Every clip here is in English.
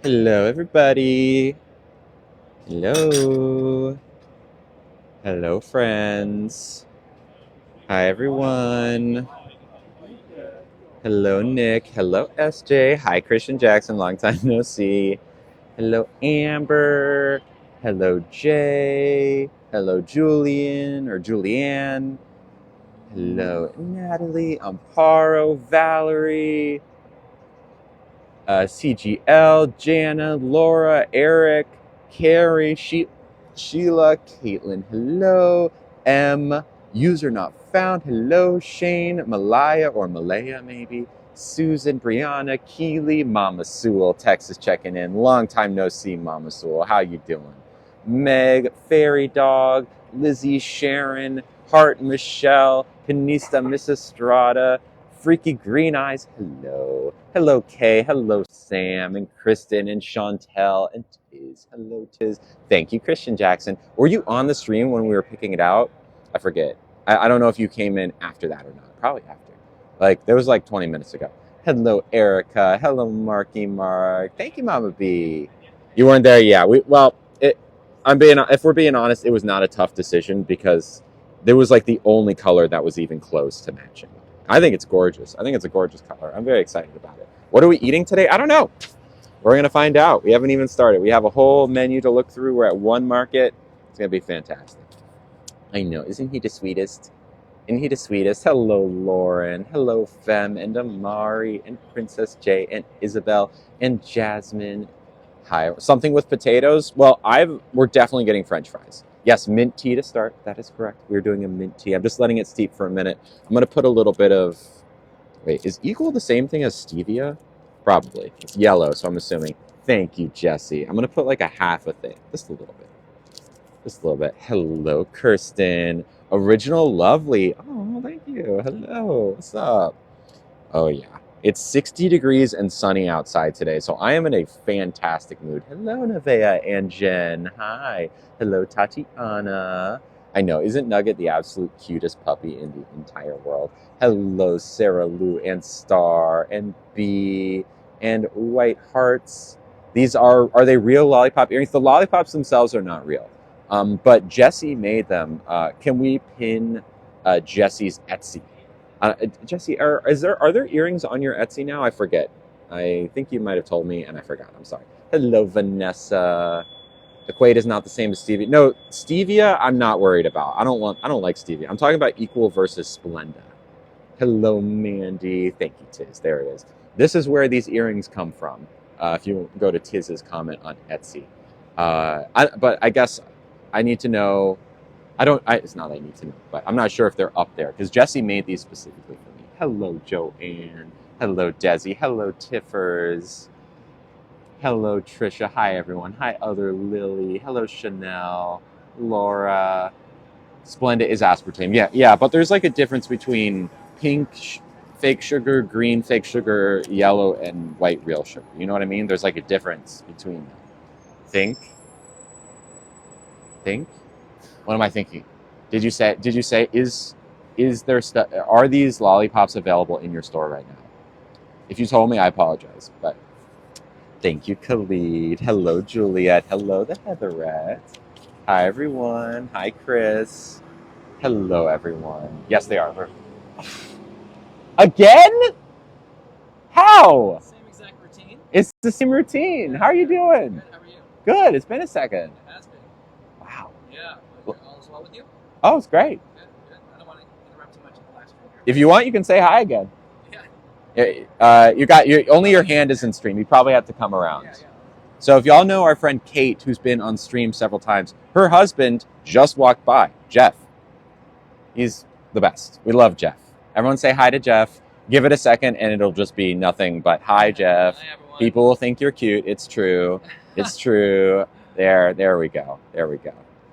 Hello, everybody. Hello. Hello, friends. Hi, everyone. Hello, Nick. Hello, SJ. Hi, Christian Jackson. Long time no see. Hello, Amber. Hello, Jay. Hello, Julian or Julianne. Hello, Natalie. Amparo. Valerie. CGL, Jana, Laura, Eric, Carrie, Sheila, Caitlin, hello, M, user not found, hello, Shane, Malaya or Malaya maybe, Susan, Brianna, Keely, Mama Sewell, Texas checking in, long time no see, Mama Sewell, how you doing? Meg, Fairy Dog, Lizzie, Sharon, Hart, Michelle, Canista, Miss Estrada, Freaky Green Eyes, hello. Hello, Kay. Hello, Sam and Kristen and Chantel and Tiz. Hello, Tiz. Thank you, Christian Jackson. Were you on the stream when we were picking it out? I forget. I don't know if you came in after that or not. Probably after. Like, there was like 20 minutes ago. Hello, Erica. Hello, Marky Mark. Thank you, Mama B. You weren't there? Yeah. If we're being honest, it was not a tough decision because there was like the only color that was even close to matching. I think it's gorgeous. I think it's a gorgeous color. I'm very excited about it. What are we eating today? I don't know. We're going to find out. We haven't even started. We have a whole menu to look through. We're at one market. It's going to be fantastic. I know. Isn't he the sweetest? Isn't he the sweetest? Hello, Lauren. Hello, Fem and Amari and Princess J and Isabel and Jasmine. Hi. Something with potatoes? Well, we're definitely getting French fries. Yes, mint tea to start. That is correct. We're doing a mint tea. I'm just letting it steep for a minute. I'm going to put a little bit of... Wait, is equal the same thing as stevia? Probably. It's yellow, so I'm assuming. Thank you, Jesse. I'm going to put like a half a thing. Just a little bit. Just a little bit. Hello, Kirsten. Original Lovely. Oh, thank you. Hello. What's up? Oh, yeah. It's 60 degrees and sunny outside today, so I am in a fantastic mood. Hello, Nevaeh and Jen. Hi. Hello, Tatiana. I know, isn't Nugget the absolute cutest puppy in the entire world? Hello, Sarah Lou and Star and Bee and White Hearts. These are they real lollipop earrings? The lollipops themselves are not real, but Jesse made them. Can we pin Jesse's Etsy? Jesse, are there earrings on your Etsy now? I forget. I think you might have told me, and I forgot. I'm sorry. Hello, Vanessa. Equate is not the same as stevia. No, stevia. I'm not worried about. I don't like stevia. I'm talking about equal versus Splenda. Hello, Mandy. Thank you, Tiz. There it is. This is where these earrings come from. If you go to Tiz's comment on Etsy, but I guess I need to know. It's not I need to know, but I'm not sure if they're up there because Jesse made these specifically for me. Hello, Joanne. Hello, Desi. Hello, Tiffers. Hello, Trisha. Hi, everyone. Hi, other Lily. Hello, Chanel. Laura. Splenda is aspartame. Yeah, but there's like a difference between pink fake sugar, green fake sugar, yellow, and white real sugar. You know what I mean? There's like a difference between them. Think? What am I thinking? Did you say is there stuff? Are these lollipops available in your store right now? If you told me, I apologize. But thank you, Khalid. Hello, Juliet. Hello, the Heatherette. Hi, everyone. Hi, Chris. Hello, everyone. Yes, they are. Again? How? Same exact routine. It's the same routine. How are you doing? Good. How are you? Good. It's been a second. It has been. Wow. Yeah. All is well with you? Oh, it's great. Good. I don't want to interrupt too much in the last few years. If you want, you can say hi again. Yeah. Only your hand is in stream. You probably have to come around. Yeah. So if y'all know our friend Kate, who's been on stream several times, her husband just walked by, Jeff. He's the best. We love Jeff. Everyone say hi to Jeff. Give it a second and it'll just be nothing but hi, Jeff. Hi, everyone. People will think you're cute. It's true. It's true. There we go.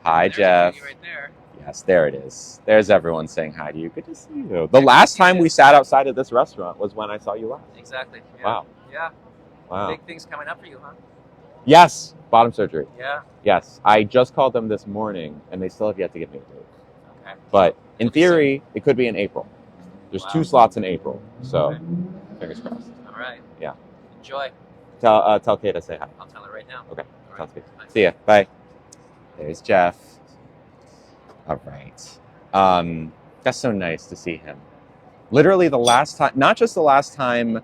Hi, There's Jeff. right there. Yes, there it is. There's everyone saying hi to you. Good to see you. The last time we sat outside of this restaurant was when I saw you last. Exactly. Yeah. Wow. Yeah. Wow. Big things coming up for you, huh? Yes, bottom surgery. Yeah. Yes, I just called them this morning, and they still have yet to give me a date. Okay. But in theory, it could be in April. There's 2 slots in April, so Okay. fingers crossed. All right. Yeah. Enjoy. Tell Kate I say hi. I'll tell her right now. Okay, All sounds right. good. Bye. See ya. Bye. There's Jeff. All right. That's so nice to see him. Literally the last time, not just the last time,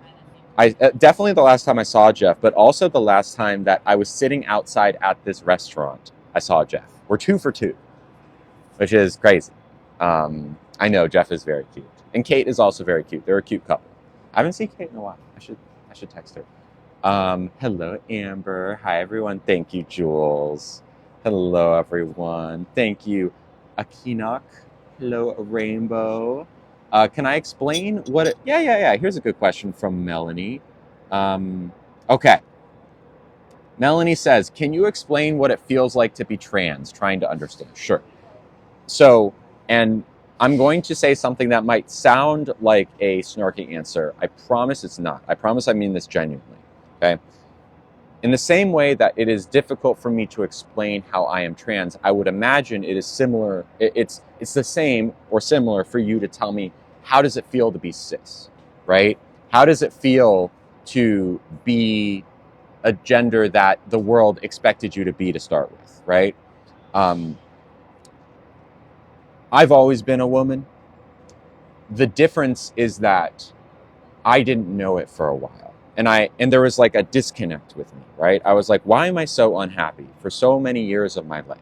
definitely the last time I saw Jeff, but also the last time that I was sitting outside at this restaurant, I saw Jeff. We're 2 for 2, which is crazy. I know Jeff is very cute, and Kate is also very cute. They're a cute couple. I haven't seen Kate in a while. I should text her. Hello, Amber. Hi, everyone. Thank you, Jules. Hello, everyone. Thank you, Akinok. Hello, Rainbow. Can I explain what it... Yeah. Here's a good question from Melanie. Okay. Melanie says, can you explain what it feels like to be trans? Trying to understand. Sure. So, and I'm going to say something that might sound like a snarky answer. I promise it's not. I promise I mean this genuinely. Okay? In the same way that it is difficult for me to explain how I am trans, I would imagine it is similar. It's the same or similar for you to tell me, how does it feel to be cis, right? How does it feel to be a gender that the world expected you to be to start with, right? I've always been a woman. The difference is that I didn't know it for a while. And there was like a disconnect with me, right? I was like, why am I so unhappy for so many years of my life?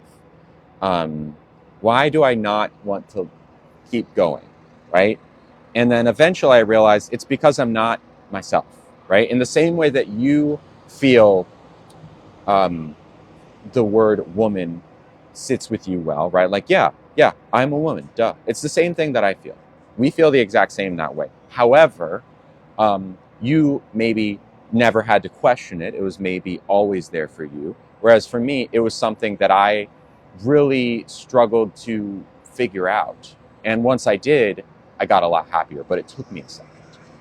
Why do I not want to keep going, right? And then eventually I realized it's because I'm not myself, right? In the same way that you feel the word woman sits with you well, right? Like, yeah, I'm a woman, duh. It's the same thing that I feel. We feel the exact same that way. However, you maybe never had to question it. It was maybe always there for you. Whereas for me, it was something that I really struggled to figure out. And once I did, I got a lot happier, but it took me a second.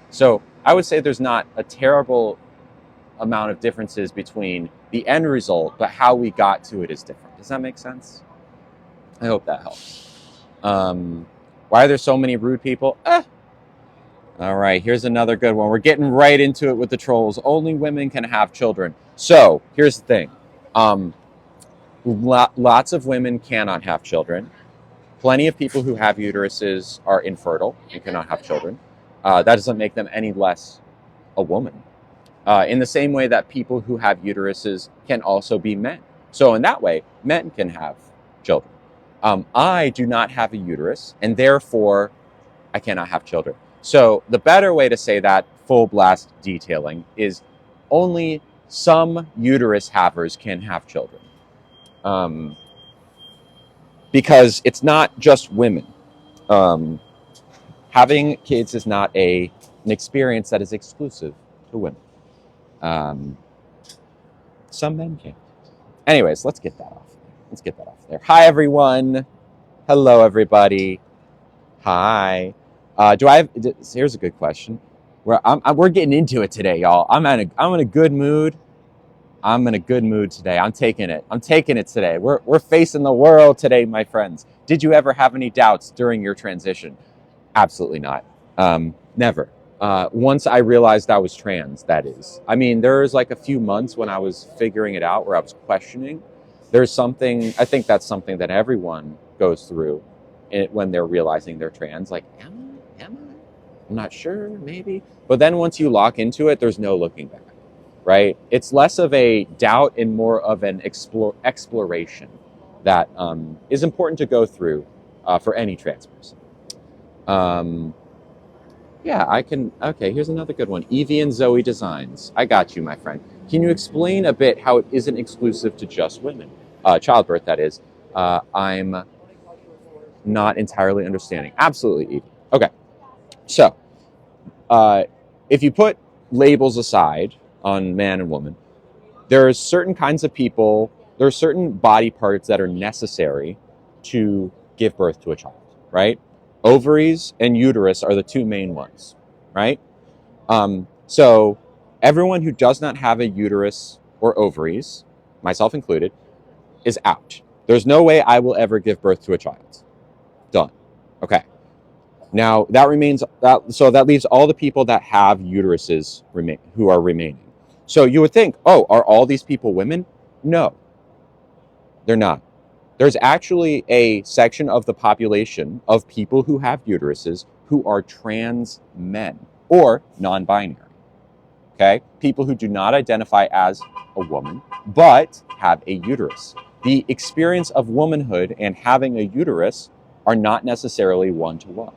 So I would say there's not a terrible amount of differences between the end result, but how we got to it is different. Does that make sense? I hope that helps. Why are there so many rude people? All right, here's another good one. We're getting right into it with the trolls. Only women can have children. So here's the thing. Lots of women cannot have children. Plenty of people who have uteruses are infertile and cannot have children. That doesn't make them any less a woman. In the same way that people who have uteruses can also be men. So in that way, men can have children. I do not have a uterus, and therefore I cannot have children. So the better way to say that, full blast detailing, is only some uterus havers can have children. Because it's not just women. Having kids is not an experience that is exclusive to women. Some men can. Anyways, let's get that off there. Hi, everyone. Hello, everybody. Hi. Here's a good question. We're getting into it today, y'all. I'm in a good mood. I'm in a good mood today. I'm taking it today. We're facing the world today, my friends. Did you ever have any doubts during your transition? Absolutely not. Never. Once I realized I was trans, that is. I mean, there was like a few months when I was figuring it out where I was questioning. I think that's something that everyone goes through when they're realizing they're trans. Like, am I? I'm not sure, maybe. But then once you lock into it, there's no looking back, right? It's less of a doubt and more of an exploration that is important to go through for any trans person. Yeah, I can. Okay, here's another good one. Evie and Zoe Designs. I got you, my friend. Can you explain a bit how it isn't exclusive to just women? Childbirth, that is. I'm not entirely understanding. Absolutely, Evie. Okay, so if you put labels aside on man and woman, there are certain kinds of people, there are certain body parts that are necessary to give birth to a child, right? Ovaries and uterus are the two main ones, right? So everyone who does not have a uterus or ovaries, myself included, is out. There's no way I will ever give birth to a child. Done. Okay. Now that leaves all the people that have uteruses who are remaining. So you would think, oh, are all these people women? No, they're not. There's actually a section of the population of people who have uteruses who are trans men or non-binary. Okay? People who do not identify as a woman, but have a uterus. The experience of womanhood and having a uterus are not necessarily one-to-one.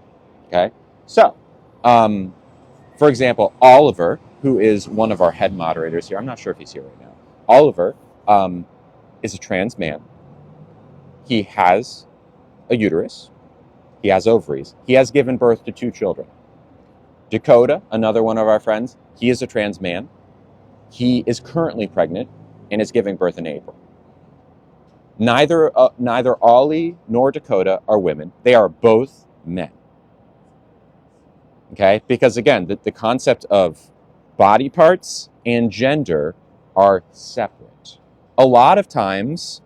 Okay? So, for example, Oliver, who is one of our head moderators here, I'm not sure if he's here right now. Oliver is a trans man. He has a uterus. He has ovaries. He has given birth to 2 children. Dakota, another one of our friends, he is a trans man. He is currently pregnant and is giving birth in April. Neither Ollie nor Dakota are women. They are both men. Okay? Because again, the concept of body parts and gender are separate. A lot of times,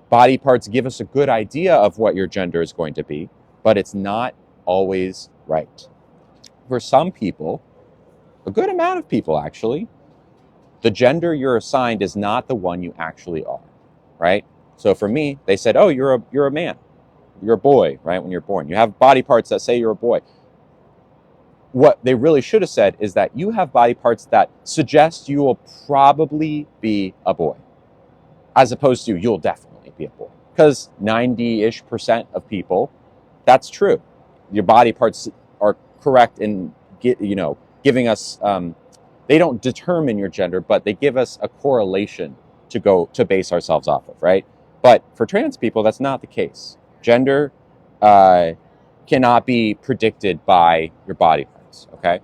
body parts give us a good idea of what your gender is going to be, but it's not always right. For some people, a good amount of people actually, the gender you're assigned is not the one you actually are, right? So for me, they said, oh, you're a man. You're a boy, right? When you're born. You have body parts that say you're a boy. What they really should have said is that you have body parts that suggest you will probably be a boy, as opposed to you'll definitely be a boy. Because 90-ish% of people, that's true. Your body parts are correct in giving us. They don't determine your gender, but they give us a correlation to base ourselves off of, right? But for trans people, that's not the case. Gender cannot be predicted by your body parts. Okay,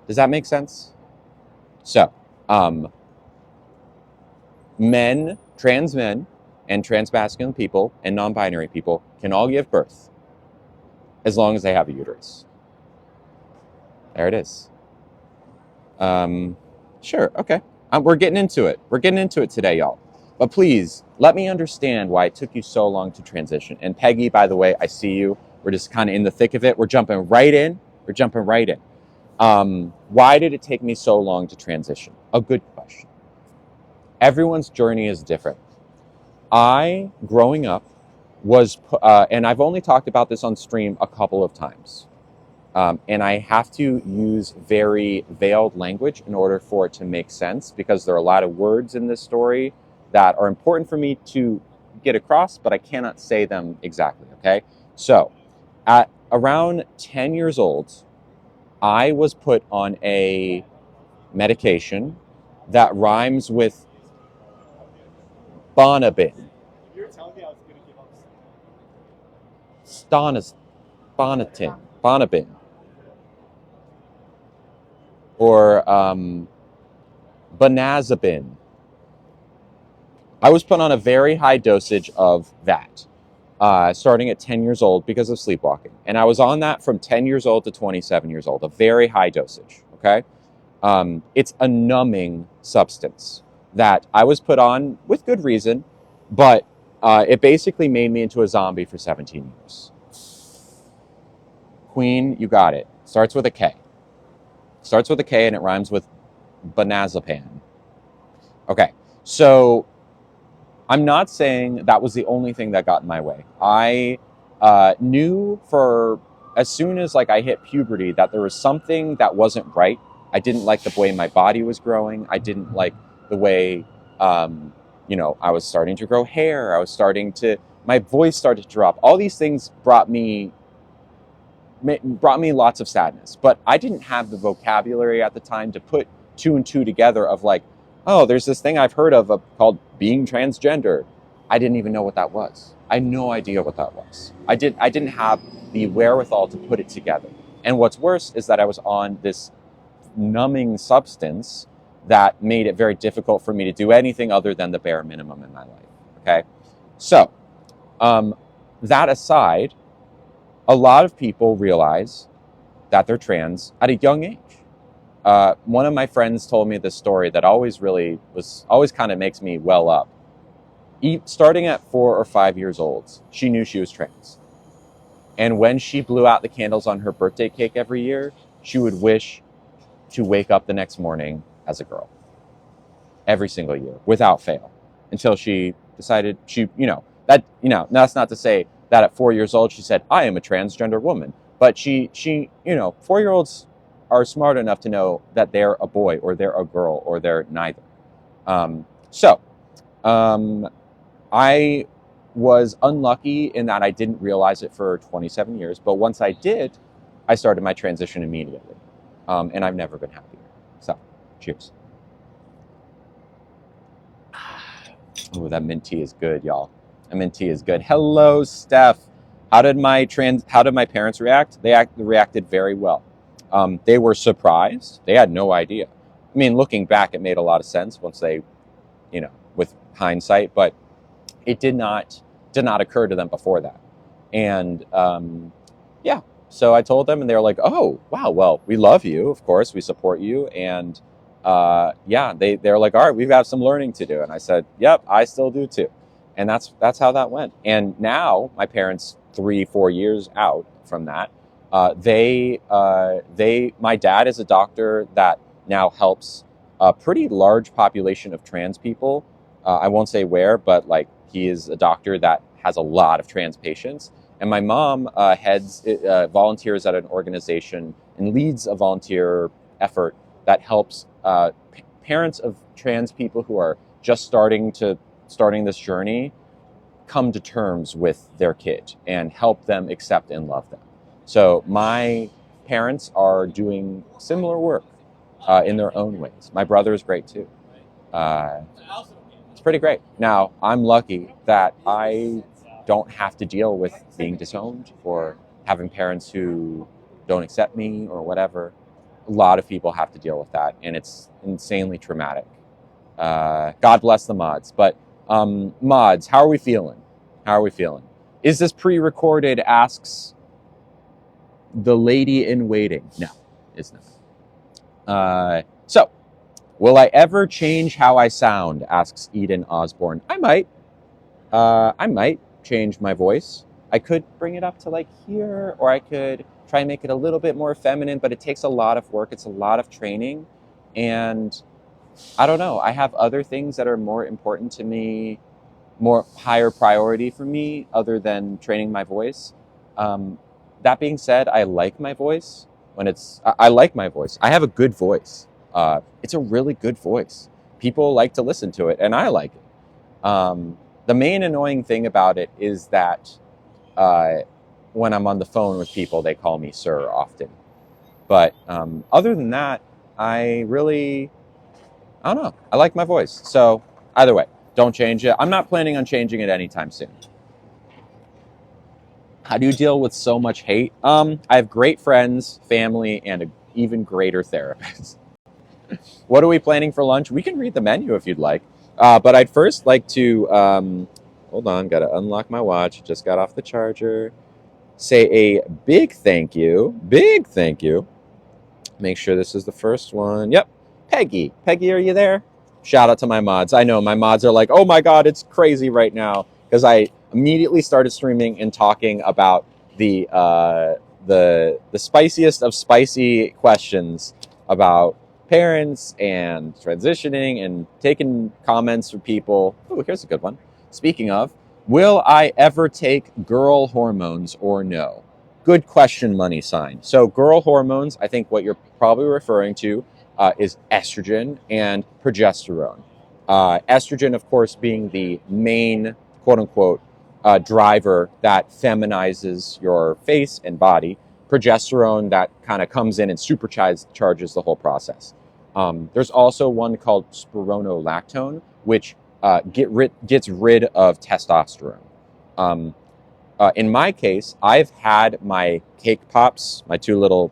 does that make sense? So, trans men, and trans masculine people and non-binary people can all give birth as long as they have a uterus. There it is. Sure, okay. We're getting into it. We're getting into it today, y'all. But please, let me understand why it took you so long to transition. And Peggy, by the way, I see you. We're just kind of in the thick of it. We're jumping right in. Why did it take me so long to transition? A good question. Everyone's journey is different. I, growing up, and I've only talked about this on stream a couple of times. And I have to use very veiled language in order for it to make sense, because there are a lot of words in this story that are important for me to get across, but I cannot say them exactly, okay? So, at around 10 years old, I was put on a medication that rhymes with Bonabin. Bonabin. Or Banazabin. I was put on a very high dosage of that, starting at 10 years old because of sleepwalking. And I was on that from 10 years old to 27 years old, a very high dosage, okay? It's a numbing substance that I was put on with good reason, but it basically made me into a zombie for 17 years. Queen, you got it. Starts with a K. Starts with a K and it rhymes with Banazepam. Okay, so I'm not saying that was the only thing that got in my way. I knew for as soon as I hit puberty that there was something that wasn't right. I didn't like the way my body was growing. I didn't like the way, I was starting to grow hair. My voice started to drop. All these things brought me lots of sadness. But I didn't have the vocabulary at the time to put 2 and 2 together of oh, there's this thing I've heard of called being transgender. I didn't even know what that was. I had no idea what that was. I didn't have the wherewithal to put it together. And what's worse is that I was on this numbing substance that made it very difficult for me to do anything other than the bare minimum in my life. Okay? So, that aside, a lot of people realize that they're trans at a young age. One of my friends told me this story that always kind of makes me well up. Starting at 4 or 5 years old, she knew she was trans. And when she blew out the candles on her birthday cake every year, she would wish to wake up the next morning as a girl. every single year without fail until she decided that's not to say that at 4 years old she said, I am a transgender woman. But she 4-year-olds are smart enough to know that they're a boy or they're a girl or they're neither. So I was unlucky in that I didn't realize it for 27 years. But once I did, I started my transition immediately. And I've never been happier. So, cheers. Oh, that mint tea is good, y'all. That mint tea is good. Hello, Steph. How did my parents react? They reacted very well. They were surprised. They had no idea. I mean, looking back, it made a lot of sense once they, with hindsight, but it did not occur to them before that. And yeah, so I told them, and they were like, "Oh, wow, well, we love you, of course, we support you." And yeah, they're like, "All right, we've got some learning to do." And I said, "Yep, I still do too." And that's how that went. And now my parents, 3-4 years out from that, my dad is a doctor that now helps a pretty large population of trans people. I won't say where, but like he is a doctor that has a lot of trans patients. And my mom volunteers at an organization and leads a volunteer effort that helps parents of trans people who are just starting this journey come to terms with their kid and help them accept and love them. So my parents are doing similar work in their own ways. My brother is great too. It's pretty great. Now, I'm lucky that I don't have to deal with being disowned or having parents who don't accept me or whatever. A lot of people have to deal with that, and it's insanely traumatic. God bless the mods. But mods, how are we feeling? How are we feeling? Is this pre-recorded? Asks the lady in waiting. No, it's not. So, will I ever change how I sound? Asks Eden Osborne. I might change my voice. I could bring it up to like here, or I could try and make it a little bit more feminine, but it takes a lot of work. It's a lot of training. And I don't know. I have other things that are more important to me, more higher priority for me, other than training my voice. That being said, I like my voice. I like my voice. I have a good voice. It's a really good voice. People like to listen to it, and I like it. The main annoying thing about it is that when I'm on the phone with people, they call me sir often. But other than that, I don't know. I like my voice. So either way, don't change it. I'm not planning on changing it anytime soon. How do you deal with so much hate? I have great friends, family, and an even greater therapist. What are we planning for lunch? We can read the menu if you'd like. But I'd first like to, hold on, gotta unlock my watch. Just got off the charger. Say a big thank you. Big thank you. Make sure this is the first one. Yep. Peggy. Peggy, are you there? Shout out to my mods. I know my mods are like, oh my God, it's crazy right now. Because I immediately started streaming and talking about the spiciest of spicy questions about parents and transitioning and taking comments from people. Oh, here's a good one. Speaking of, will I ever take girl hormones or no? Good question, money sign. So girl hormones, I think what you're probably referring to is estrogen and progesterone. Estrogen, of course, being the main, quote unquote, driver that feminizes your face and body. Progesterone that kind of comes in and supercharges the whole process. There's also one called spironolactone, which gets rid of testosterone. In my case, I've had my cake pops, my two little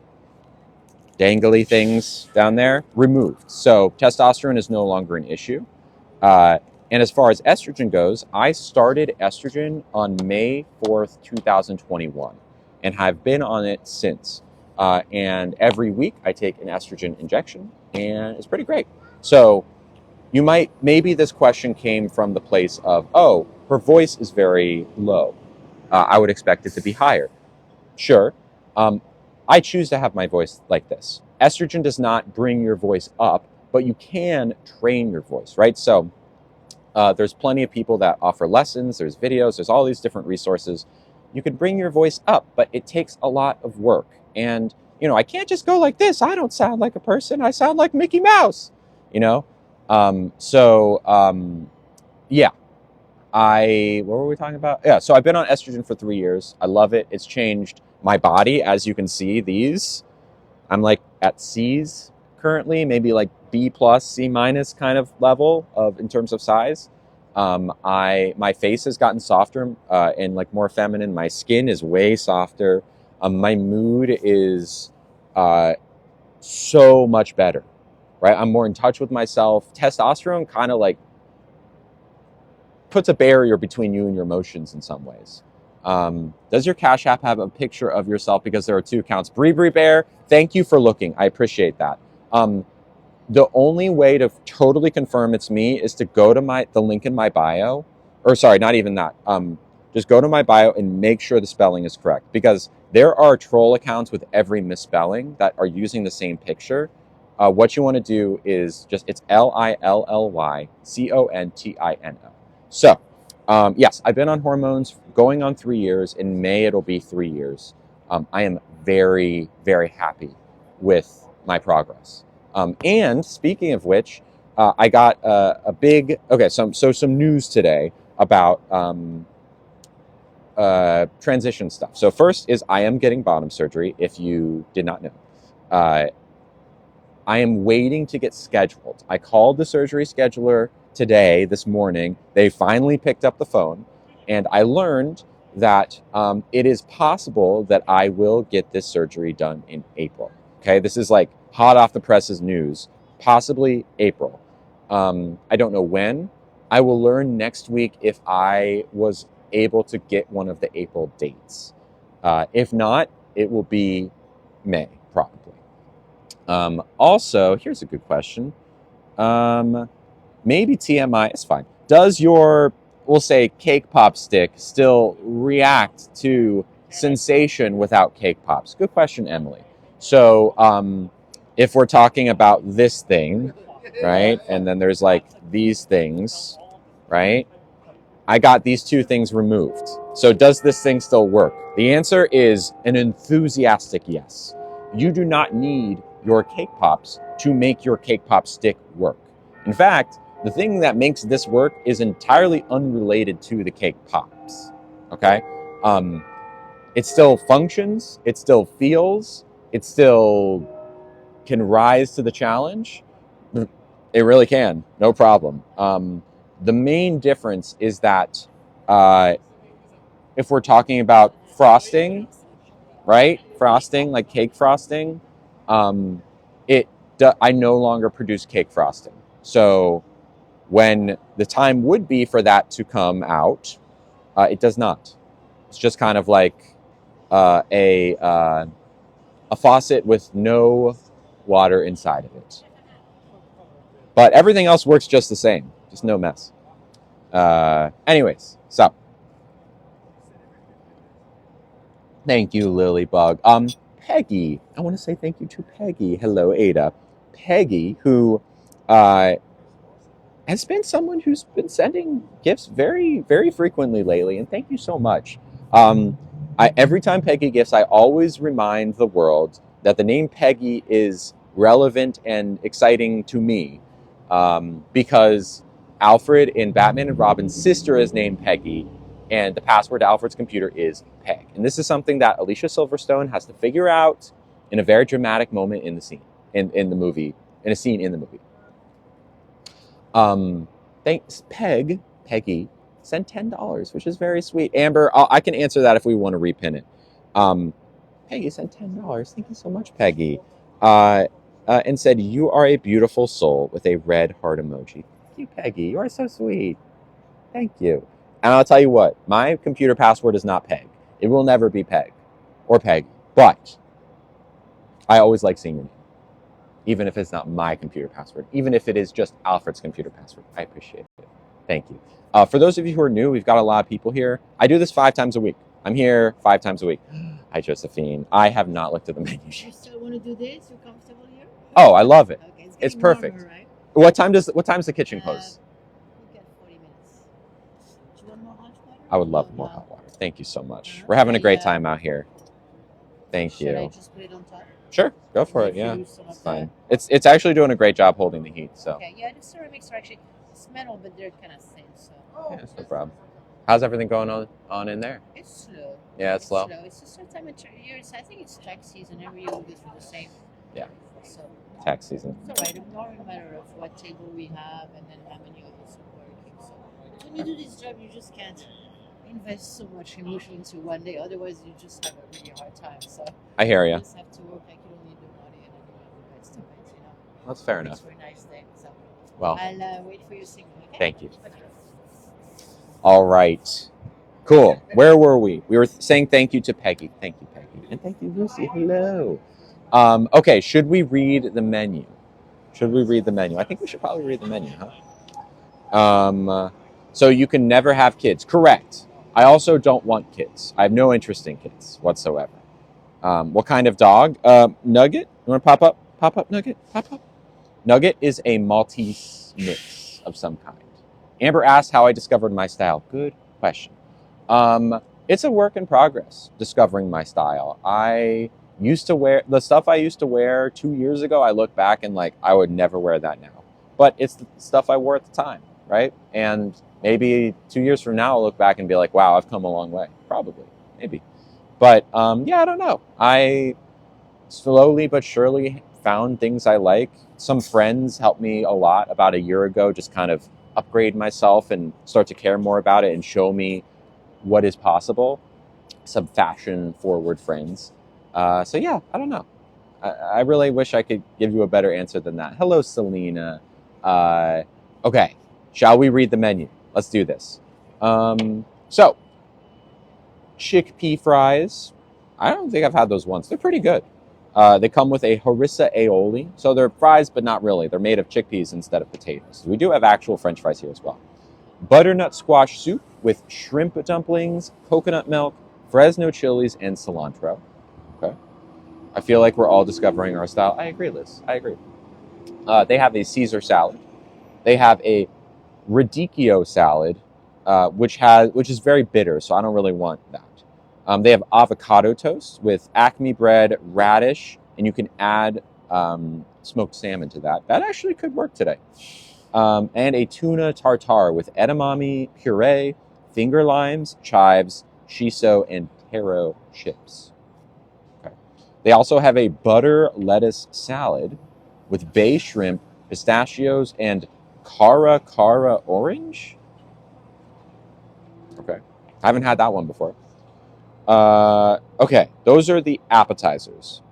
dangly things down there, removed. So testosterone is no longer an issue. And as far as estrogen goes, I started estrogen on May 4th, 2021, and have been on it since. And every week I take an estrogen injection, and it's pretty great. So maybe this question came from the place of, oh, her voice is very low. I would expect it to be higher. Sure. I choose to have my voice like this. Estrogen does not bring your voice up, but you can train your voice, right? So there's plenty of people that offer lessons, there's videos, there's all these different resources. You can bring your voice up, but it takes a lot of work. And, I can't just go like this. I don't sound like a person. I sound like Mickey Mouse, you know? Yeah, what were we talking about? Yeah, so I've been on estrogen for 3 years. I love it. It's changed my body. As you can see, I'm like at C's currently, maybe like B plus, C minus kind of level in terms of size. My face has gotten softer and like more feminine. My skin is way softer. My mood is so much better, right? I'm more in touch with myself. Testosterone kind of like puts a barrier between you and your emotions in some ways. Does your Cash App have a picture of yourself? Because there are 2 accounts. Bree Bear, thank you for looking. I appreciate that. The only way to totally confirm it's me is to go to the link in my bio, or sorry, not even that. Just go to my bio and make sure the spelling is correct, because there are troll accounts with every misspelling that are using the same picture. What you want to do is it's LILLYCONTINO. So, yes, I've been on hormones going on 3 years. In May, it'll be 3 years. I am very, very happy with my progress. And speaking of which, I got some news today about transition stuff. So first is I am getting bottom surgery, if you did not know. I am waiting to get scheduled. I called the surgery scheduler this morning. They finally picked up the phone, and I learned that it is possible that I will get this surgery done in April. Okay, this is like hot off the presses news, possibly April. I don't know when. I will learn next week if I was able to get one of the April dates. If not, it will be May, probably. Also, here's a good question. Maybe TMI, it's fine. Does your, we'll say, cake pop stick still react to sensation without cake pops? Good question, Emily. So, if we're talking about this thing, right, and then there's like these things, right? I got these 2 things removed. So does this thing still work? The answer is an enthusiastic yes. You do not need your cake pops to make your cake pop stick work. In fact, the thing that makes this work is entirely unrelated to the cake pops. Okay? It still functions, it still feels, it still can rise to the challenge. It really can, no problem. The main difference is that if we're talking about frosting, right? Frosting, like cake frosting, I no longer produce cake frosting. So when the time would be for that to come out, it does not. It's just kind of like a faucet with no water inside of it. But everything else works just the same, just no mess. Anyways, so thank you, Lilybug. Peggy, I want to say thank you to Peggy. Hello, Ada. Peggy, who has been someone who's been sending gifts very, very frequently lately, and thank you so much. Every time Peggy gifts, I always remind the world that the name Peggy is relevant and exciting to me, because Alfred in Batman and Robin's sister is named Peggy, and the password to Alfred's computer is Peg. And this is something that Alicia Silverstone has to figure out in a very dramatic moment in the scene, in the movie, in a scene in the movie. Thanks, Peggy sent $10, which is very sweet. Amber, I can answer that if we want to repin it. Peggy sent $10. Thank you so much, Peggy. And said, "You are a beautiful soul," with a red heart emoji. Thank you, Peggy. You are so sweet. Thank you. And I'll tell you what, my computer password is not Peg. It will never be Peg or Peggy. But I always like seeing your name, even if it's not my computer password, even if it is just Alfred's computer password. I appreciate it. Thank you. For those of you who are new, we've got a lot of people here. I do this 5 times a week. I'm here 5 times a week. Hi, Josephine. I have not looked at the menu yet. You still want to do this? You're comfortable here? Oh, I love it. Okay, it's It's getting warmer, perfect. right? What time's the kitchen close? We got 40 minutes. Do you want more hot water? I would love Oh, more no. hot water. Thank you so much. We're having a great time out here. Thank Should I you. just put it on top? Sure, go for it. Give Yeah, you some of it's the- fine. It's actually doing a great job holding the heat. So Okay, yeah, the ceramics are actually it's metal, but they're kind of thin, so yeah, it's no problem. How's everything going on in there? it's slow. Yeah, it's slow. It's a certain time of year. I think it's tax season. Every year we go through the same. Yeah. So Tax season. it's all right. It's not a matter of what table we have and then how many of us are working. So when you do this job, you just can't invest so much emotion into one day. Otherwise, you just have a really hard time. So I hear you you. just have to work like you don't need the money and then you have the best of it. You know. That's fair It's enough. for a nice day. So Well, I'll wait for your signal. Okay? thank you. All right. Cool. Where were we? We were saying thank you to Peggy. Thank you, Peggy. And thank you, Lucy. Hello. Okay, should we read the menu? Should we read the menu? I think we should probably read the menu, huh? So you can never have kids. Correct. I also don't want kids. I have no interest in kids whatsoever. What kind of dog? Nugget? You want to pop up? Pop up, Nugget? Pop up. Nugget is a Maltese mix of some kind. Amber asked how I discovered my style. Good question. It's a work in progress, discovering my style. I used to wear the stuff I used to wear 2 years ago. I look back and like, I would never wear that now. But it's the stuff I wore at the time, right? And maybe 2 years from now, I'll look back and be like, wow, I've come a long way. Probably, maybe. But yeah, I don't know. I slowly but surely found things I like. Some friends helped me a lot about a year ago, just kind of upgrade myself and start to care more about it and show me what is possible. Some fashion forward friends. So yeah, I don't know. I really wish I could give you a better answer than that. Hello, Selena. Okay, shall we read the menu? Let's do this. So, chickpea fries. I don't think I've had those once. They're pretty good. They come with a harissa aioli. So they're fries, but not really. They're made of chickpeas instead of potatoes. We do have actual French fries here as well. Butternut squash soup with shrimp dumplings, coconut milk, Fresno chilies, and cilantro. Okay. I feel like we're all discovering our style. I agree, Liz. I agree. They have a Caesar salad. They have a radicchio salad, which is very bitter, so I don't really want that. They have avocado toast with Acme bread, radish, and you can add smoked salmon to that. That actually could work today. And a tuna tartare with edamame puree, finger limes, chives, shiso, and taro chips. Okay. They also have a butter lettuce salad with bay shrimp, pistachios, and cara orange. Okay. I haven't had that one before. Okay, those are the appetizers.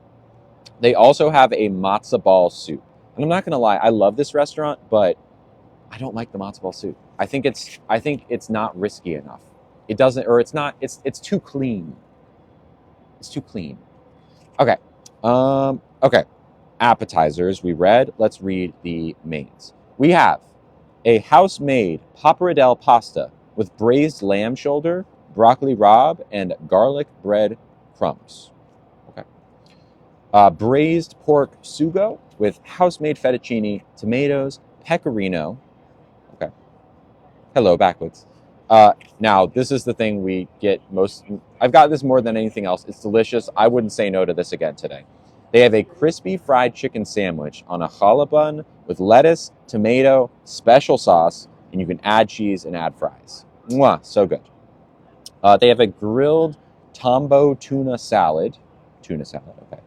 They also have a matzo ball soup. And I'm not going to lie, I love this restaurant, but I don't like the matzo ball soup. I think it's not risky enough. It doesn't, or it's not. It's too clean. It's too clean. Okay. Okay. Appetizers we read. Let's read the mains. We have a house-made pappardelle pasta with braised lamb shoulder, broccoli rabe, and garlic bread crumbs. Okay. Braised pork sugo with house-made fettuccine, tomatoes, pecorino. Okay. Hello, backwoods. Now, this is the thing we get most. I've got this more than anything else. It's delicious. I wouldn't say no to this again today. They have a crispy fried chicken sandwich on a challah bun with lettuce, tomato, special sauce, and you can add cheese and add fries. Mwah, so good. They have a grilled Tombo tuna salad. Tuna salad, okay.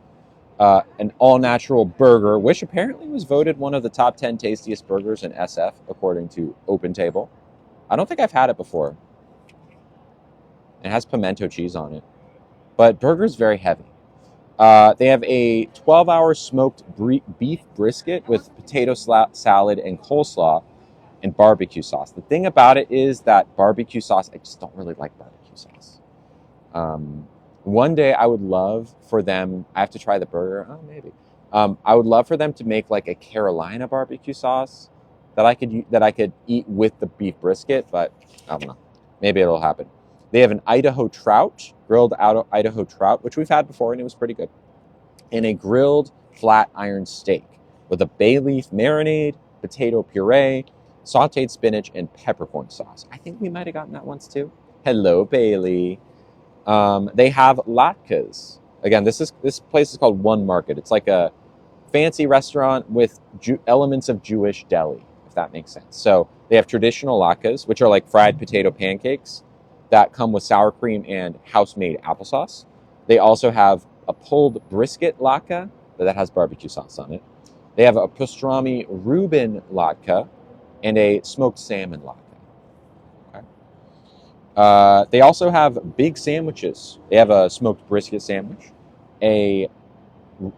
An all-natural burger, which apparently was voted one of the top 10 tastiest burgers in SF, according to Open Table. I don't think I've had it before. It has pimento cheese on it. But burger's very heavy. They have a 12-hour smoked beef brisket with potato salad and coleslaw and barbecue sauce. The thing about it is that barbecue sauce, I just don't really like barbecue sauce. One day I would love for them, I have to try the burger, maybe. I would love for them to make like a Carolina barbecue sauce that I could eat with the beef brisket, but I don't know. Maybe it'll happen. They have an Idaho trout, grilled Idaho trout, which we've had before and it was pretty good, and a grilled flat iron steak. with a bay leaf marinade, potato puree, sauteed spinach, and peppercorn sauce. I think we might have gotten that once too. Hello, Bailey. They have latkes. Again, this place is called One Market. It's like a fancy restaurant with elements of Jewish deli, if that makes sense. So they have traditional latkes, which are like fried potato pancakes that come with sour cream and house-made applesauce. They also have a pulled brisket latke that has barbecue sauce on it. They have a pastrami Reuben latke and a smoked salmon latke. Okay. They also have big sandwiches. They have a smoked brisket sandwich, a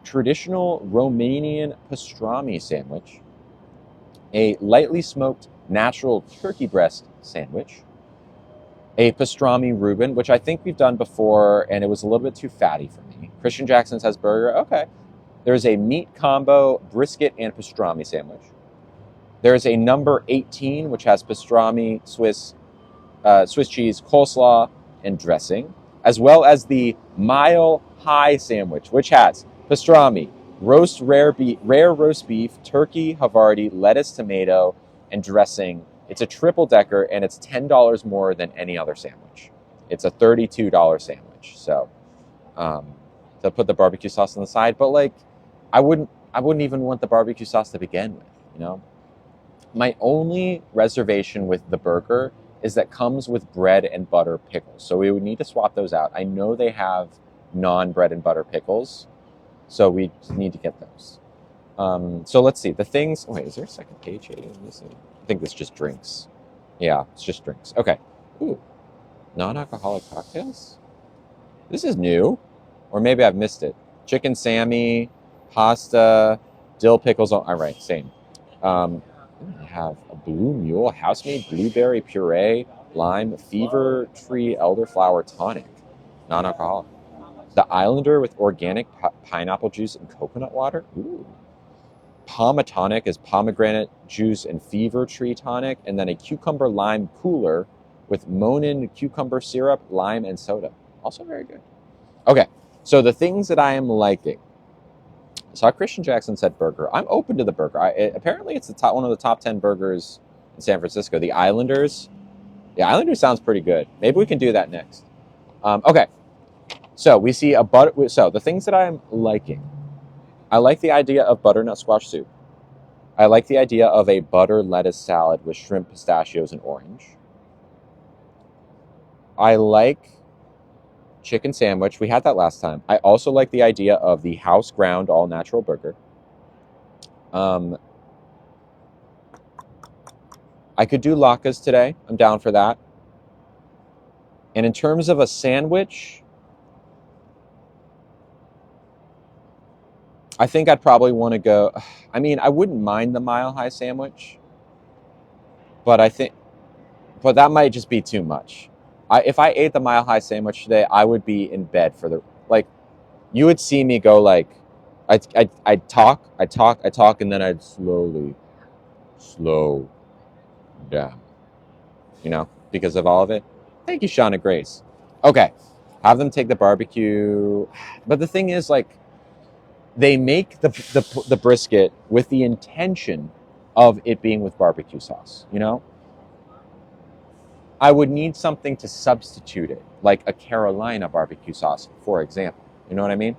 traditional Romanian pastrami sandwich, a lightly smoked natural turkey breast sandwich, a pastrami Reuben, which I think we've done before, and it was a little bit too fatty for me. Christian Jackson says burger. Okay. There's a meat combo brisket and pastrami sandwich. There's a number 18, which has pastrami, Swiss cheese, coleslaw, and dressing, as well as the Mile High sandwich, which has pastrami, rare roast beef, turkey, Havarti, lettuce, tomato, and dressing. It's a triple decker, and it's $10 more than any other sandwich. It's a $32 sandwich. So they'll put the barbecue sauce on the side, but like I wouldn't even want the barbecue sauce to begin with, you know? My only reservation with the burger is that comes with bread and butter pickles. So we would need to swap those out. I know they have non-bread and butter pickles, so we need to get those. So let's see. The things... Wait, is there a second page here? I think this just drinks. Yeah, it's just drinks. Okay. Ooh. Non-alcoholic cocktails? This is new. Or maybe I've missed it. Chicken Sammy, pasta, dill pickles. All right, same. I have a Blue Mule, house-made blueberry puree, lime, fever tree elderflower tonic, non-alcoholic. The Islander with organic pineapple juice and coconut water. Ooh. Tonic is pomegranate juice and fever tree tonic, and then a cucumber lime cooler with Monin cucumber syrup, lime, and soda. Also very good. Okay, so the things that I am liking. So Christian Jackson said burger. I'm open to the burger. Apparently, it's one of the top 10 burgers in San Francisco. The Islanders sounds pretty good. Maybe we can do that next. Okay, so we see a butter. So the things that I'm liking, I like the idea of butternut squash soup. I like the idea of a butter lettuce salad with shrimp, pistachios, and orange. I like chicken sandwich. We had that last time. I also like the idea of the house ground all natural burger. I could do latkes today. I'm down for that. And in terms of a sandwich, I think I'd probably want to go. I mean, I wouldn't mind the Mile High sandwich, but but that might just be too much. If I ate the Mile High sandwich today, I would be in bed for you would see me go like, I'd talk, and then I'd slow down, because of all of it. Thank you, Shauna Grace. Okay, have them take the barbecue. But the thing is, like, they make the brisket with the intention of it being with barbecue sauce, I would need something to substitute it, like a Carolina barbecue sauce, for example. You know what I mean?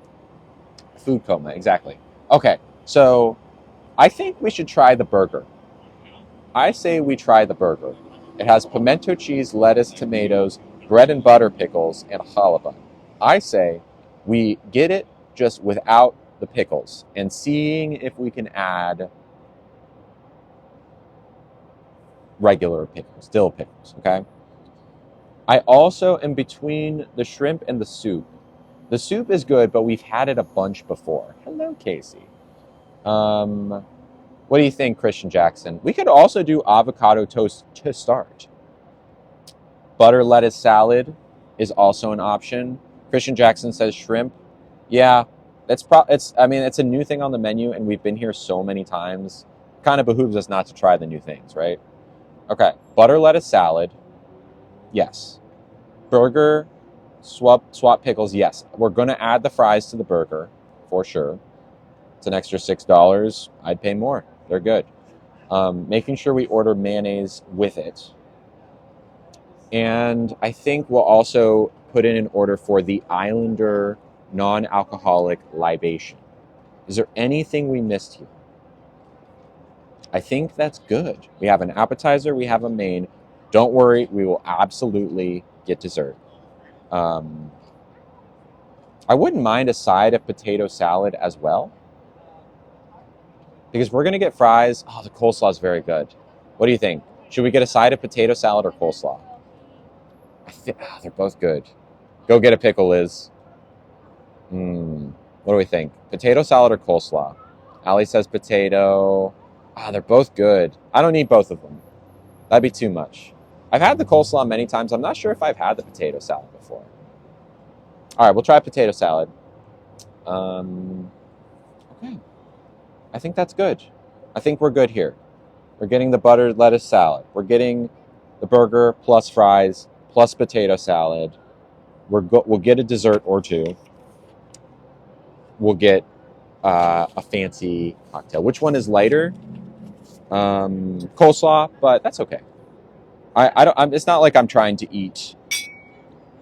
Food coma, exactly. Okay, so I think we should try the burger. I say we try the burger. It has pimento cheese, lettuce, tomatoes, bread and butter pickles, and challah bun. I say we get it just without the pickles and seeing if we can add regular pickles, dill pickles, okay? I also am between the shrimp and the soup. The soup is good, but we've had it a bunch before. Hello, Casey. What do you think, Christian Jackson? We could also do avocado toast to start. Butter lettuce salad is also an option. Christian Jackson says shrimp. Yeah, it's a new thing on the menu, and we've been here so many times. Kind of behooves us not to try the new things, right? Okay, butter lettuce salad. Yes. Burger, swap pickles. Yes. We're going to add the fries to the burger, for sure. It's an extra $6. I'd pay more. They're good. Making sure we order mayonnaise with it. And I think we'll also put in an order for the Islander non-alcoholic libation. Is there anything we missed here? I think that's good. We have an appetizer, we have a main. Don't worry, we will absolutely get dessert. I wouldn't mind a side of potato salad as well, because we're going to get fries. Oh, the coleslaw is very good. What do you think? Should we get a side of potato salad or coleslaw? They're both good. Go get a pickle, Liz. What do we think? Potato salad or coleslaw? Allie says potato. They're both good. I don't need both of them. That'd be too much. I've had the coleslaw many times. I'm not sure if I've had the potato salad before. All right, we'll try potato salad. Okay. I think that's good. I think we're good here. We're getting the buttered lettuce salad. We're getting the burger plus fries plus potato salad. We'll get a dessert or two. We'll get a fancy cocktail. Which one is lighter? Coleslaw, but that's okay. It's not like I'm trying to eat,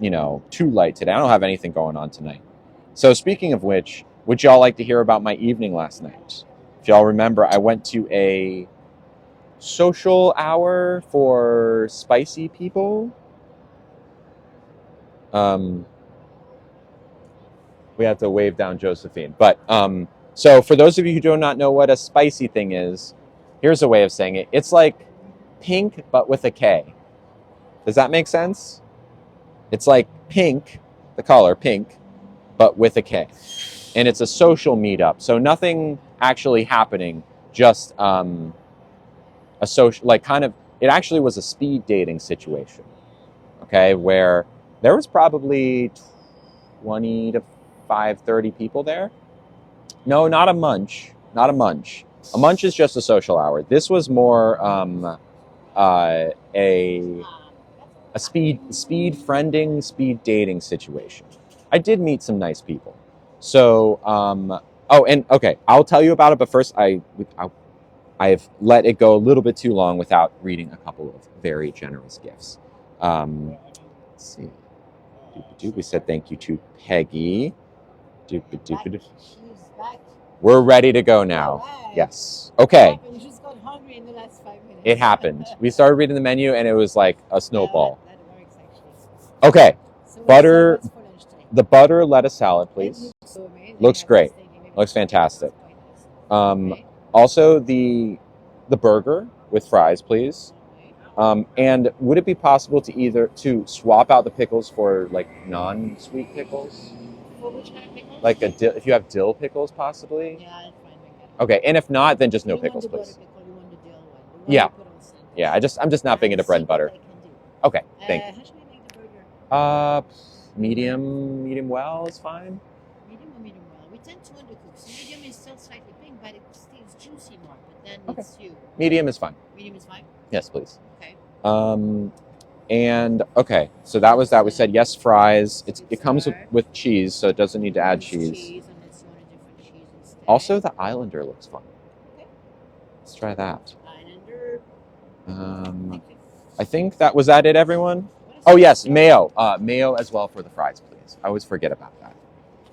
too light today. I don't have anything going on tonight. So speaking of which, would y'all like to hear about my evening last night? If y'all remember, I went to a social hour for spicy people. We have to wave down Josephine. But so for those of you who do not know what a spicy thing is, here's a way of saying it. It's like pink, but with a K. Does that make sense? It's like pink, the color pink, but with a K. And it's a social meetup. So nothing actually happening, just a social, like kind of, it actually was a speed dating situation. Okay, where there was probably 20 to 30 people there. No, not a munch. Not a munch. A munch is just a social hour. This was more a speed friending, speed dating situation. I did meet some nice people. So, I'll tell you about it, but first I've let it go a little bit too long without reading a couple of very generous gifts. Let's see. We said thank you to Peggy. We're ready to go now. Right. Yes. Okay. You just got hungry in the last 5 minutes. It happened. We started reading the menu and it was like a snowball. That works actually. Okay. So Butter. what's for lunch today? The butter lettuce salad, please. Looks great. Looks fantastic. Okay. Also the burger with fries, please. And would it be possible to swap out the pickles for like non-sweet pickles? For which kind of pickles? Like if you have dill pickles, possibly. Yeah, that's fine. Okay, and if not, then just no pickles, please. Yeah. Yeah, I'm just not big into bread and butter. Okay, thank you. How should we make the burger? Medium well is fine. Medium or medium well? We tend to undercook. So medium is still slightly pink, but it's juicy more. But then Okay. it's you. Medium is fine. Medium is fine? Yes, please. Okay. And okay, so that was that. We said yes, fries. It comes with cheese, so it doesn't need to add cheese. Unless you want a different cheese instead. Also, the Islander looks fun. Okay. Let's try that. Islander. I think that was that it, everyone? Oh yes, mayo. Mayo as well for the fries, please. I always forget about that.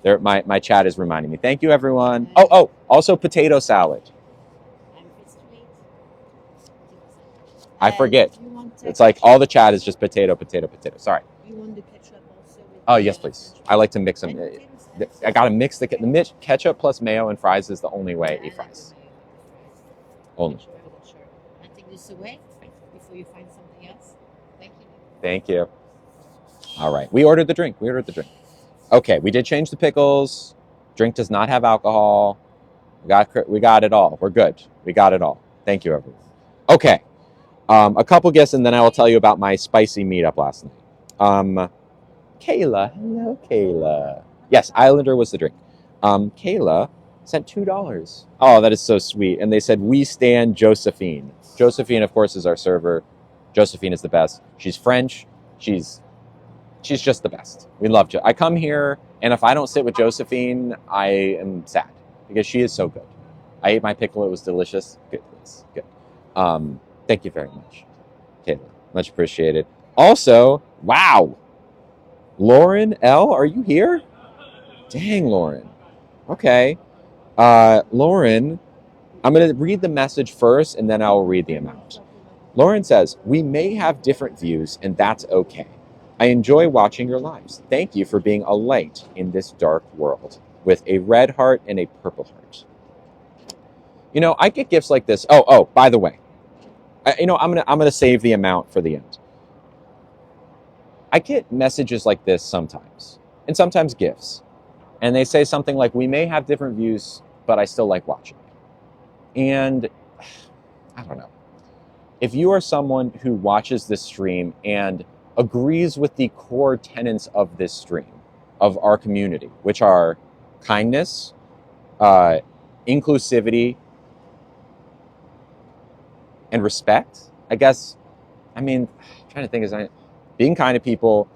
There, my chat is reminding me. Thank you, everyone. Oh, also potato salad. I forget. It's like all the chat is just potato. Sorry. You want the ketchup also? Oh yes, please. I like to mix them. I gotta mix the ketchup plus mayo and fries is the only way I eat fries. Only. I take this away before you find something else. Thank you. Thank you. All right. We ordered the drink. Okay, we did change the pickles. Drink does not have alcohol. We got it all. We're good. We got it all. Thank you, everyone. Okay. A couple gifts, and then I will tell you about my spicy meetup last night. Kayla. Hello, Kayla. Yes, Islander was the drink. Kayla sent $2. Oh, that is so sweet. And they said, we stand Josephine. Josephine, of course, is our server. Josephine is the best. She's French. She's just the best. We love I come here, and if I don't sit with Josephine, I am sad. because she is so good. I ate my pickle. It was delicious. Good. Yes, good. Thank you very much, Kayla. Much appreciated. Also, wow. Lauren L., are you here? Dang, Lauren. Okay. Lauren, I'm going to read the message first and then I'll read the amount. Lauren says, we may have different views and that's okay. I enjoy watching your lives. Thank you for being a light in this dark world, with a red heart and a purple heart. You know, I get gifts like this. Oh, by the way, I'm gonna save the amount for the end. I get messages like this sometimes, and sometimes gifts, and they say something like, we may have different views, but I still like watching. And I don't know. If you are someone who watches this stream and agrees with the core tenets of this stream, of our community, which are kindness, inclusivity, and respect, I guess, I'm trying to think, being kind to people,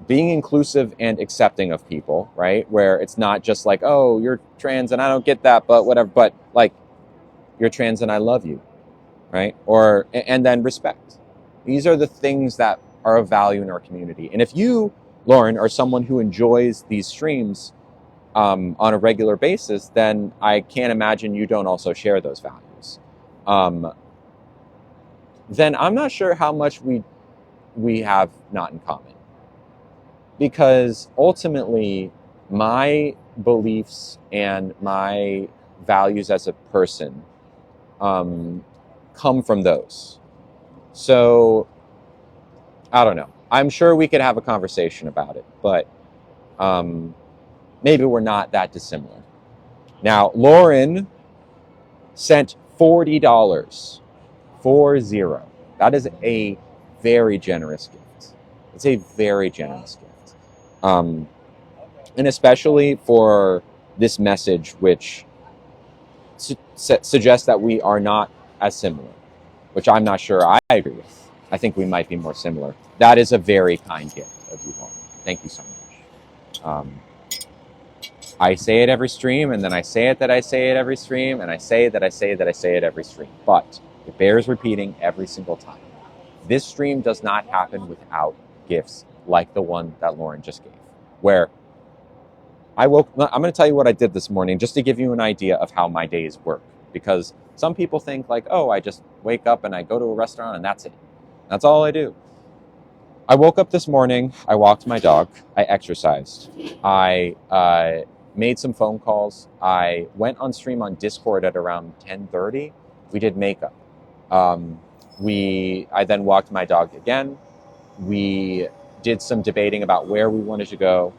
being inclusive and accepting of people, right? Where it's not just like, oh, you're trans and I don't get that, but whatever, but like, you're trans and I love you, right? And then respect. These are the things that are of value in our community. And if you, Lauren, are someone who enjoys these streams on a regular basis, then I can't imagine you don't also share those values. Then I'm not sure how much we have not in common. Because ultimately, my beliefs and my values as a person come from those. So, I don't know. I'm sure we could have a conversation about it, but maybe we're not that dissimilar. Now, Lauren sent $40. 40. That is a very generous gift. It's a very generous gift. And especially for this message, which suggests that we are not as similar, which I'm not sure I agree with. I think we might be more similar. That is a very kind gift of you all. Thank you so much. I say it every stream, and then I say it that I say it every stream, and I say that I say that I say it every stream. But it bears repeating every single time. This stream does not happen without gifts like the one that Lauren just gave, where I'm going to tell you what I did this morning just to give you an idea of how my days work. Because some people think like, oh, I just wake up and I go to a restaurant and that's it. That's all I do. I woke up this morning, I walked my dog, I exercised, I made some phone calls, I went on stream on Discord at around 10:30. We did makeup. I then walked my dog again. We did some debating about where we wanted to go,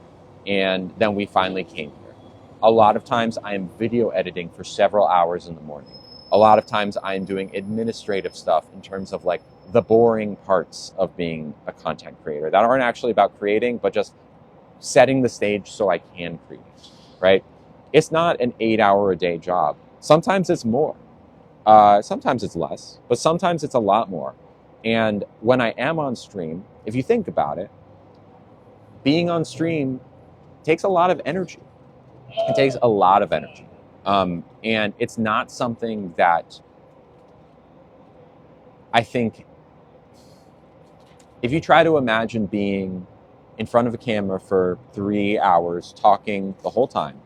and then we finally came here. A lot of times I am video editing for several hours in the morning. A lot of times I am doing administrative stuff in terms of like the boring parts of being a content creator that aren't actually about creating, but just setting the stage so I can create, right? It's not an 8-hour-a-day job. Sometimes it's more. Sometimes it's less, but sometimes it's a lot more. And when I am on stream, if you think about it, being on stream takes a lot of energy. It takes a lot of energy. And it's not something that I think, if you try to imagine being in front of a camera for 3 hours talking the whole time,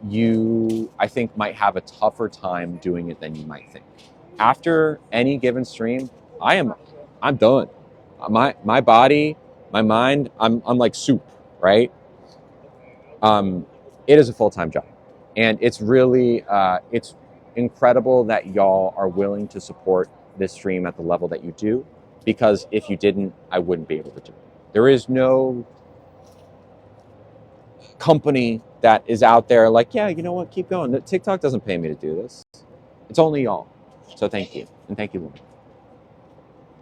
you, I think, might have a tougher time doing it than you might think. After any given stream, I'm done. My body, my mind, I'm like soup, right? It is a full-time job, and it's really it's incredible that y'all are willing to support this stream at the level that you do, because if you didn't, I wouldn't be able to do it. There is no company that is out there like, yeah, you know what, keep going. TikTok doesn't pay me to do this. It's only y'all. So thank you. And thank you, Lauren.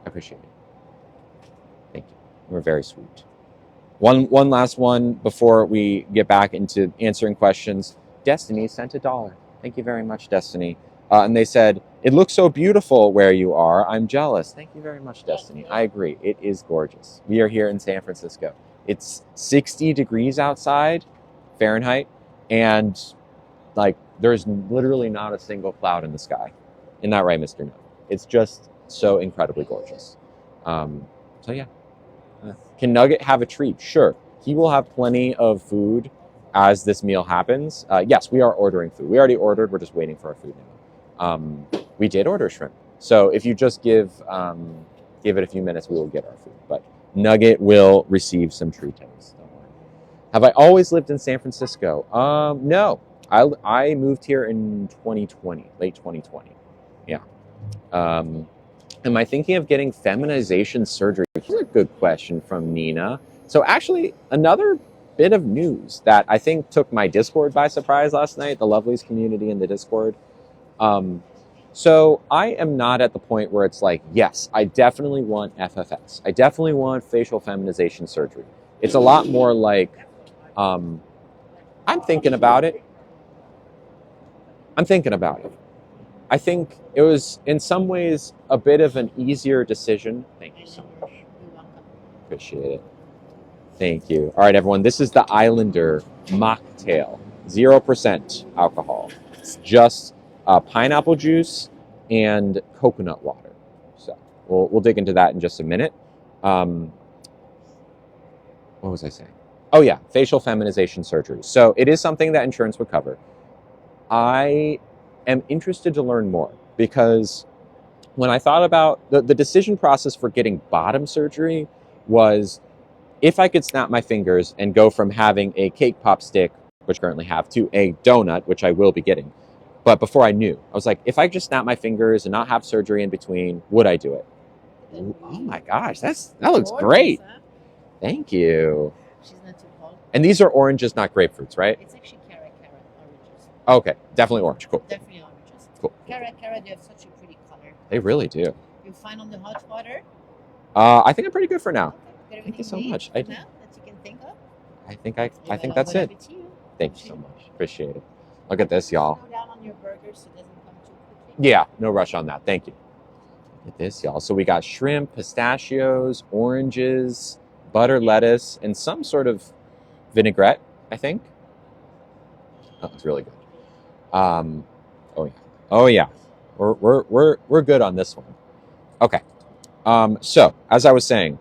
I appreciate it. Thank you. We're very sweet. One last one before we get back into answering questions. Destiny sent $1. Thank you very much, Destiny. And they said, it looks so beautiful where you are. I'm jealous. Thank you very much, Destiny. I agree. It is gorgeous. We are here in San Francisco. It's 60 degrees outside, Fahrenheit, and like There's literally not a single cloud in the sky. Isn't that right, Mr. No? It's just so incredibly gorgeous. So yeah. Can Nugget have a treat? Sure. He will have plenty of food as this meal happens. Yes, we are ordering food. We already ordered. We're just waiting for our food now. We did order shrimp. So if you just give it a few minutes, we will get our food. But Nugget will receive some treatos. Don't worry. Have I always lived in San Francisco? No. I moved here in 2020, late 2020. Yeah. Am I thinking of getting feminization surgery? Here's a good question from Nina. So actually, another bit of news that I think took my Discord by surprise last night, the Lovelies community in the Discord. So I am not at the point where it's like, yes, I definitely want FFS. I definitely want facial feminization surgery. It's a lot more like, I'm thinking about it. I think it was, in some ways, a bit of an easier decision. Thank you so much. Appreciate it. Thank you. All right, everyone. This is the Islander mocktail. 0% alcohol. It's just pineapple juice and coconut water. So we'll dig into that in just a minute. What was I saying? Oh, yeah. Facial feminization surgery. So it is something that insurance would cover. I am interested to learn more because when I thought about the decision process for getting bottom surgery was if I could snap my fingers and go from having a cake pop stick, which I currently have, to a donut, which I will be getting. But before I knew, I was like, if I just snap my fingers and not have surgery in between, would I do it? Oh my gosh, that looks great. Thank you. She's not too cold. And these are oranges, not grapefruits, right? It's actually carrot oranges. Okay, definitely orange. Cool. Definitely oranges. Cool. Carrot, they have such a pretty color. They really do. You're fine on the hot water? I think I'm pretty good for now. Okay. Thank you so much. I do. Now that you can think of? I think that's it. Thank you so much. Appreciate it. Look at this, y'all. Slow down on your burger so it doesn't come too quickly. Yeah, no rush on that. Thank you. Look at this, y'all. So we got shrimp, pistachios, oranges, butter, lettuce, and some sort of vinaigrette, I think. Oh, it's really good. Oh yeah. We're good on this one. Okay. So as I was saying,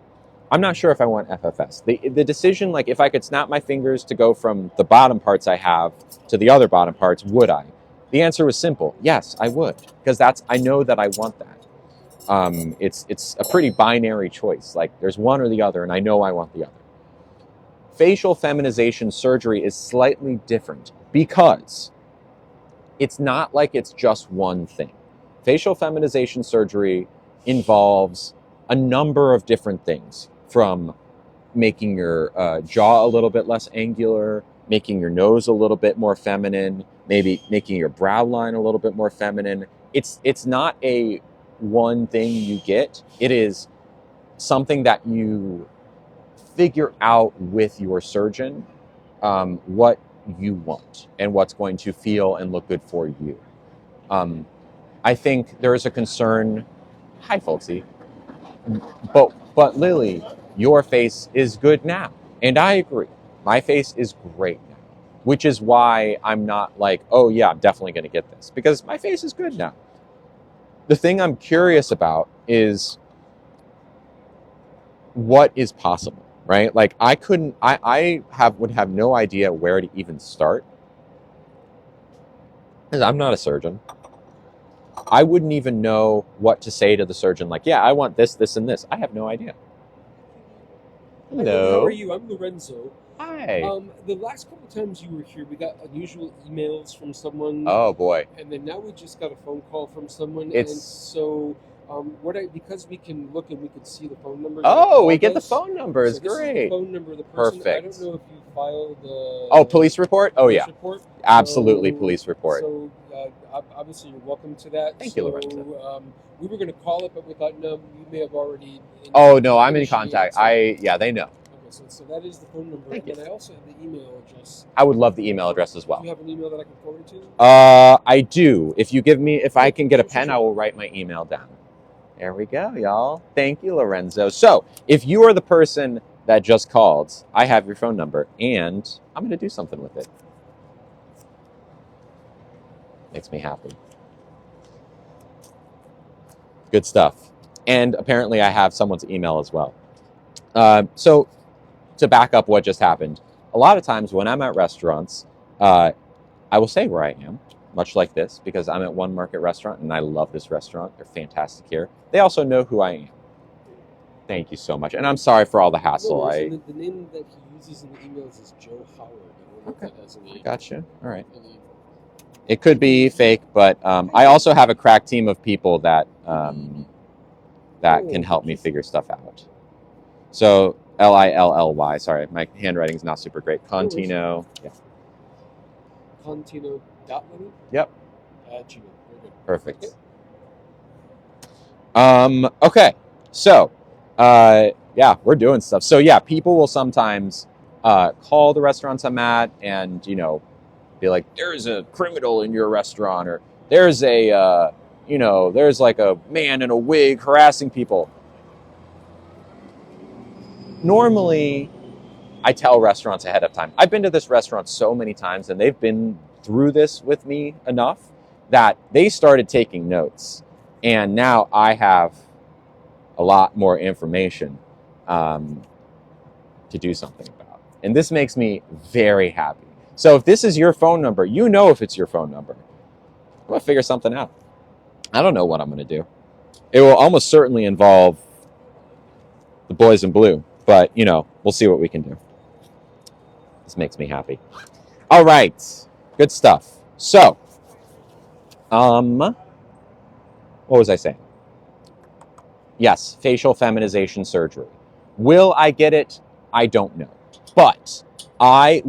I'm not sure if I want FFS. The decision, like if I could snap my fingers to go from the bottom parts I have to the other bottom parts, would I? The answer was simple. Yes, I would, because I know that I want that. It's a pretty binary choice. Like there's one or the other, and I know I want the other. Facial feminization surgery is slightly different because it's not like it's just one thing. Facial feminization surgery involves a number of different things, from making your jaw a little bit less angular, making your nose a little bit more feminine, maybe making your brow line a little bit more feminine. It's not a one thing you get. It is something that you figure out with your surgeon, what you want and what's going to feel and look good for you. I think there is a concern. Hi, folksy. But Lily, your face is good now. And I agree. My face is great now. Which is why I'm not like, oh yeah, I'm definitely going to get this. Because my face is good now. The thing I'm curious about is what is possible, right? Like I would have no idea where to even start. Because I'm not a surgeon. I wouldn't even know what to say to the surgeon. Like, yeah, I want this, this, and this. I have no idea. Hello. How are you? I'm Lorenzo. Hi. The last couple of times you were here, we got unusual emails from someone. Oh boy. And then now we just got a phone call from someone. It's and so because we can look and we can see the phone numbers. Oh, we get the phone numbers. So this Great. is the phone number of the person. Perfect. I don't know if you filed the police report. Oh yeah. Report. Absolutely, police report. So obviously you're welcome to that. Thank you, Lorenzo. We were going to call it, but we thought no, you may have already. Oh no, I'm in contact. They know. Okay, so that is the phone number. Thank you. And I also have the email address. I would love the email address as well. Do you have an email that I can forward to? I do. If I can get a pen, I will write my email down. There we go, y'all. Thank you, Lorenzo. So, if you are the person that just called, I have your phone number, and I'm going to do something with it. Makes me happy. Good stuff. And apparently I have someone's email as well. So to back up what just happened, a lot of times when I'm at restaurants, I will say where I am, much like this, because I'm at One Market Restaurant and I love this restaurant. They're fantastic here. They also know who I am. Thank you so much. And I'm sorry for all the hassle. The name that he uses in the emails is Joe Howard. I don't know if that has any. Gotcha. All right. It could be fake, but I also have a crack team of people that can help me figure stuff out. So Lilly. Sorry, my handwriting's not super great. Contino. Yeah. Contino.money? Yep. Gmail. Very good. Perfect. Okay. So, yeah, we're doing stuff. So yeah, people will sometimes call the restaurants I'm at and, you know, be like, there's a criminal in your restaurant, or there's a, there's like a man in a wig harassing people. Normally, I tell restaurants ahead of time. I've been to this restaurant so many times and they've been through this with me enough that they started taking notes. And now I have a lot more information to do something about. And this makes me very happy. So if this is your phone number, you know if it's your phone number. I'm going to figure something out. I don't know what I'm going to do. It will almost certainly involve the boys in blue. But, you know, we'll see what we can do. This makes me happy. All right. Good stuff. So, what was I saying? Yes, facial feminization surgery. Will I get it? I don't know. But I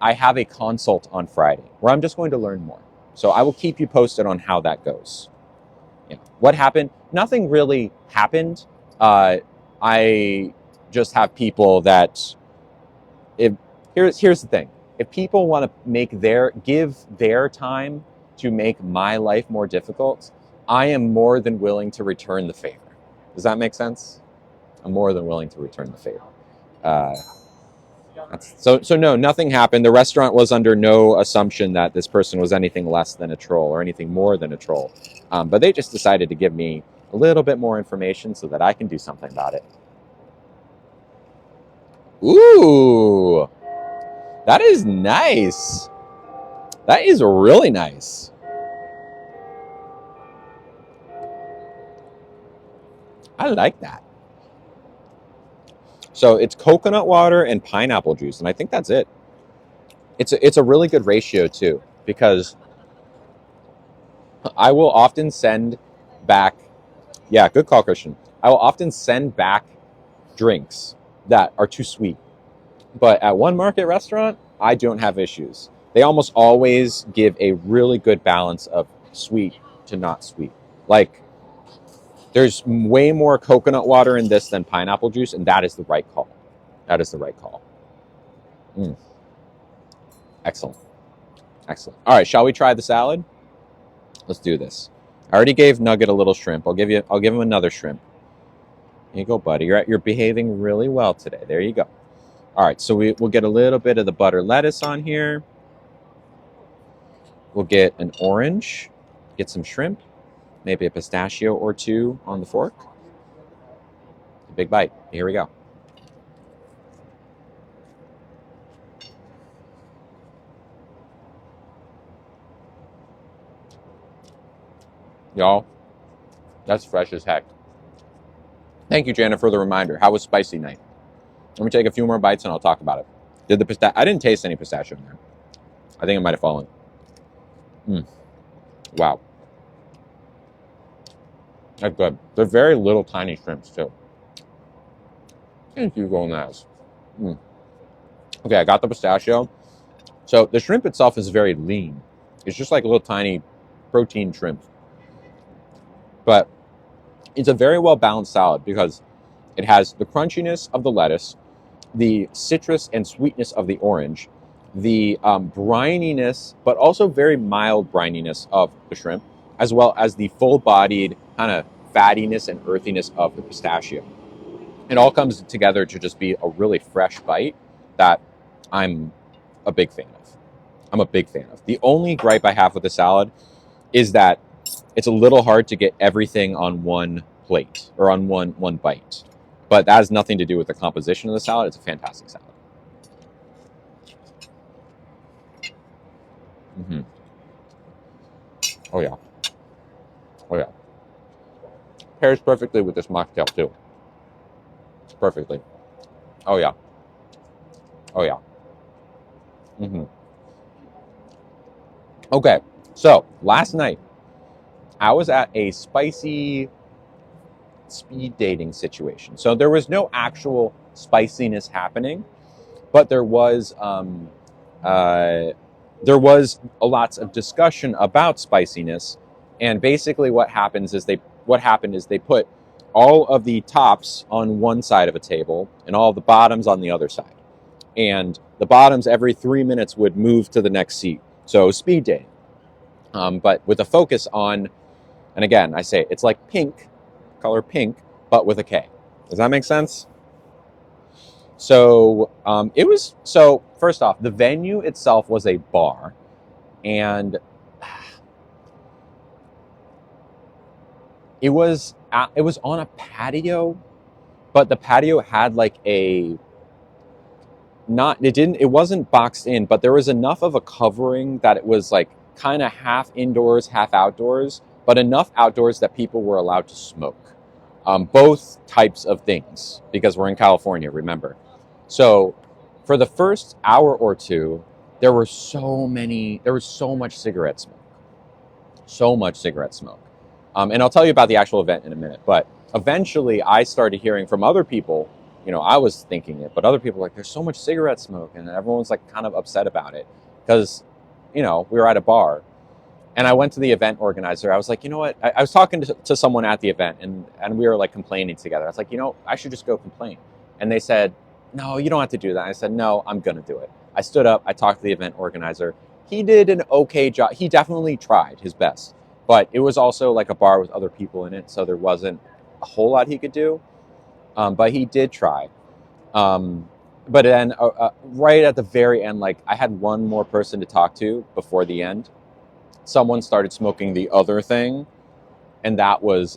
have a consult on Friday where I'm just going to learn more. So I will keep you posted on how that goes. Yeah. What happened? Nothing really happened. I just have people that, here's the thing. If people want to give their time to make my life more difficult, I am more than willing to return the favor. Does that make sense? I'm more than willing to return the favor. So no, nothing happened. The restaurant was under no assumption that this person was anything less than a troll or anything more than a troll. But they just decided to give me a little bit more information so that I can do something about it. Ooh, that is nice. That is really nice. I like that. So it's coconut water and pineapple juice, and I think that's it. It's a really good ratio too, because I will often send back, yeah, good call, Christian. I will often send back drinks that are too sweet. But at One Market Restaurant, I don't have issues. They almost always give a really good balance of sweet to not sweet. Like, there's way more coconut water in this than pineapple juice, and that is the right call. That is the right call. Excellent. Excellent. All right, shall we try the salad? Let's do this. I already gave Nugget a little shrimp. I'll give him another shrimp. Here you go, buddy. You're behaving really well today. There you go. All right, so we'll get a little bit of the butter lettuce on here. We'll get an orange, get some shrimp, maybe a pistachio or two on the fork. A big bite. Here we go. Y'all, that's fresh as heck. Thank you, Jana, for the reminder. How was spicy night? Let me take a few more bites and I'll talk about it. I didn't taste any pistachio in there. I think it might have fallen. Wow. That's good. They're very little tiny shrimps too. Thank you, Gomez. Okay, I got the pistachio. So the shrimp itself is very lean. It's just like a little tiny protein shrimp. But it's a very well balanced salad because it has the crunchiness of the lettuce, the citrus and sweetness of the orange, the brininess, but also very mild brininess of the shrimp, as well as the full-bodied kind of fattiness and earthiness of the pistachio. It all comes together to just be a really fresh bite that I'm a big fan I'm a big fan of. The only gripe I have with the salad is that it's a little hard to get everything on one plate or on one bite. But that has nothing to do with the composition of the salad. It's a fantastic salad. Mm-hmm. Oh yeah. Oh yeah. Pairs perfectly with this mocktail too. Perfectly. Oh yeah. Oh yeah. Mm-hmm. Okay. So last night I was at a spicy speed dating situation. So there was no actual spiciness happening, but there was lots of discussion about spiciness. And basically, what happened is they put all of the tops on one side of a table and all the bottoms on the other side. And the bottoms every 3 minutes would move to the next seat. So speed dating, but with a focus on, and again, I say it's like pink, color pink, but with a K. Does that make sense? So first off, the venue itself was a bar, and it was on a patio, but the patio had like it wasn't boxed in, but there was enough of a covering that it was like kind of half indoors, half outdoors, but enough outdoors that people were allowed to smoke. Both types of things, because we're in California, remember. So for the first hour or two, there was so much cigarette smoke. So much cigarette smoke. And I'll tell you about the actual event in a minute. But eventually I started hearing from other people, I was thinking it, but other people were like, there's so much cigarette smoke. And everyone's like kind of upset about it because, we were at a bar. And I went to the event organizer. I was like, you know what? I was talking to someone at the event, and we were like complaining together. I was like, I should just go complain. And they said, no, you don't have to do that. I said, no, I'm going to do it. I stood up. I talked to the event organizer. He did an okay job. He definitely tried his best. But it was also like a bar with other people in it, so there wasn't a whole lot he could do. But he did try. But then right at the very end, like I had one more person to talk to before the end. Someone started smoking the other thing, and that was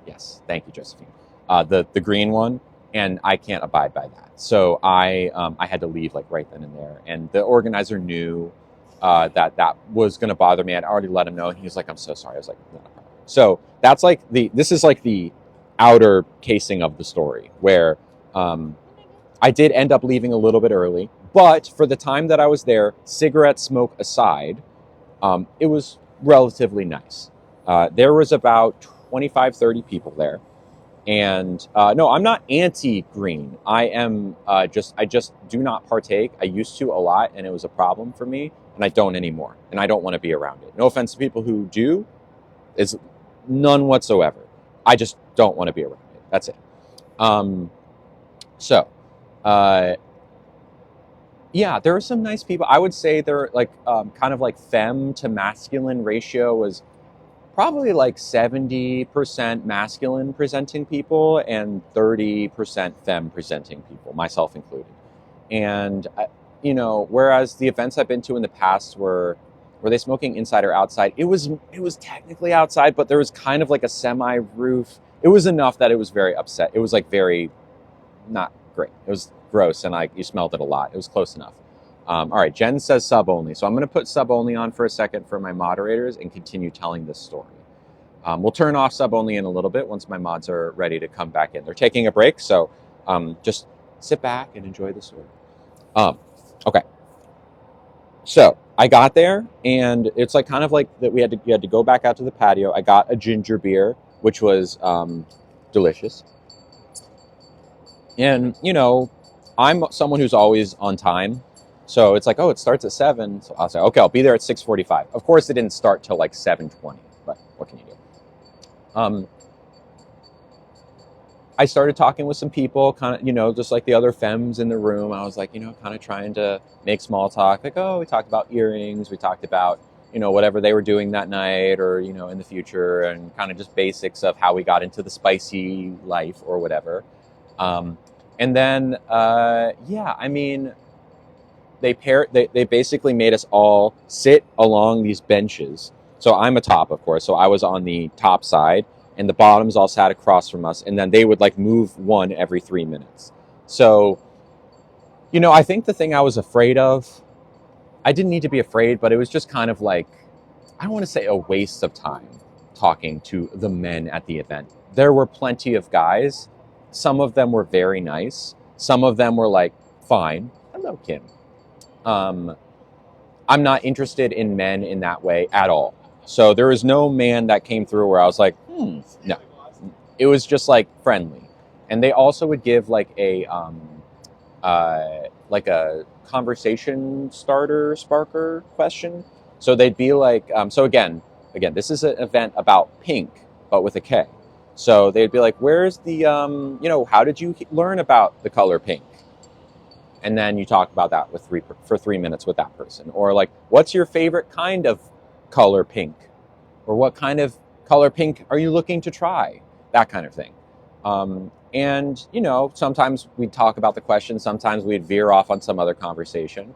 yes, thank you, Josephine, the green one, and I can't abide by that. So I had to leave like right then and there, and the organizer knew that was going to bother me. I'd already let him know, and he was like, "I'm so sorry." I was like, "Not a problem." So that's like this is like the outer casing of the story, where I did end up leaving a little bit early. But for the time that I was there, cigarette smoke aside, it was relatively nice. There was about 25, 30 people there. And no, I'm not anti-green. I just do not partake. I used to a lot, and it was a problem for me, and I don't anymore. And I don't want to be around it. No offense to people who do, is none whatsoever. I just don't want to be around it. That's it. Yeah, there were some nice people. I would say they're like kind of like femme to masculine ratio was probably like 70% masculine presenting people and 30% femme presenting people, myself included. And whereas the events I've been to in the past were they smoking inside or outside, it was technically outside, but there was kind of like a semi roof. It was enough that it was very upset. It was like very not great. It was gross, and you smelled it a lot. It was close enough. All right, Jen says sub only. So I'm going to put sub only on for a second for my moderators and continue telling this story. We'll turn off sub only in a little bit once my mods are ready to come back in. They're taking a break, so just sit back and enjoy the story. Okay. So I got there, and it's like kind of like that. We had to go back out to the patio. I got a ginger beer, which was delicious. And, I'm someone who's always on time. So it's like, oh, it starts at 7. So I'll say, okay, I'll be there at 6:45. Of course, it didn't start till like 7:20, but what can you do? I started talking with some people, kind of, just like the other femmes in the room. I was like, kind of trying to make small talk. Like, oh, we talked about earrings. We talked about, whatever they were doing that night or, in the future, and kind of just basics of how we got into the spicy life or whatever. And then, yeah, I mean, they basically made us all sit along these benches. So I'm a top, of course. So I was on the top side, and the bottoms all sat across from us. And then they would like move one every 3 minutes. So, I think the thing I was afraid of, I didn't need to be afraid, but it was just kind of like, I don't want to say a waste of time talking to the men at the event. There were plenty of guys. Some of them were very nice. Some of them were like, fine. Hello, Kim. I'm not interested in men in that way at all. So there was no man that came through where I was like, no. It was just like friendly. And they also would give like a conversation sparker question. So they'd be like, so again, this is an event about pink, but with a K. So they'd be like, where's the, how did you learn about the color pink? And then you talk about that for 3 minutes with that person. Or like, what's your favorite kind of color pink? Or what kind of color pink are you looking to try? That kind of thing. And, sometimes we'd talk about the question. Sometimes we'd veer off on some other conversation.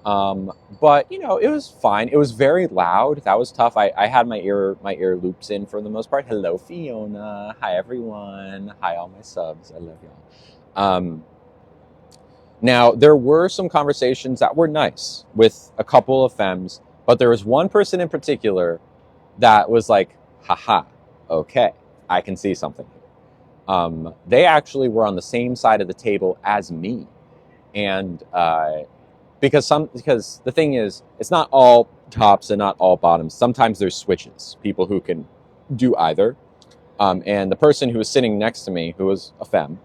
But, it was fine. It was very loud. That was tough. I had my ear loops in for the most part. Hello, Fiona. Hi, everyone. Hi, all my subs. I love y'all. Now, there were some conversations that were nice with a couple of femmes, but there was one person in particular that was like, haha, okay, I can see something here. They actually were on the same side of the table as me. And because the thing is, it's not all tops and not all bottoms. Sometimes there's switches, people who can do either. And the person who was sitting next to me, who was a femme,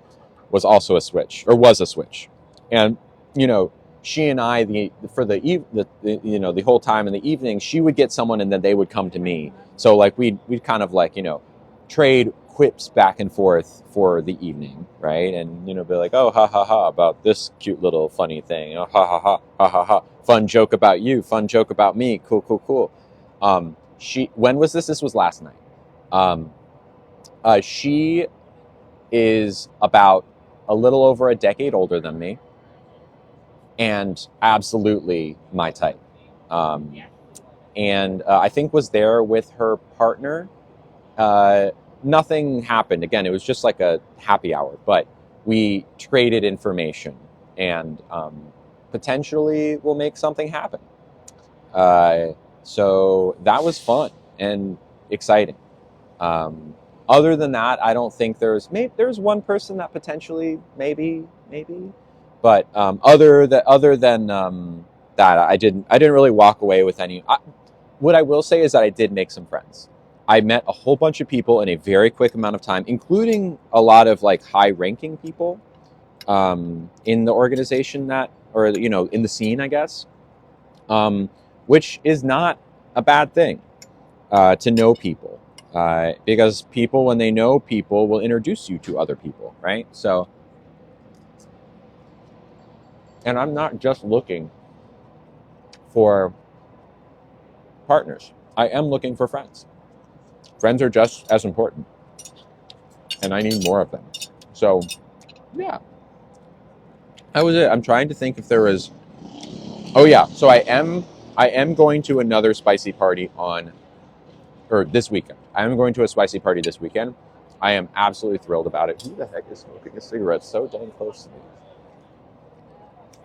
was also a switch. And, she and I, the whole time in the evening, she would get someone and then they would come to me. So like we'd kind of like, trade quips back and forth for the evening, right? And, be like, oh, ha, ha, ha, about this cute little funny thing. Oh, ha, ha, ha, ha, ha, ha. Fun joke about you. Fun joke about me. Cool, cool, cool. When was this? This was last night. She is about a little over a decade older than me. And absolutely my type. And I think was there with her partner. Nothing happened. Again, it was just like a happy hour, but we traded information and potentially will make something happen. So that was fun and exciting. Other than that, I don't think there's one person that potentially maybe. But other than that, I didn't really walk away with any. What I will say is that I did make some friends. I met a whole bunch of people in a very quick amount of time, including a lot of like high-ranking people in the organization in the scene, I guess, which is not a bad thing to know people, because people, when they know people, will introduce you to other people, right? So. And I'm not just looking for partners. I am looking for friends. Friends are just as important. And I need more of them. So, yeah. That was it. I'm trying to think if there was... Oh, yeah. So I am going to another spicy party this weekend. I am going to a spicy party this weekend. I am absolutely thrilled about it. Who the heck is smoking a cigarette so dang close to me?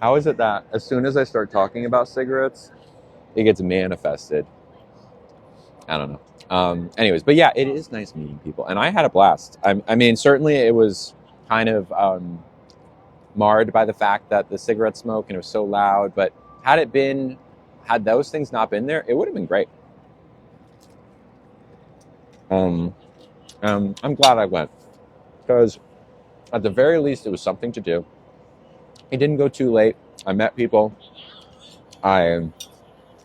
How is it that as soon as I start talking about cigarettes, it gets manifested? I don't know. Anyways, but yeah, it is nice meeting people. And I had a blast. I mean, certainly it was kind of marred by the fact that the cigarette smoke and it was so loud. But had those things not been there, it would have been great. I'm glad I went. Because at the very least, it was something to do. It didn't go too late. I met people. I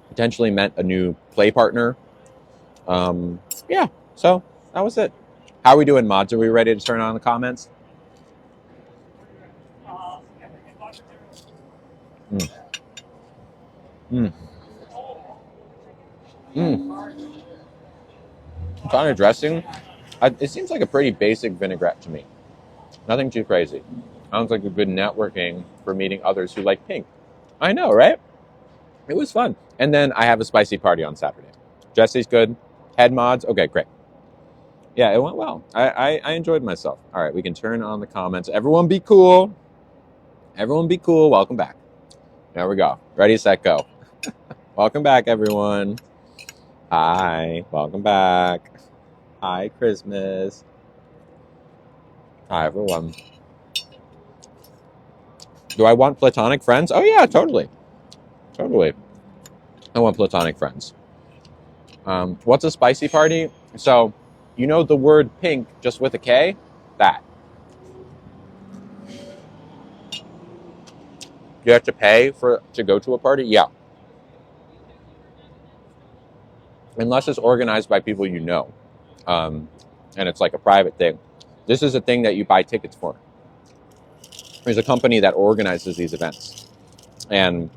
potentially met a new play partner. Yeah, so that was it. How are we doing, mods? Are we ready to turn on the comments? Kind of dressing. It seems like a pretty basic vinaigrette to me. Nothing too crazy. Sounds like a good networking for meeting others who like pink. I know, right? It was fun. And then I have a spicy party on Saturday. Jesse's good. Head mods. Okay, great. Yeah, it went well. I enjoyed myself. All right, we can turn on the comments. Everyone be cool. Everyone be cool. Welcome back. There we go. Ready, set, go. Welcome back, everyone. Hi. Welcome back. Hi, Christmas. Hi, everyone. Do I want platonic friends? Oh, yeah, totally. Totally. I want platonic friends. What's a spicy party? So, you know the word pink just with a K? That. You have to pay to go to a party? Yeah. Unless it's organized by people you know. And it's like a private thing. This is a thing that you buy tickets for. There's a company that organizes these events. And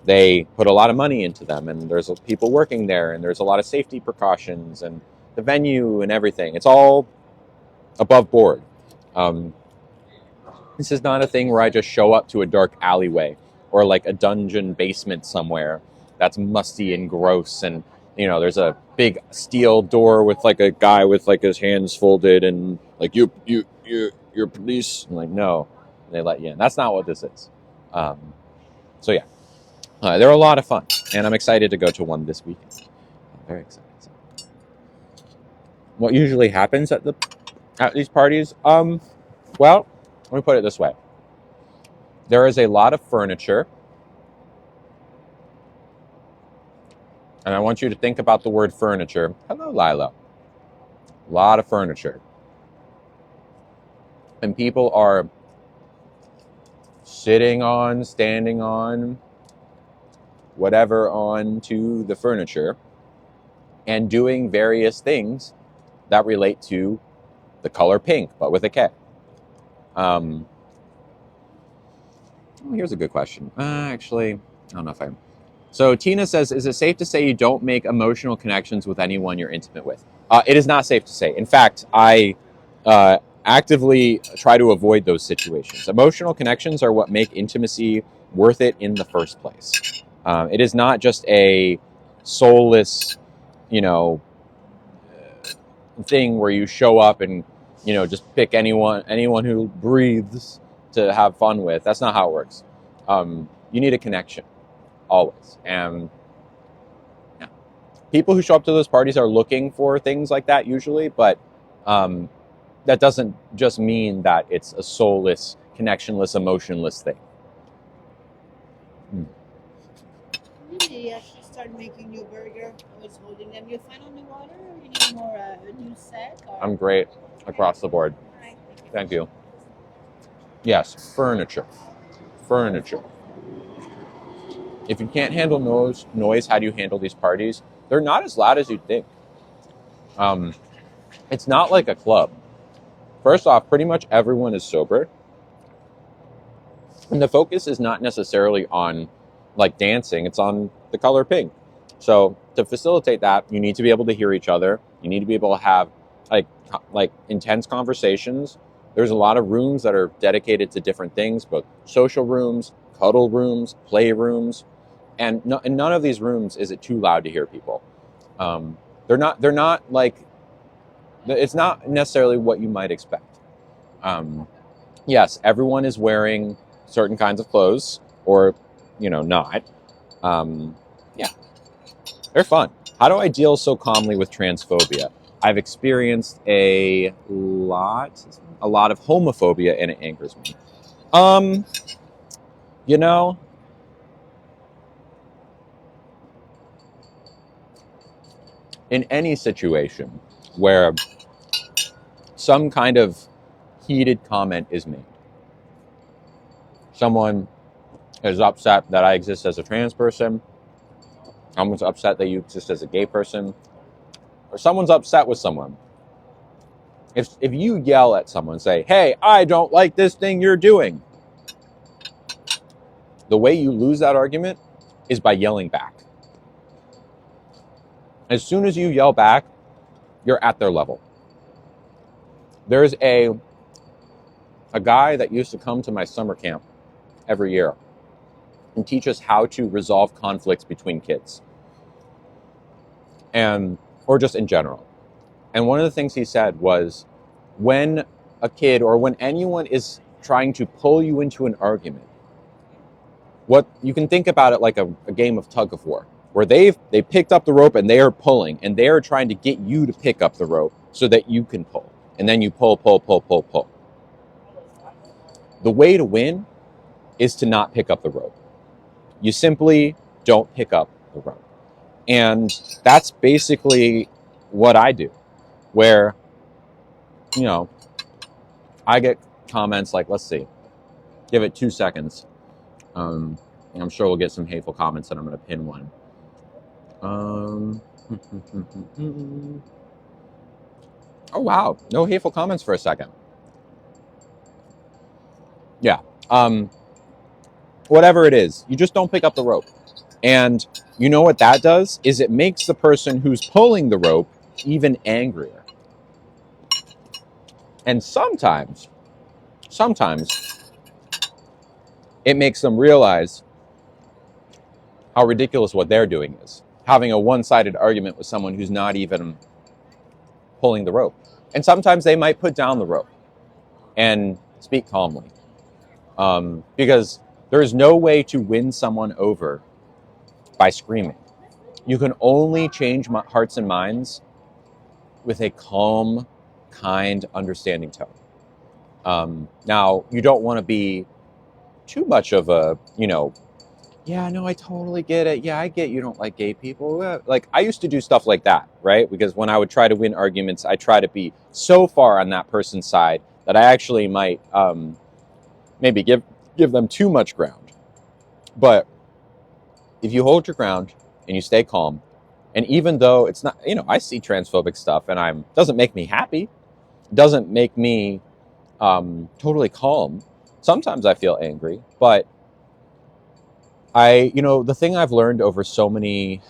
they put a lot of money into them. And there's people working there. And there's a lot of safety precautions. And the venue and everything. It's all above board. This is not a thing where I just show up to a dark alleyway or like a dungeon basement somewhere that's musty and gross, and there's a big steel door with like a guy with like his hands folded and like you're police. I'm like, no, they let you in. That's not what this is. So yeah, they're a lot of fun, and I'm excited to go to one this weekend. I'm very excited. What usually happens at these parties? Well, let me put it this way. There is a lot of furniture. And I want you to think about the word furniture. Hello, Lila. A lot of furniture. And people are sitting on, standing on, whatever onto the furniture and doing various things that relate to the color pink, but with a K. Here's a good question. Actually, I don't know if I... So Tina says, is it safe to say you don't make emotional connections with anyone you're intimate with? It is not safe to say. In fact, I actively try to avoid those situations. Emotional connections are what make intimacy worth it in the first place. It is not just a soulless, thing where you show up and, just pick anyone who breathes to have fun with. That's not how it works. You need a connection. Always. And yeah. People who show up to those parties are looking for things like that usually, but that doesn't just mean that it's a soulless, connectionless, emotionless thing. Really, actually started making new burger. I was holding them. You find on the water, or you need more a new set? Or... I'm great across the board. Right, Thank you. Yes, furniture. Furniture. If you can't handle noise, how do you handle these parties? They're not as loud as you'd think. It's not like a club. First off, pretty much everyone is sober. And the focus is not necessarily on like dancing, it's on the color pink. So to facilitate that, you need to be able to hear each other. You need to be able to have like intense conversations. There's a lot of rooms that are dedicated to different things, both social rooms, cuddle rooms, play rooms. And in none of these rooms is it too loud to hear people. They're not like, it's not necessarily what you might expect. Yes, everyone is wearing certain kinds of clothes, or not. Yeah, they're fun. How do I deal so calmly with transphobia? I've experienced a lot of homophobia, and it angers me. In any situation where some kind of heated comment is made, someone is upset that I exist as a trans person, someone's upset that you exist as a gay person, or someone's upset with someone. If you yell at someone, say, hey, I don't like this thing you're doing, the way you lose that argument is by yelling back. As soon as you yell back, you're at their level. There's a guy that used to come to my summer camp every year. and teach us how to resolve conflicts between kids, and or just in general. And one of the things he said was, when a kid or when anyone is trying to pull you into an argument, what you can think about it like a game of tug of war, where they picked up the rope and they are pulling, and they are trying to get you to pick up the rope so that you can pull, and then you pull. The way to win is to not pick up the rope. You simply don't pick up the rope. And that's basically what I do, where, you know, I get comments like, let's see, give it 2 seconds. I'm sure we'll get some hateful comments, and I'm going to pin one. Oh, wow. No hateful comments for a second. Yeah. Whatever it is, you just don't pick up the rope. And you know what that does? Is it makes the person who's pulling the rope even angrier. And sometimes it makes them realize how ridiculous what they're doing is. Having a one-sided argument with someone who's not even pulling the rope. And sometimes they might put down the rope and speak calmly. Because there is no way to win someone over by screaming. You can only change hearts and minds with a calm, kind, understanding tone. Now, you don't want to be too much of a, yeah, no, I totally get it. Yeah, I get you don't like gay people. Like, I used to do stuff like that, right? Because when I would try to win arguments, I try to be so far on that person's side that I actually might maybe give them too much ground. But if you hold your ground and you stay calm, and even though it's not, I see transphobic stuff and doesn't make me happy, doesn't make me totally calm. Sometimes I feel angry, but the thing I've learned over so many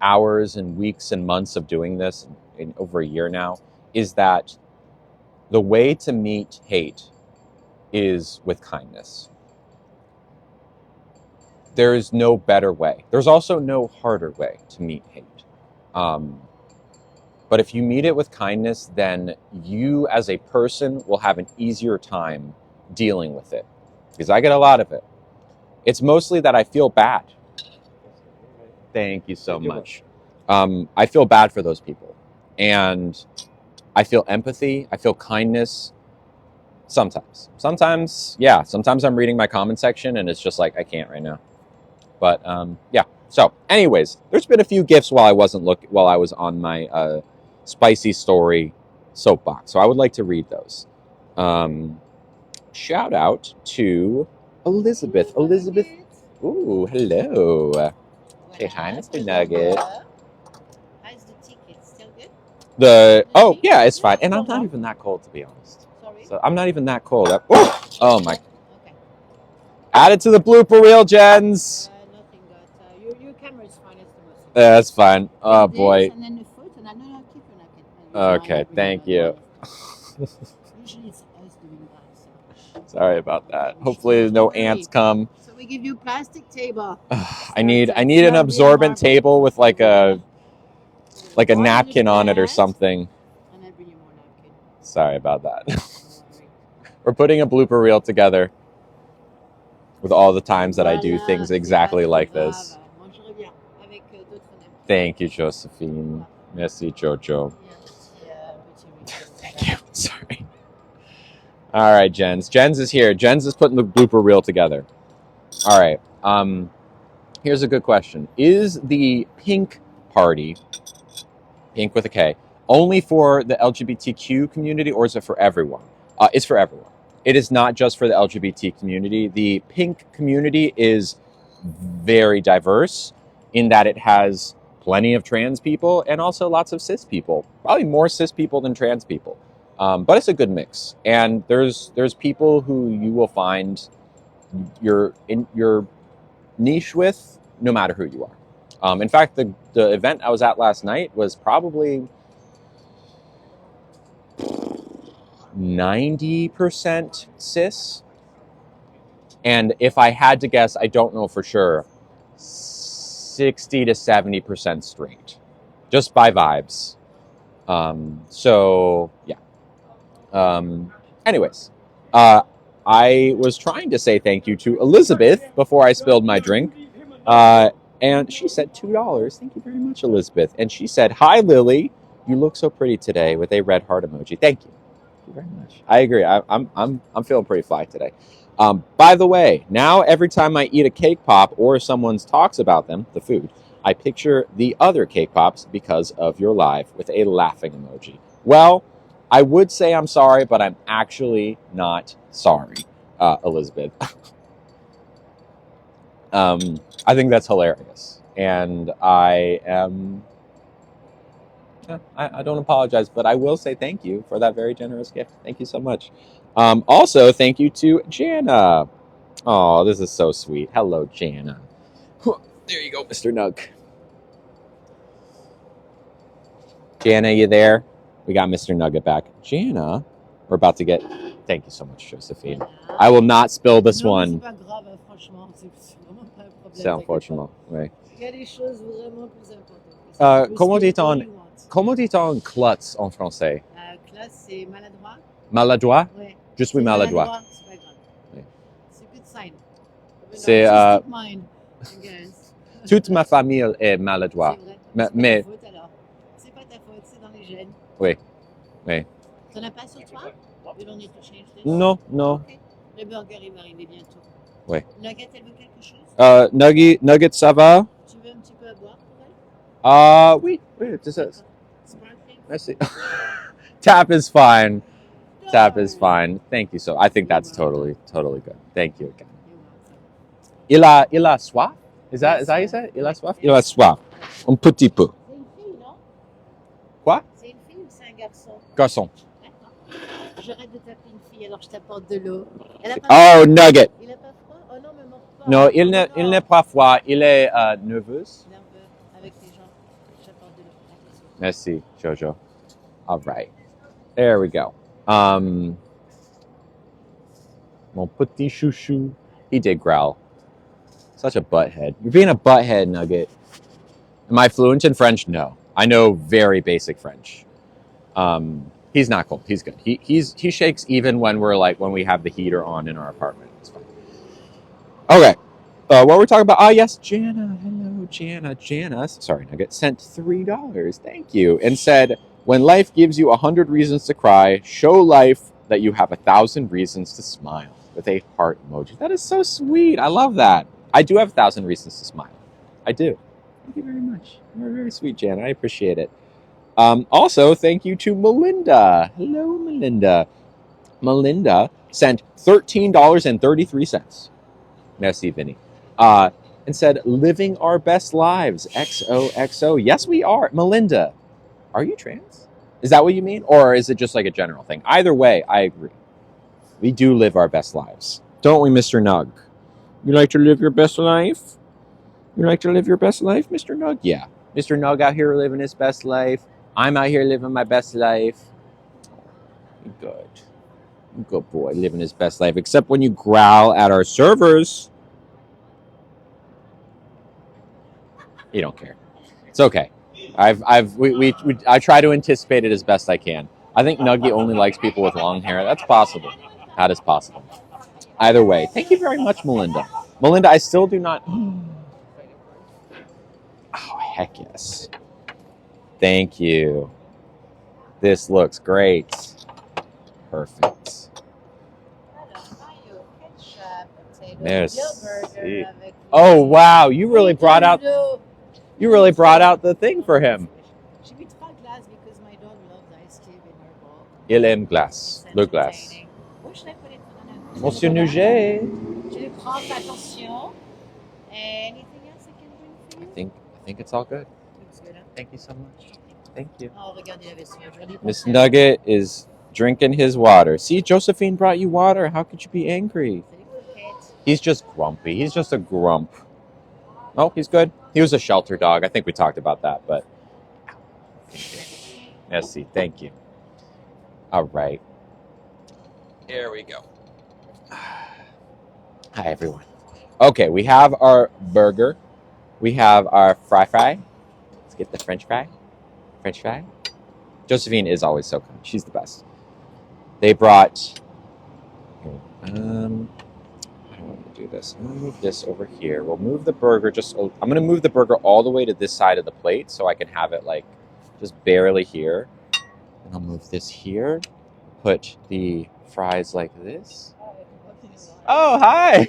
hours and weeks and months of doing this, in over a year now, is that the way to meet hate is with kindness. There is no better way. There's also no harder way to meet hate. But if you meet it with kindness, then you as a person will have an easier time dealing with it. Because I get a lot of it. It's mostly that I feel bad. Thank you so much. I feel bad for those people. And I feel empathy. I feel kindness. Sometimes. Sometimes I'm reading my comment section and it's just like, I can't right now. But yeah. So anyways, there's been a few gifts while I was on my spicy story soapbox. So I would like to read those. Shout out to Elizabeth. Elizabeth. Ooh, hello. Say hi, Mr. Nugget. How's the ticket? Still good? Yeah, it's fine. And I'm not even that cold, to be honest. Sorry? So I'm not even that cold. Oh my. Okay. Add it to the blooper reel, Jens. Nothing got. Your camera is fine. It's the most. That's fine. Oh Like boy. this, and then the foot, and I know how to keep your napkin. Okay, thank you. Usually it's us doing that. So. Sorry about that. Hopefully no ants come. So we give you plastic table. I need an absorbent table with like a napkin on it or something. And I bring you more napkin. Sorry about that. We're putting a blooper reel together with all the times that I do things exactly like this. Thank you, Josephine. Merci, Jojo. Thank you. Sorry. All right, Jens. Jens is here. Jens is putting the blooper reel together. All right. Here's a good question. Is the Pink party, Pink with a K, only for the LGBTQ community, or is it for everyone? It's for everyone. It is not just for the LGBT community. The Pink community is very diverse in that it has plenty of trans people and also lots of cis people. Probably more cis people than trans people. But it's a good mix. And there's people who you will find your niche with, no matter who you are. In fact, the event I was at last night was probably 90% cis And if I had to guess, I don't know for sure, 60 to 70% straight, just by vibes. So yeah. Anyways, I was trying to say thank you to Elizabeth before I spilled my drink. And she said $2. Thank you very much, Elizabeth. And she said, "Hi, Lily. You look so pretty today," with a red heart emoji. Thank you. Thank you very much. I agree. I'm feeling pretty fly today. By the way, now every time I eat a cake pop or someone talks about them, the food, I picture the other cake pops because of your live with a laughing emoji. Well, I would say I'm sorry, but I'm actually not sorry, Elizabeth. I think that's hilarious, and I am. I don't apologize, but I will say thank you for that very generous gift. Thank you so much. Also, thank you to Jana. Oh, this is so sweet. Hello, Jana. There you go, Mr. Nug. Jana, you there? We got Mr. Nugget back. Jana, we're about to get. Thank you so much, Josephine. I will not spill this one. C'est pas grave, franchement, c'est vraiment pas un problème. C'est unfortunate. Oui. Il y a des choses vraiment plus importantes. Comment dit-on klutz en français? Klutz, c'est maladroit. Maladroit? Ouais. Je suis maladroit. C'est pas grave. Oui. C'est good sign. C'est Mine, I guess. toute ma famille est maladroit. C'est vrai. Mais C'est pas ta faute alors. C'est pas ta faute, c'est dans les gènes. oui, oui. T'en as pas sur toi? You don't need to change this? Non, non. Okay. Le burger, il va arriver bientôt. Oui. Nugget, elle veut quelque chose? Nugget, ça va? Tu veux un petit peu à boire pour elle? Oui, c'est ça. Sparkling? Merci. Tap is fine. Tap is fine. Thank you so. I think that's totally good. Thank you again. You're welcome. Il a soif? Is that how you say it? Il a soif? Il a soif. Un petit peu. C'est une fille, non? Quoi? C'est une fille ou c'est un garçon? Garçon. D'accord. J'arrête de taper une fille alors je t'apporte de l'eau. Elle a pas Oh, froid? Nugget. Il a pas froid? Oh non, me mords pas. Non, il n'est pas froid. Il est nerveuse. Nerveux avec les gens. J'apporte de l'eau. Merci, Jojo. All right. There we go. Mon petit chouchou. He did growl. Such a butthead. You're being a butthead, Nugget. Am I fluent in French? No. I know very basic French. He's not cold. He's good. He shakes even when when we have the heater on in our apartment. It's fine. Okay. What were we talking about? Yes, Jana. Hello, Jana. Jana, sorry, Nugget, sent $3. Thank you. And said, "When life gives you 100 reasons to cry, show life that you have 1,000 reasons to smile," with a heart emoji. That is so sweet. I love that. I do have 1,000 reasons to smile. I do. Thank you very much. You're very sweet, Jana. I appreciate it. Also, thank you to Melinda. Hello, Melinda. Melinda sent $13.33. Merci, Vinny. And said, "Living our best lives. XOXO." Yes, we are. Melinda, are you trans? Is that what you mean? Or is it just like a general thing? Either way, I agree. We do live our best lives. Don't we, Mr. Nug? You like to live your best life? You like to live your best life, Mr. Nug? Yeah. Mr. Nug out here living his best life. I'm out here living my best life. Good. Good boy, living his best life. Except when you growl at our servers. You don't care. It's okay. I try to anticipate it as best I can. I think Nuggy only likes people with long hair. That's possible. That is possible. Either way, thank you very much, Melinda. Melinda, I still do not. Oh, heck yes. Thank you. This looks great. Perfect. Merci. Oh wow, you really brought out the thing for him. Because my dog loves ice cube in her bowl. Il aime glace. Le glace. Monsieur Nouget. Je lui prends attention. Anything else I can bring for you? I think it's all good. Looks good, huh? Thank you so much. Thank you. Oh, regardez la vaisselle. Miss Nugget is drinking his water. See, Josephine brought you water. How could you be angry? He's just grumpy. He's just a grump. Oh, he's good. He was a shelter dog. I think we talked about that, but merci. Thank you. All right. Here we go. Hi, everyone. Okay, we have our burger. We have our fry. Let's get the French fry. French fry. Josephine is always so kind. She's the best. They brought. I don't want to do this. I'm gonna move this over here. We'll move the burger I'm gonna move the burger all the way to this side of the plate so I can have it like just barely here. And I'll move this here. Put the fries like this. Oh, hi!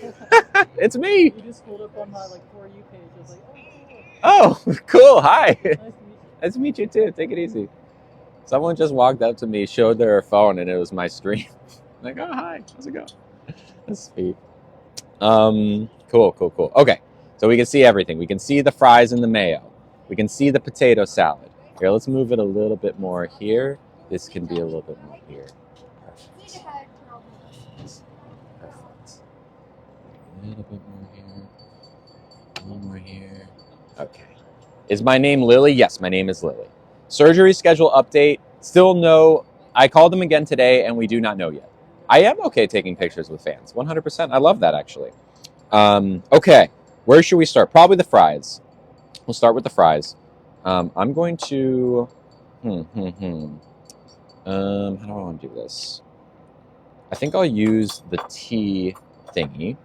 It's me! You just pulled up on my For You page. I was like, oh, Oh, cool. Hi. nice to meet you. Nice to meet you too. Take it easy. Someone just walked up to me, showed their phone, and it was my stream. I'm like, oh, hi. How's it going? That's sweet. Cool. Okay. So we can see everything. We can see the fries and the mayo. We can see the potato salad. Here, let's move it a little bit more here. This can be a little bit more here. Perfect. A little bit more here. A little more here. Okay. Is my name Lily? Yes, my name is Lily. Surgery schedule update. Still no. I called them again today and we do not know yet. I am okay taking pictures with fans. 100%. I love that actually. Okay. Where should we start? Probably the fries. We'll start with the fries. I'm going to. How do I want to do this? I think I'll use the tea thingy.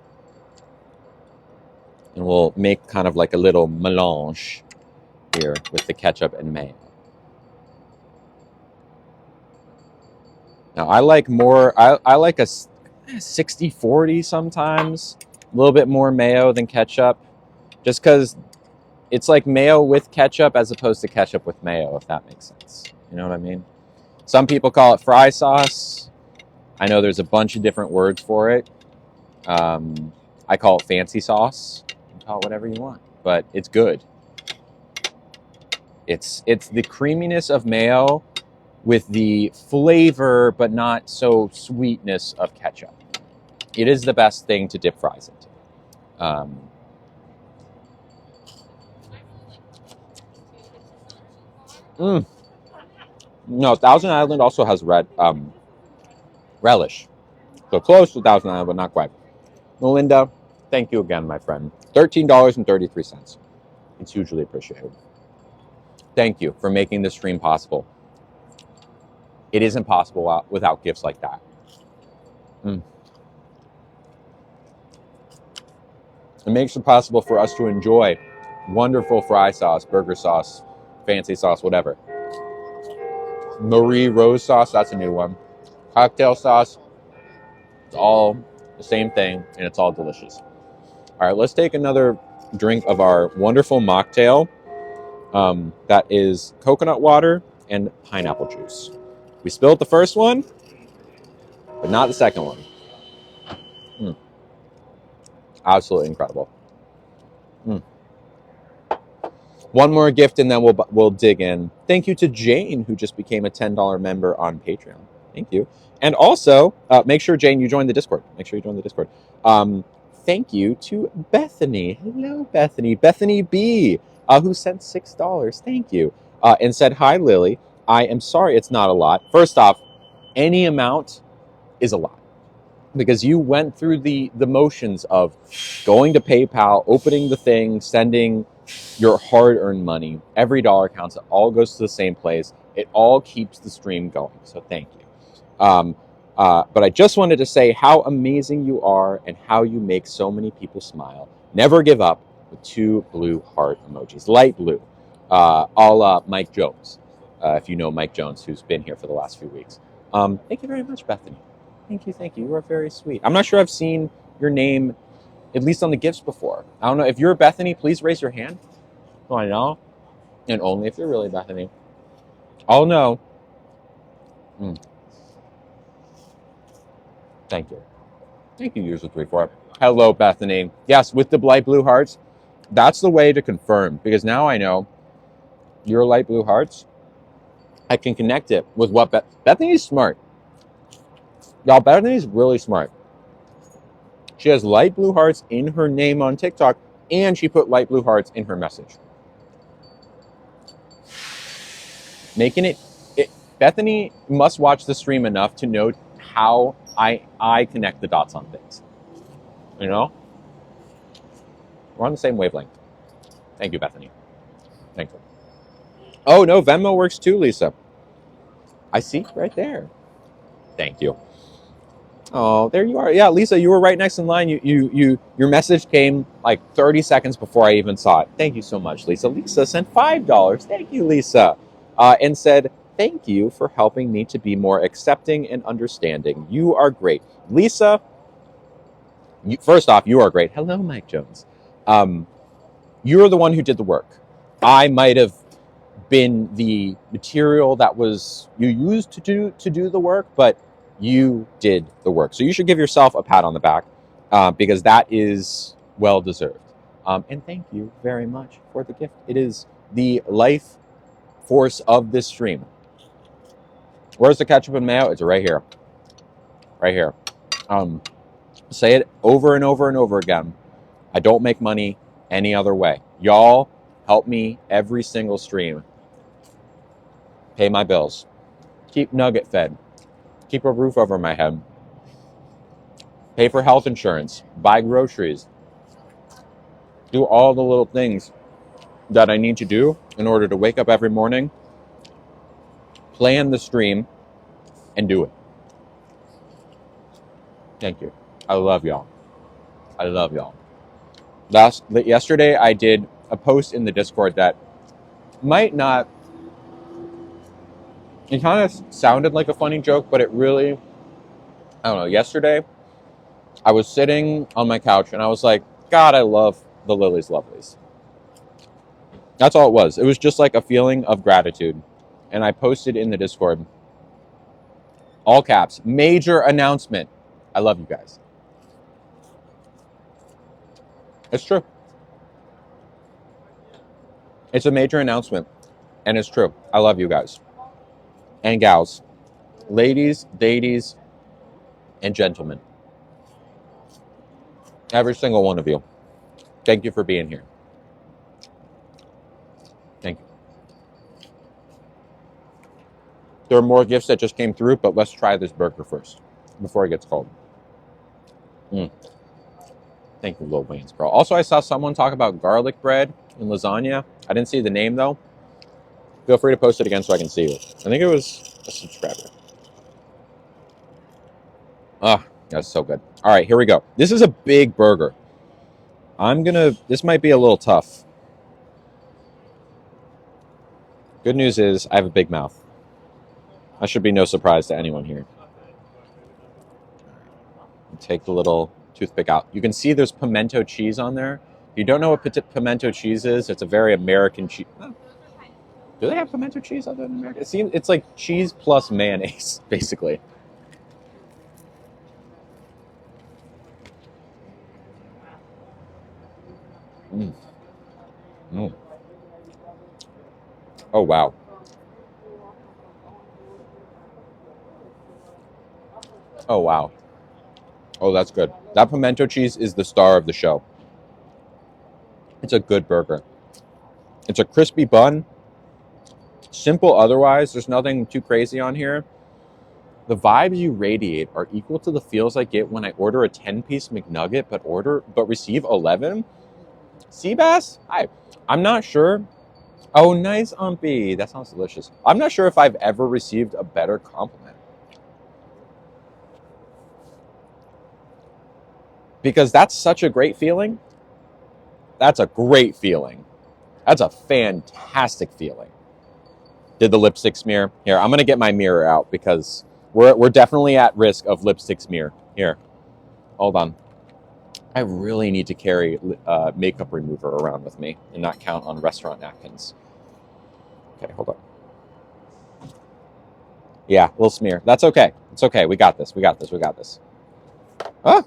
And we'll make kind of like a little melange here with the ketchup and mayo. Now I like more, I like a 60-40 sometimes, a little bit more mayo than ketchup, just because it's like mayo with ketchup as opposed to ketchup with mayo, if that makes sense. You know what I mean? Some people call it fry sauce. I know there's a bunch of different words for it. I call it fancy sauce. You can call it whatever you want, but it's good. It's the creaminess of mayo with the flavor but not so sweetness of ketchup. It is the best thing to dip fries into. No, Thousand Island also has red relish. So close to Thousand Island, but not quite. Melinda, thank you again, my friend. $13.33. It's hugely appreciated. Thank you for making this stream possible. It isn't possible without gifts like that. It makes it possible for us to enjoy wonderful fry sauce, burger sauce, fancy sauce, whatever. Marie Rose sauce, that's a new one. Cocktail sauce, it's all the same thing, and it's all delicious. All right, let's take another drink of our wonderful mocktail. That is coconut water and pineapple juice. We spilled the first one, but not the second one. Absolutely incredible. One more gift and then we'll dig in. Thank you to Jane, who just became a $10 member on Patreon. Thank you. And also, make sure, Jane, you join the Discord. Make sure you join the Discord. Thank you to Bethany. Hello, Bethany. Bethany B, who sent $6. Thank you. And said, hi, Lily. I am sorry it's not a lot. First off, any amount is a lot. Because you went through the motions of going to PayPal, opening the thing, sending your hard-earned money. Every dollar counts. It all goes to the same place. It all keeps the stream going. So thank you. But I just wanted to say how amazing you are and how you make so many people smile. Never give up with 2 blue heart emojis. Light blue. A la Mike Jones. If you know Mike Jones, who's been here for the last few weeks. Thank you very much, Bethany. Thank you. You are very sweet. I'm not sure I've seen your name, at least on the gifts before. I don't know. If you're Bethany, please raise your hand. So I know. And only if you're really Bethany. I'll know. Thank you. Thank you, User34. Hello, Bethany. Yes, with the light blue hearts, that's the way to confirm. Because now I know your light blue hearts. I can connect it with what Bethany's smart. Y'all, Bethany's really smart. She has light blue hearts in her name on TikTok, and she put light blue hearts in her message. Making it Bethany must watch the stream enough to know how I connect the dots on things. You know? We're on the same wavelength. Thank you, Bethany. Thank you. Oh, no, Venmo works too, Lisa. I see right there. Thank you. Oh, there you are. Yeah, Lisa, you were right next in line. Your message came like 30 seconds before I even saw it. Thank you so much, Lisa. Lisa sent $5. Thank you, Lisa. And said, thank you for helping me to be more accepting and understanding. You are great. Lisa, first off, you are great. Hello, Mike Jones. You're the one who did the work. I might have been the material that was you used to do the work, but you did the work. So you should give yourself a pat on the back because that is well deserved. And thank you very much for the gift. It is the life force of this stream. Where's the ketchup and mayo? It's right here. Right here. Say it over and over and over again. I don't make money any other way. Y'all help me every single stream. Pay my bills. Keep Nugget fed. Keep a roof over my head. Pay for health insurance. Buy groceries. Do all the little things that I need to do in order to wake up every morning, plan the stream, and do it. Thank you. I love y'all. I love y'all. Yesterday, I did a post in the Discord that might not. It kind of sounded like a funny joke, but it really. I don't know. Yesterday, I was sitting on my couch and I was like, God, I love the Lily's Lovelies. That's all it was. It was just like a feeling of gratitude. And I posted in the Discord, all caps, major announcement. I love you guys. It's true. It's a major announcement. And it's true. I love you guys. And gals. Ladies, ladies, and gentlemen. Every single one of you. Thank you for being here. Thank you. There are more gifts that just came through, but let's try this burger first before it gets cold. Thank you, Lil Wayne's girl. Also, I saw someone talk about garlic bread and lasagna. I didn't see the name, though. Feel free to post it again so I can see it. I think it was a subscriber. Ah, that's so good. All right, here we go. This is a big burger. This might be a little tough. Good news is I have a big mouth. That should be no surprise to anyone here. Take the little toothpick out. You can see there's pimento cheese on there. If you don't know what pimento cheese is, it's a very American cheese. Oh. Do they have pimento cheese other than America? It's like cheese plus mayonnaise, basically. Oh, wow. Oh, wow. Oh, that's good. That pimento cheese is the star of the show. It's a good burger. It's a crispy bun. Simple otherwise. There's nothing too crazy on here. The vibes you radiate are equal to the feels I get when I order a 10-piece McNugget but receive 11. Seabass? Hi. I'm not sure. Oh, nice, Umpy. That sounds delicious. I'm not sure if I've ever received a better compliment. Because that's such a great feeling. That's a great feeling. That's a fantastic feeling. Did the lipstick smear? Here, I'm going to get my mirror out because we're definitely at risk of lipstick smear. Here, hold on. I really need to carry makeup remover around with me and not count on restaurant napkins. Okay, hold on. Yeah, we'll smear. That's okay. It's okay. We got this. We got this. We got this. Ah!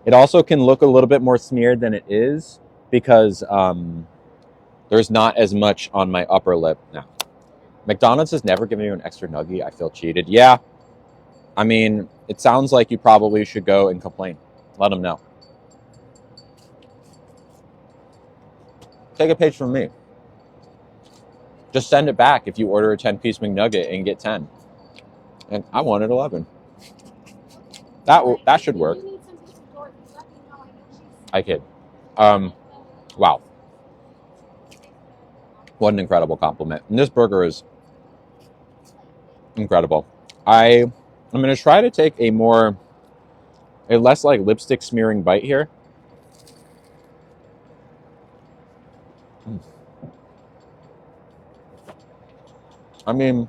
It also can look a little bit more smeared than it is because there's not as much on my upper lip now. McDonald's has never given you an extra nugget. I feel cheated. Yeah. I mean, it sounds like you probably should go and complain. Let them know. Take a page from me. Just send it back if you order a 10-piece McNugget and get 10. And I wanted 11. That should work. I kid. Wow. What an incredible compliment. And this burger is incredible. I'm going to try to take a less like lipstick smearing bite here. I mean,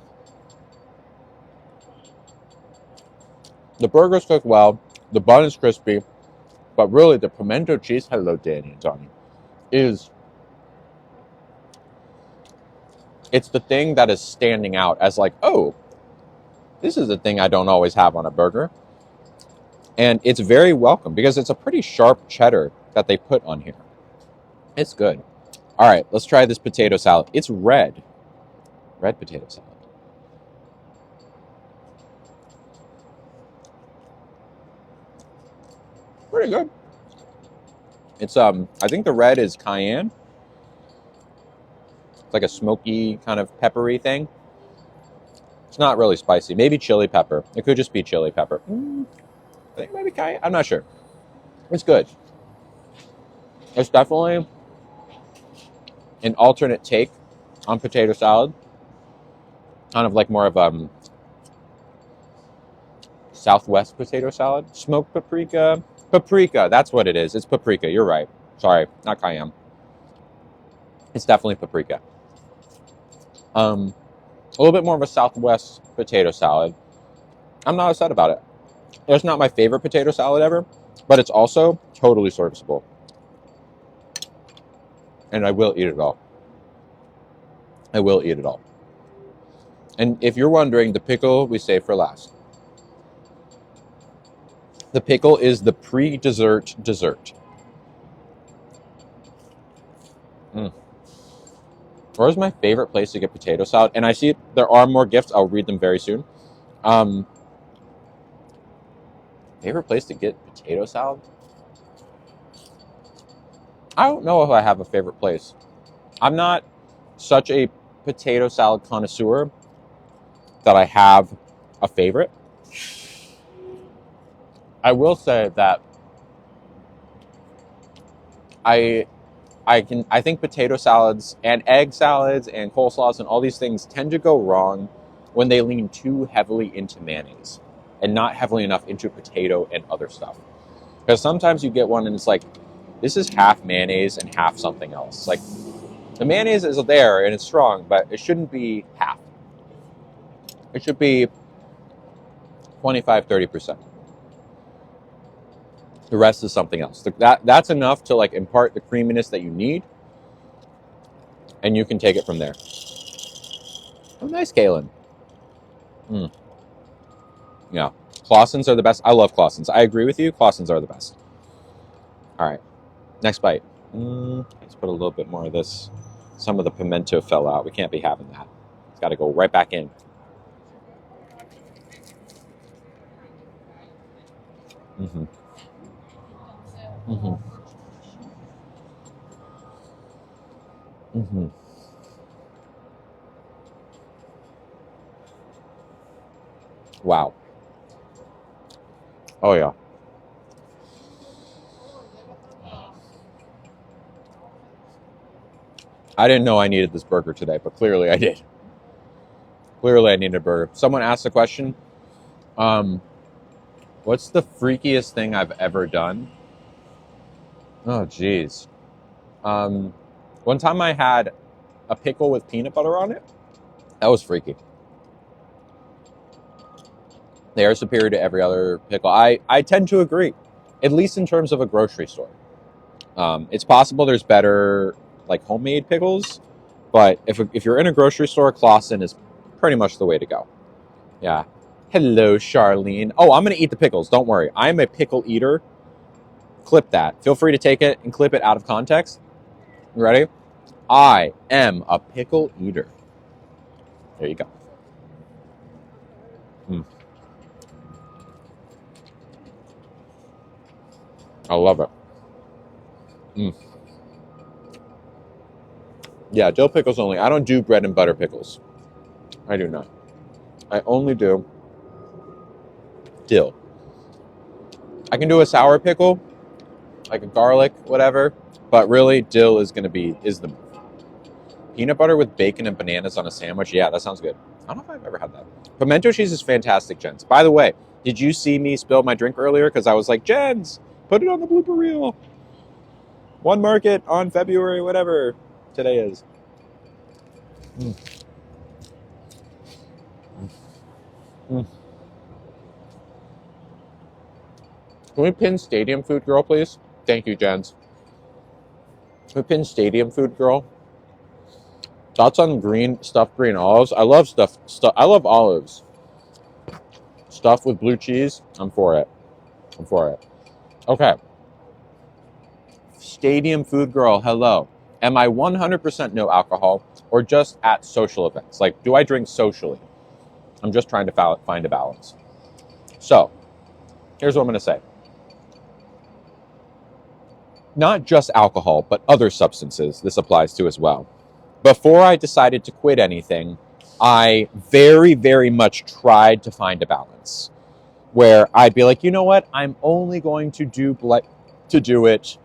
the burger's cooked well, the bun is crispy, but really the pimento cheese, hello Danny and Donnie, it's the thing that is standing out as like, oh, this is a thing I don't always have on a burger. And it's very welcome because it's a pretty sharp cheddar that they put on here. It's good. All right, let's try this potato salad. It's red potato salad. Pretty good. It's I think the red is cayenne. It's like a smoky kind of peppery thing. It's not really spicy. Maybe chili pepper. It could just be chili pepper. I think maybe cayenne. I'm not sure. It's good. It's definitely an alternate take on potato salad. Kind of like more of Southwest potato salad. Smoked paprika. Paprika, that's what it is. It's paprika. You're right. Sorry, not cayenne. It's definitely paprika. A little bit more of a Southwest potato salad. I'm not upset about it. It's not my favorite potato salad ever, but it's also totally serviceable. And I will eat it all. I will eat it all. And if you're wondering, the pickle we save for last. The pickle is the pre-dessert dessert. Where's my favorite place to get potato salad? And I see there are more gifts. I'll read them very soon. Favorite place to get potato salad? I don't know if I have a favorite place. I'm not such a potato salad connoisseur that I have a favorite. I will say that I think potato salads and egg salads and coleslaws and all these things tend to go wrong when they lean too heavily into mayonnaise and not heavily enough into potato and other stuff. Because sometimes you get one and it's like, this is half mayonnaise and half something else. Like, the mayonnaise is there and it's strong, but it shouldn't be half. It should be 25-30%. The rest is something else. That's enough to like impart the creaminess that you need, and you can take it from there. Oh, nice, Kaylin. Yeah, Clausens are the best. I love Clausens. I agree with you. Clausens are the best. All right, next bite. Let's put a little bit more of this. Some of the pimento fell out. We can't be having that. It's got to go right back in. Wow. Oh yeah. I didn't know I needed this burger today, but clearly I did. Clearly I needed a burger. Someone asked the question, what's the freakiest thing I've ever done? Oh, geez. One time I had a pickle with peanut butter on it. That was freaky. They are superior to every other pickle. I tend to agree, at least in terms of a grocery store. It's possible there's better like homemade pickles, but if you're in a grocery store, Clausen is pretty much the way to go. Yeah. Hello, Charlene. Oh, I'm going to eat the pickles. Don't worry. I'm a pickle eater. Clip that. Feel free to take it and clip it out of context. You ready? I am a pickle eater. There you go. I love it. Yeah, dill pickles only. I don't do bread and butter pickles. I do not. I only do dill. I can do a sour pickle, like a garlic, whatever, but really dill is the peanut butter with bacon and bananas on a sandwich. Yeah, that sounds good. I don't know if I've ever had that. Pimento cheese is fantastic, Jens. By the way, did you see me spill my drink earlier? Because I was like, Jens, put it on the blooper reel. One market on February, whatever today is. Mm. Mm. Can we pin Stadium Food Girl, please? Thank you, Jens. Can we pin Stadium Food Girl? Thoughts on stuffed green olives? I love I love olives. Stuffed with blue cheese. I'm for it. I'm for it. Okay. Stadium Food Girl, hello. Am I 100% no alcohol or just at social events? Like, do I drink socially? I'm just trying to find a balance. So, here's what I'm going to say. Not just alcohol, but other substances this applies to as well. Before I decided to quit anything, I very, very much tried to find a balance where I'd be like, you know what? I'm only going to do it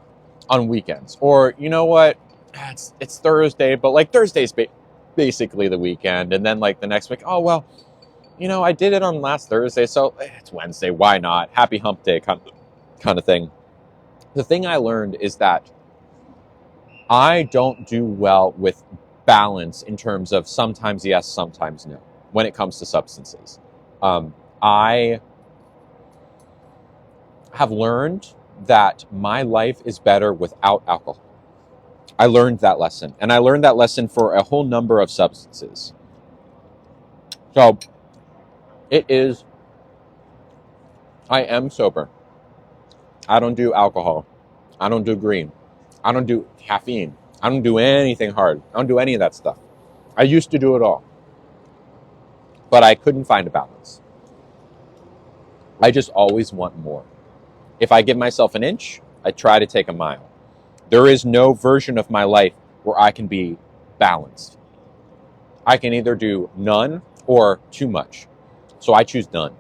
on weekends. Or, you know what? It's Thursday, but like Thursday's basically the weekend. And then like the next week, oh, well, you know, I did it on last Thursday, so it's Wednesday. Why not? Happy hump day kind of thing. The thing I learned is that I don't do well with balance in terms of sometimes yes, sometimes no when it comes to substances. I have learned that my life is better without alcohol. I learned that lesson, and I learned that lesson for a whole number of substances. So I am sober. I don't do alcohol. I don't do green. I don't do caffeine. I don't do anything hard. I don't do any of that stuff. I used to do it all, but I couldn't find a balance. I just always want more. If I give myself an inch, I try to take a mile. There is no version of my life where I can be balanced. I can either do none or too much. So I choose none.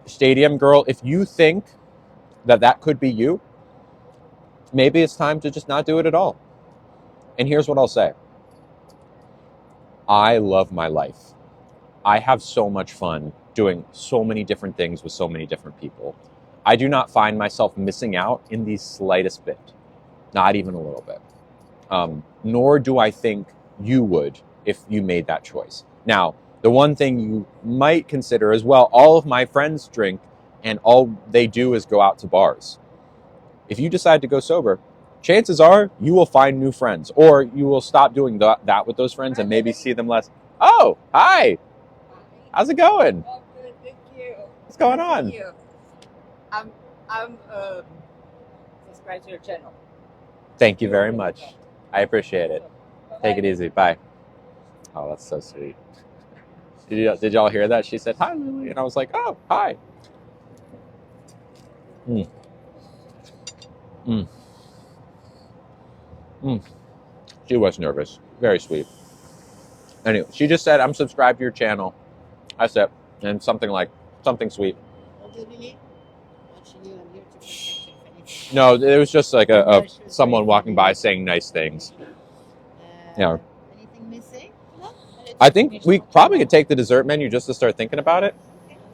Stadium Girl, if you think that could be you, maybe it's time to just not do it at all. And here's what I'll say. I love my life. I have so much fun doing so many different things with so many different people. I do not find myself missing out in the slightest bit, not even a little bit. Nor do I think you would if you made that choice. Now, the one thing you might consider as well, all of my friends drink and all they do is go out to bars. If you decide to go sober, chances are you will find new friends, or you will stop doing that with those friends and maybe see them less. Oh, hi. How's it going? Oh, good, thank you. What's going on? Thank you. I'm subscribed to your channel. Thank you very much. I appreciate it. Take it easy. Bye. Oh, that's so sweet. Did y'all hear that? She said, hi, Lily. And I was like, oh, hi. She was nervous. Very sweet. Anyway, she just said, I'm subscribed to your channel. I said, and something sweet. No, it was just like someone walking by saying nice things. Yeah. Anything missing? No? I think we probably could take the dessert menu just to start thinking about it.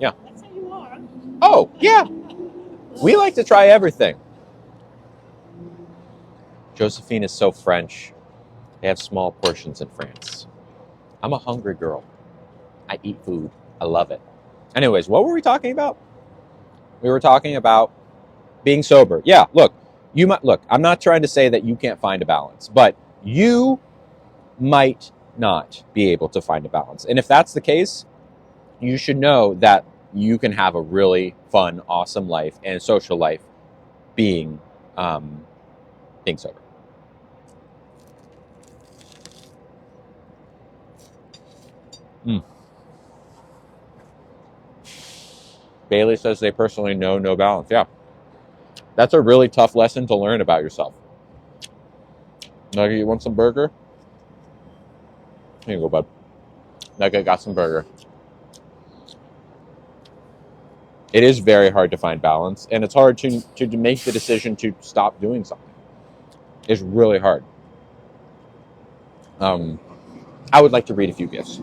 Yeah. That's how you are. Oh, yeah. We like to try everything. Josephine is so French. They have small portions in France. I'm a hungry girl. I eat food. I love it. Anyways, what were we talking about? We were talking about being sober. Yeah, look, I'm not trying to say that you can't find a balance, but you might not be able to find a balance. And if that's the case, you should know that you can have a really fun, awesome life and social life being sober. Bailey says they personally know no balance. Yeah. That's a really tough lesson to learn about yourself. Nugget, you want some burger? Here you go, bud. Nugget got some burger. It is very hard to find balance, and it's hard to make the decision to stop doing something. It's really hard. I would like to read a few gifts.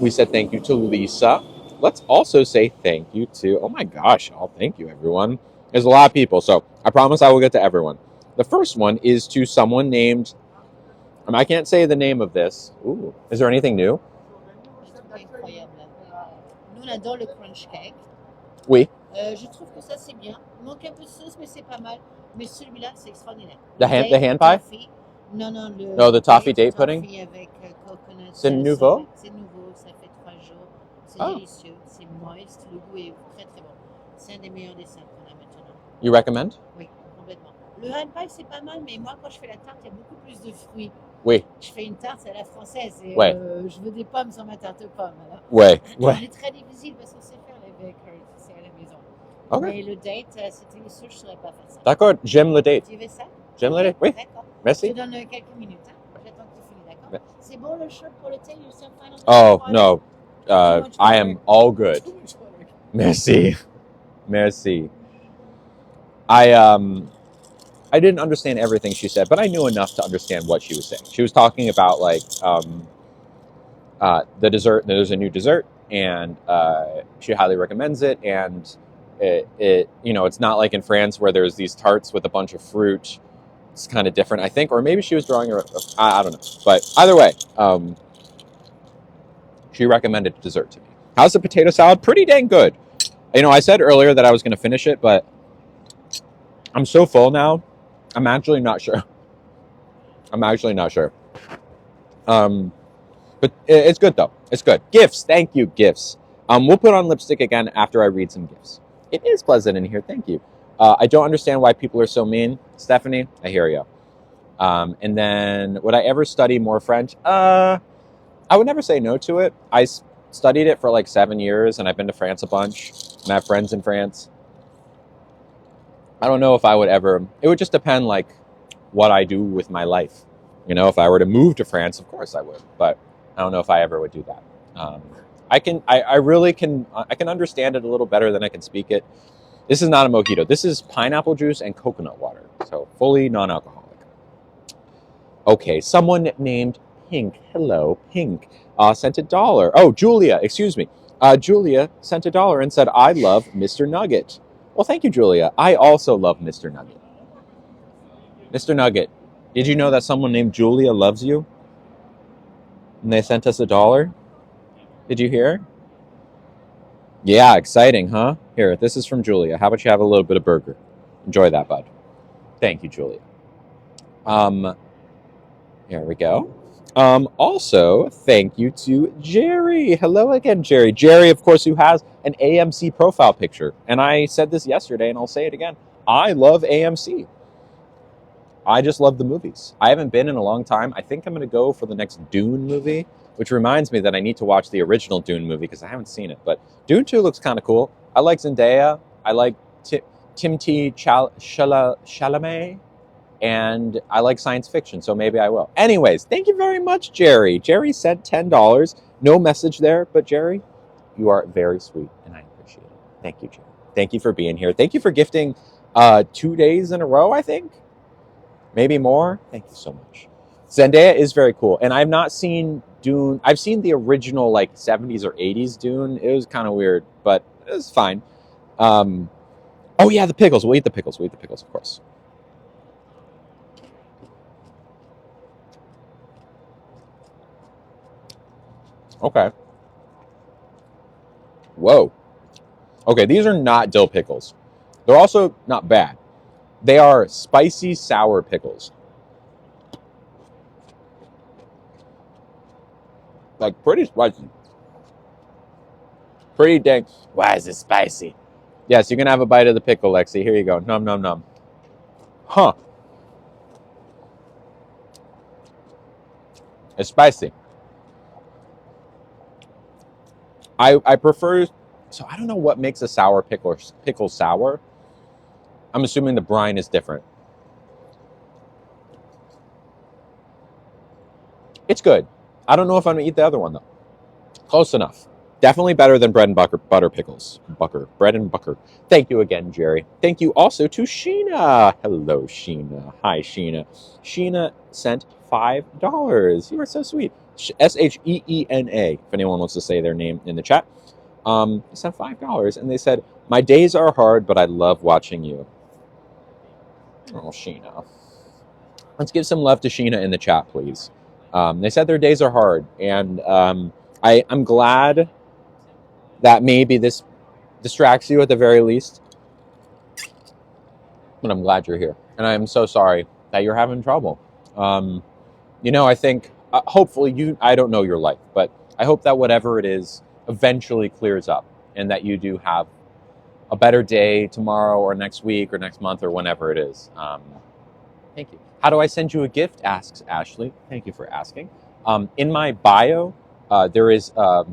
We said thank you to Lisa. Let's also say thank you to, oh my gosh, thank you, everyone. There's a lot of people, so I promise I will get to everyone. The first one is to someone named, I can't say the name of this. Ooh, is there anything new? Incroyable. Nous, on adore le crunch cake. Oui. Je trouve que ça, c'est bien. Il manque un peu de sauce, mais c'est pas mal. Mais celui-là, c'est extraordinaire. The hand pie? Toffee. Non, the toffee date pudding? Avec coconut. C'est nouveau? C'est nouveau, ça fait 3 jours. C'est Ah. délicieux, c'est moist, le goût est très très bon. C'est un des meilleurs dessins qu'on a maintenant. You recommend? Oui, complètement. Le hand pie, c'est pas mal, mais moi, quand je fais la tarte, il y a beaucoup plus de fruits. Oui. Je fais une tarte à la française et Ouais. je veux des pommes sur ma tarte aux pommes. Alors. Ouais. Elle est très difficile parce qu'on sait faire les bakers, c'est à la maison. Ok. Mais le date, c'est délicieux, je ne saurais pas faire ça. D'accord, j'aime le date. Tu veux ça? J'aime le date, oui. D'accord. Je Merci. te donne quelques minutes. Hein? J'attends que tu finis, d'accord? Ouais. C'est bon le shot pour le thé? You still final Oh, water? no. Too much I water. am all good. Too much water. Merci. Merci. I didn't understand everything she said, but I knew enough to understand what she was saying. She was talking about like the dessert. There's a new dessert, and she highly recommends it. And it it's not like in France where there's these tarts with a bunch of fruit. It's kind of different, I think, or maybe she was drawing I don't know. But either way, she recommended dessert to me. How's the potato salad? Pretty dang good. I said earlier that I was going to finish it, but I'm so full now. I'm actually not sure. But it's good though. It's good. Gifts. Thank you, gifts. We'll put on lipstick again after I read some gifts. It is pleasant in here. Thank you. I don't understand why people are so mean. Stephanie, I hear you. And then, would I ever study more French? I would never say no to it. I studied it for like 7 years, and I've been to France a bunch, and I have friends in France. I don't know if I would ever. It would just depend, like, what I do with my life. If I were to move to France, of course I would. But I don't know if I ever would do that. I really can. I can understand it a little better than I can speak it. This is not a mojito. This is pineapple juice and coconut water, so fully non-alcoholic. Okay, someone named Pink. Hello, Pink. Sent $1. Oh, Julia. Excuse me. Julia sent $1 and said, "I love Mr. Nugget." Well, thank you, Julia. I also love Mr. Nugget. Mr. Nugget, did you know that someone named Julia loves you? And they sent us $1? Did you hear? Yeah, exciting, huh? Here, this is from Julia. How about you have a little bit of burger? Enjoy that, bud. Thank you, Julia. Here we go. Also, thank you to Jerry. Hello again, Jerry. Jerry, of course, who has an AMC profile picture. And I said this yesterday, and I'll say it again. I love AMC. I just love the movies. I haven't been in a long time. I think I'm going to go for the next Dune movie, which reminds me that I need to watch the original Dune movie because I haven't seen it. But Dune 2 looks kind of cool. I like Zendaya. I like Timothée Chalamet. And I like science fiction, so maybe I will. Anyways, thank you very much, Jerry. Jerry sent $10. No message there, but Jerry, you are very sweet, and I appreciate it. Thank you, Jerry. Thank you for being here. Thank you for gifting 2 days in a row, I think. Maybe more. Thank you so much. Zendaya is very cool. And I've not seen Dune. I've seen the original, like, 70s or 80s Dune. It was kind of weird, but it was fine. Oh, yeah, the pickles. We'll eat the pickles. We'll eat the pickles, of course. Okay. Whoa. Okay, these are not dill pickles. They're also not bad. They are spicy sour pickles. Like, pretty spicy. Pretty dang. Why is it spicy? Yes, you can have a bite of the pickle, Lexi. Here you go. Nom, nom, nom. Huh. It's spicy. I prefer, so I don't know what makes a sour pickle sour. I'm assuming the brine is different. It's good. I don't know if I'm going to eat the other one, though. Close enough. Definitely better than bread and butter pickles. Bread and butter. Thank you again, Jerry. Thank you also to Sheena. Hello, Sheena. Hi, Sheena. Sheena sent $5. You are so sweet. Sheena, if anyone wants to say their name in the chat. They sent $5, and they said, "My days are hard, but I love watching you." Oh, Sheena. Let's give some love to Sheena in the chat, please. They said their days are hard, and I'm glad that maybe this distracts you at the very least. But I'm glad you're here, and I'm so sorry that you're having trouble. I think hopefully I don't know your life, but I hope that whatever it is eventually clears up, and that you do have a better day tomorrow or next week or next month or whenever it is. Thank you. How do I send you a gift? Asks Ashley. Thank you for asking. In my bio, there is a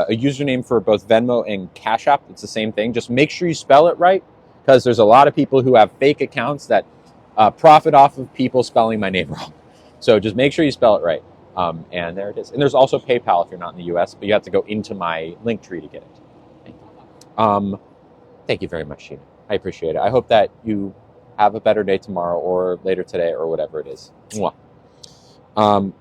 username for both Venmo and Cash App. It's the same thing. Just make sure you spell it right, because there's a lot of people who have fake accounts that profit off of people spelling my name wrong. So just make sure you spell it right. And there it is. And there's also PayPal if you're not in the US, but you have to go into my link tree to get it. Thank you. Thank you very much, Sheena. I appreciate it. I hope that you have a better day tomorrow or later today or whatever it is. Mwah.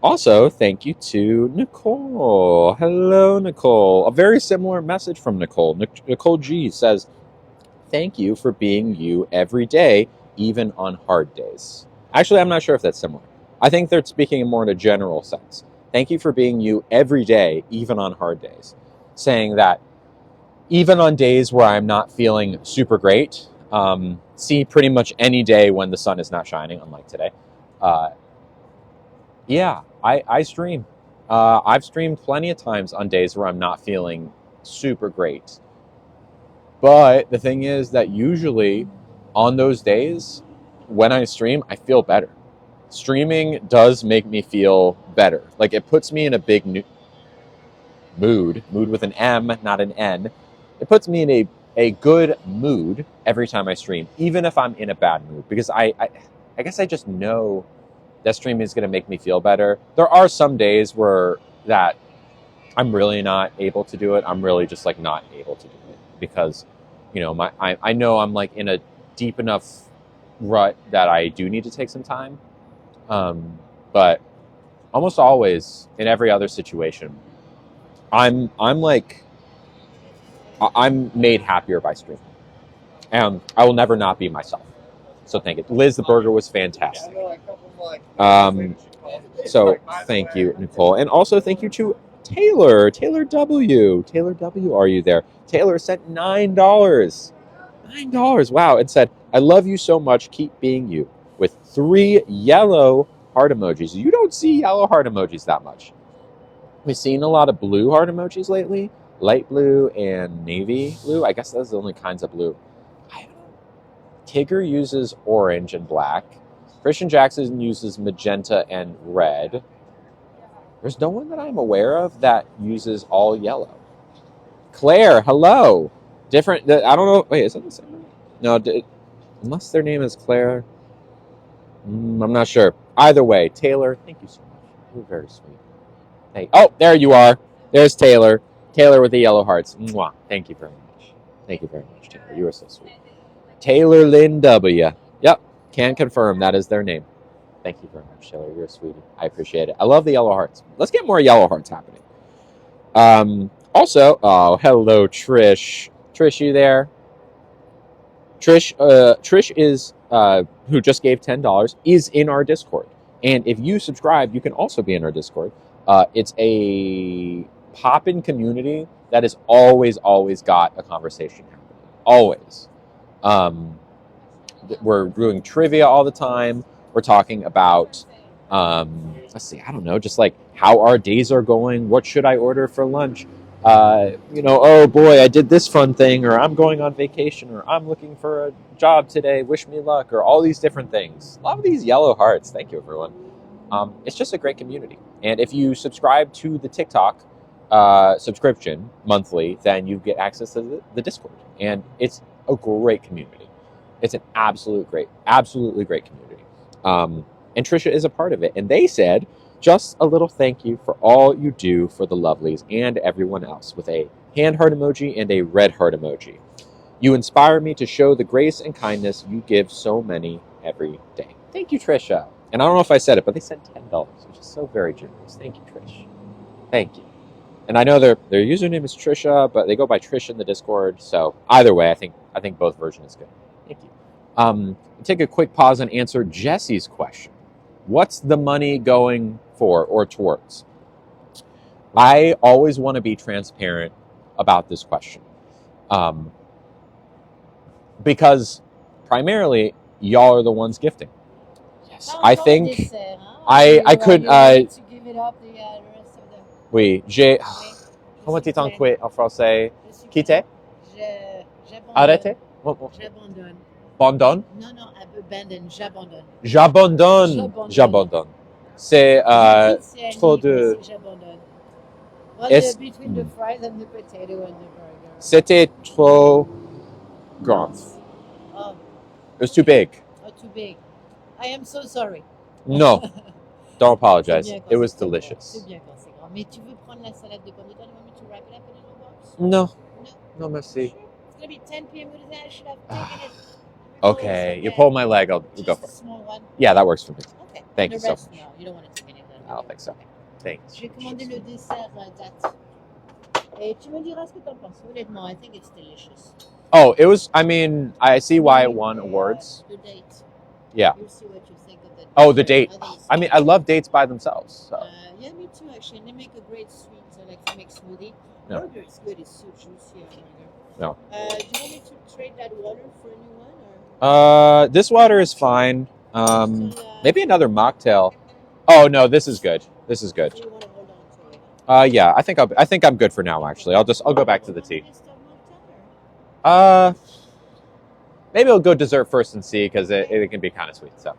Also, thank you to Nicole. Hello, Nicole. A very similar message from Nicole. Nicole G says, "Thank you for being you every day, even on hard days." Actually, I'm not sure if that's similar. I think they're speaking more in a general sense. Thank you for being you every day, even on hard days. Saying that even on days where I'm not feeling super great, see pretty much any day when the sun is not shining, unlike today. Yeah, I stream. I've streamed plenty of times on days where I'm not feeling super great. But the thing is that usually on those days, when I stream, I feel better. Streaming does make me feel better. Like, it puts me in a big mood with an M, not an N. It puts me in a good mood every time I stream, even if I'm in a bad mood, because I guess I just know that streaming is going to make me feel better. There are some days where that I'm really not able to do it. I'm really just like not able to do it because, I know I'm like in a deep enough rut that I do need to take some time. But almost always in every other situation, I'm made happier by streaming, and I will never not be myself. So thank you, Liz. The burger was fantastic. So thank you, Nicole, and also thank you to Taylor. Taylor W. Taylor W. Are you there? Taylor sent $9. $9. Wow! And said, "I love you so much. Keep being you." With 3 yellow heart emojis. You don't see yellow heart emojis that much. We've seen a lot of blue heart emojis lately. Light blue and navy blue. I guess those are the only kinds of blue. Tigger uses orange and black. Christian Jackson uses magenta and red. There's no one that I'm aware of that uses all yellow. Claire, hello. Different. I don't know. Wait, is that the same one? No, unless their name is Claire. I'm not sure. Either way, Taylor, thank you so much. You're very sweet. Hey, oh, there you are. There's Taylor. Taylor with the yellow hearts. Mwah. Thank you very much. Thank you very much, Taylor. You are so sweet. Taylor Lynn W. Yep, can confirm that is their name. Thank you very much, Taylor. You're a sweetie. I appreciate it. I love the yellow hearts. Let's get more yellow hearts happening. Also, oh, hello, Trish. Trish, you there? Trish is who just gave $10, is in our Discord. And if you subscribe, you can also be in our Discord. It's a pop-in community that has always got a conversation happening. Always. We're doing trivia all the time. We're talking about, let's see, I don't know, just like how our days are going. What should I order for lunch? Oh boy, I did this fun thing, or I'm going on vacation, or I'm looking for a job today. Wish me luck, or all these different things. Love these yellow hearts. Thank you, everyone. It's just a great community. And if you subscribe to the TikTok subscription monthly, then you get access to the Discord. And it's a great community. It's an absolutely great community. And Trisha is a part of it. And they said Just a little thank you for all you do for the lovelies and everyone else with a hand heart emoji and a red heart emoji. You inspire me to show the grace and kindness you give so many every day. Thank you, Trisha. And I don't know if I said it, but they said $10, which is so very generous. Thank you, Trish. Thank you. And I know their username is Trisha, but they go by Trish in the Discord. So either way, I think both versions is good. Thank you. Take a quick pause and answer Jesse's question. What's the money going for or towards? I always want to be transparent about this question. Because primarily y'all are the ones gifting. Yes, I think I could. To give it up the rest of the. Oui, j'ai. Comment dit en français? Quitter? Arrêter? J'abandonne. Abandonne? Non, abandonne, j'abandonne. J'abandonne. J'abandonne. C'est trop de. J'abandonne. Well, between the fries and the potato and the burger. C'était trop grand. Oh. It was too big. Oh, too big. I am so sorry. No, don't apologize. It was delicious. C'est bien quand c'est grand. Mais tu veux prendre la salade de pommes de terre? You want me to wrap it up in a little box? No. No, merci. It's gonna be 10 p.m. with that. I should have taken it. Okay, you pulled my leg. I'll go for it. Small one. Yeah, that works for me. Okay. Thank you so much. No, you don't want to take any of that. I don't think so. Thanks. J'ai commandé le dessert date. Et tu me diras ce que t'en penses. Honnêtement, I think it's delicious. Oh, it was. I mean, I see why it won awards. The date. Yeah. You'll see what you think of the date. Oh, the date. I mean, I love dates by themselves. So. Yeah, me too. Actually, and they make a great sweet, like they make smoothie. No. Burger is good. It's so juicy. No. Do you want me to trade that water for a new one, or? This water is fine. Maybe another mocktail. Oh no, this is good. This is good. So you want to hold on to it? Yeah, I think I'm good for now. Actually, I'll go back to the tea. Maybe I'll go dessert first and see because it can be kind of sweet. So.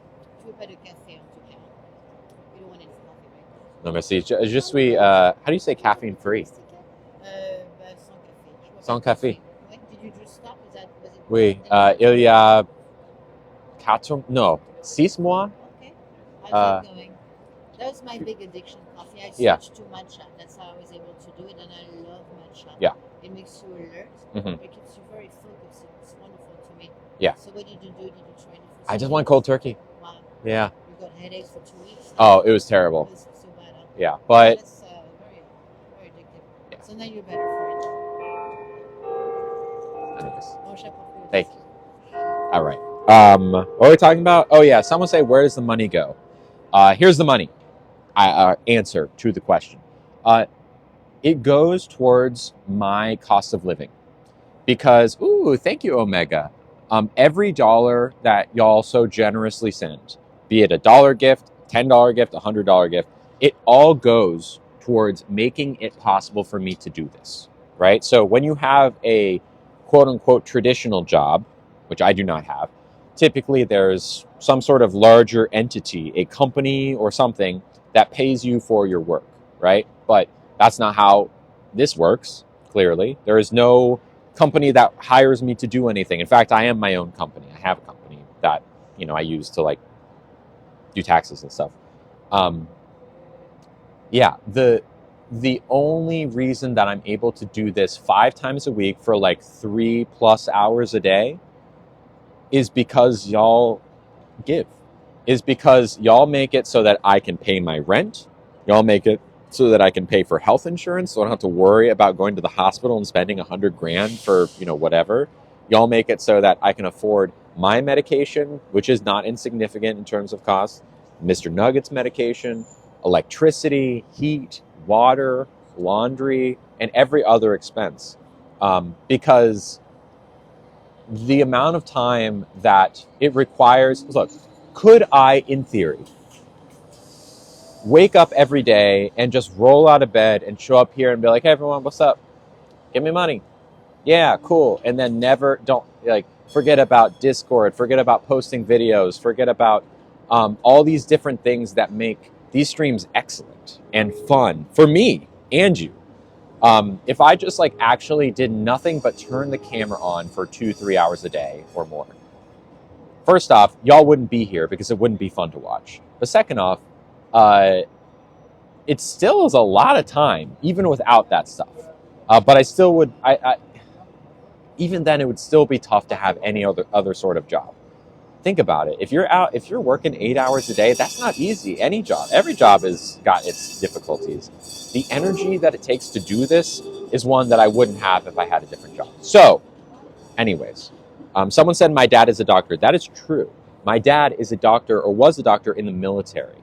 No, merci. Je suis. How do you say caffeine free? Sans café. Did you just stop? Was it Oui. Il y a 6 mois. Okay. How's that going? That was my big addiction, coffee. I switched to matcha. That's how I was able to do it, and I love matcha. Yeah. It makes you alert. Mm-hmm. It keeps you very focused. It's wonderful to me. Yeah. So what did you do? Did you try it? I just want cold turkey. Wow. Yeah. You got headaches for 2 weeks. Oh, it was terrible. It was so bad. Huh? Yeah, but. That's very, very addictive. Yeah. So now you're better for it. Thank you. All right. What are we talking about? Oh yeah, someone say, where does the money go? Here's the money. Answer to the question. It goes towards my cost of living because, thank you, Omega. Every dollar that y'all so generously send, be it $1 gift, $10 gift, $100 gift, it all goes towards making it possible for me to do this, right? So when you have a quote unquote traditional job, which I do not have, typically there's some sort of larger entity, a company or something that pays you for your work, right? But that's not how this works, clearly. There is no company that hires me to do anything. In fact, I am my own company. I have a company that, I use to like do taxes and stuff. The only reason that I'm able to do this 5 times a week for like 3+ hours a day is because y'all give. Is because y'all make it so that I can pay my rent. Y'all make it so that I can pay for health insurance, so I don't have to worry about going to the hospital and spending $100,000 for, whatever. Y'all make it so that I can afford my medication, which is not insignificant in terms of cost, Mr. Nugget's medication, electricity, heat, water, laundry, and every other expense. Because the amount of time that it requires, look, could I, in theory, wake up every day and just roll out of bed and show up here and be like, hey everyone, what's up? Give me money. Yeah, cool. And then forget about Discord, forget about posting videos, forget about all these different things that make these streams excellent and fun for me and you. If I just actually did nothing but turn the camera on for 2-3 hours a day or more, first off, y'all wouldn't be here because it wouldn't be fun to watch. But second off, it still is a lot of time, even without that stuff. But I still would, even then, it would still be tough to have any other sort of job. Think about it. If you're working 8 hours a day, that's not easy. Any job, every job has got its difficulties. The energy that it takes to do this is one that I wouldn't have if I had a different job. So, anyways, someone said my dad is a doctor. That is true. My dad is a doctor, or was a doctor in the military,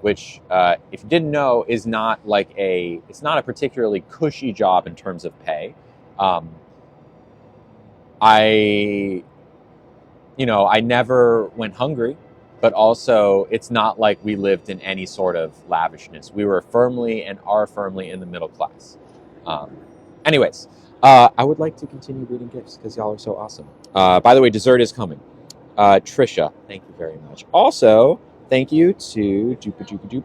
which, if you didn't know, is not it's not a particularly cushy job in terms of pay. I never went hungry, but also it's not like we lived in any sort of lavishness. We were firmly and are firmly in the middle class. Anyways, I would like to continue reading gifts because y'all are so awesome. By the way, dessert is coming. Trisha, thank you very much. Also, thank you to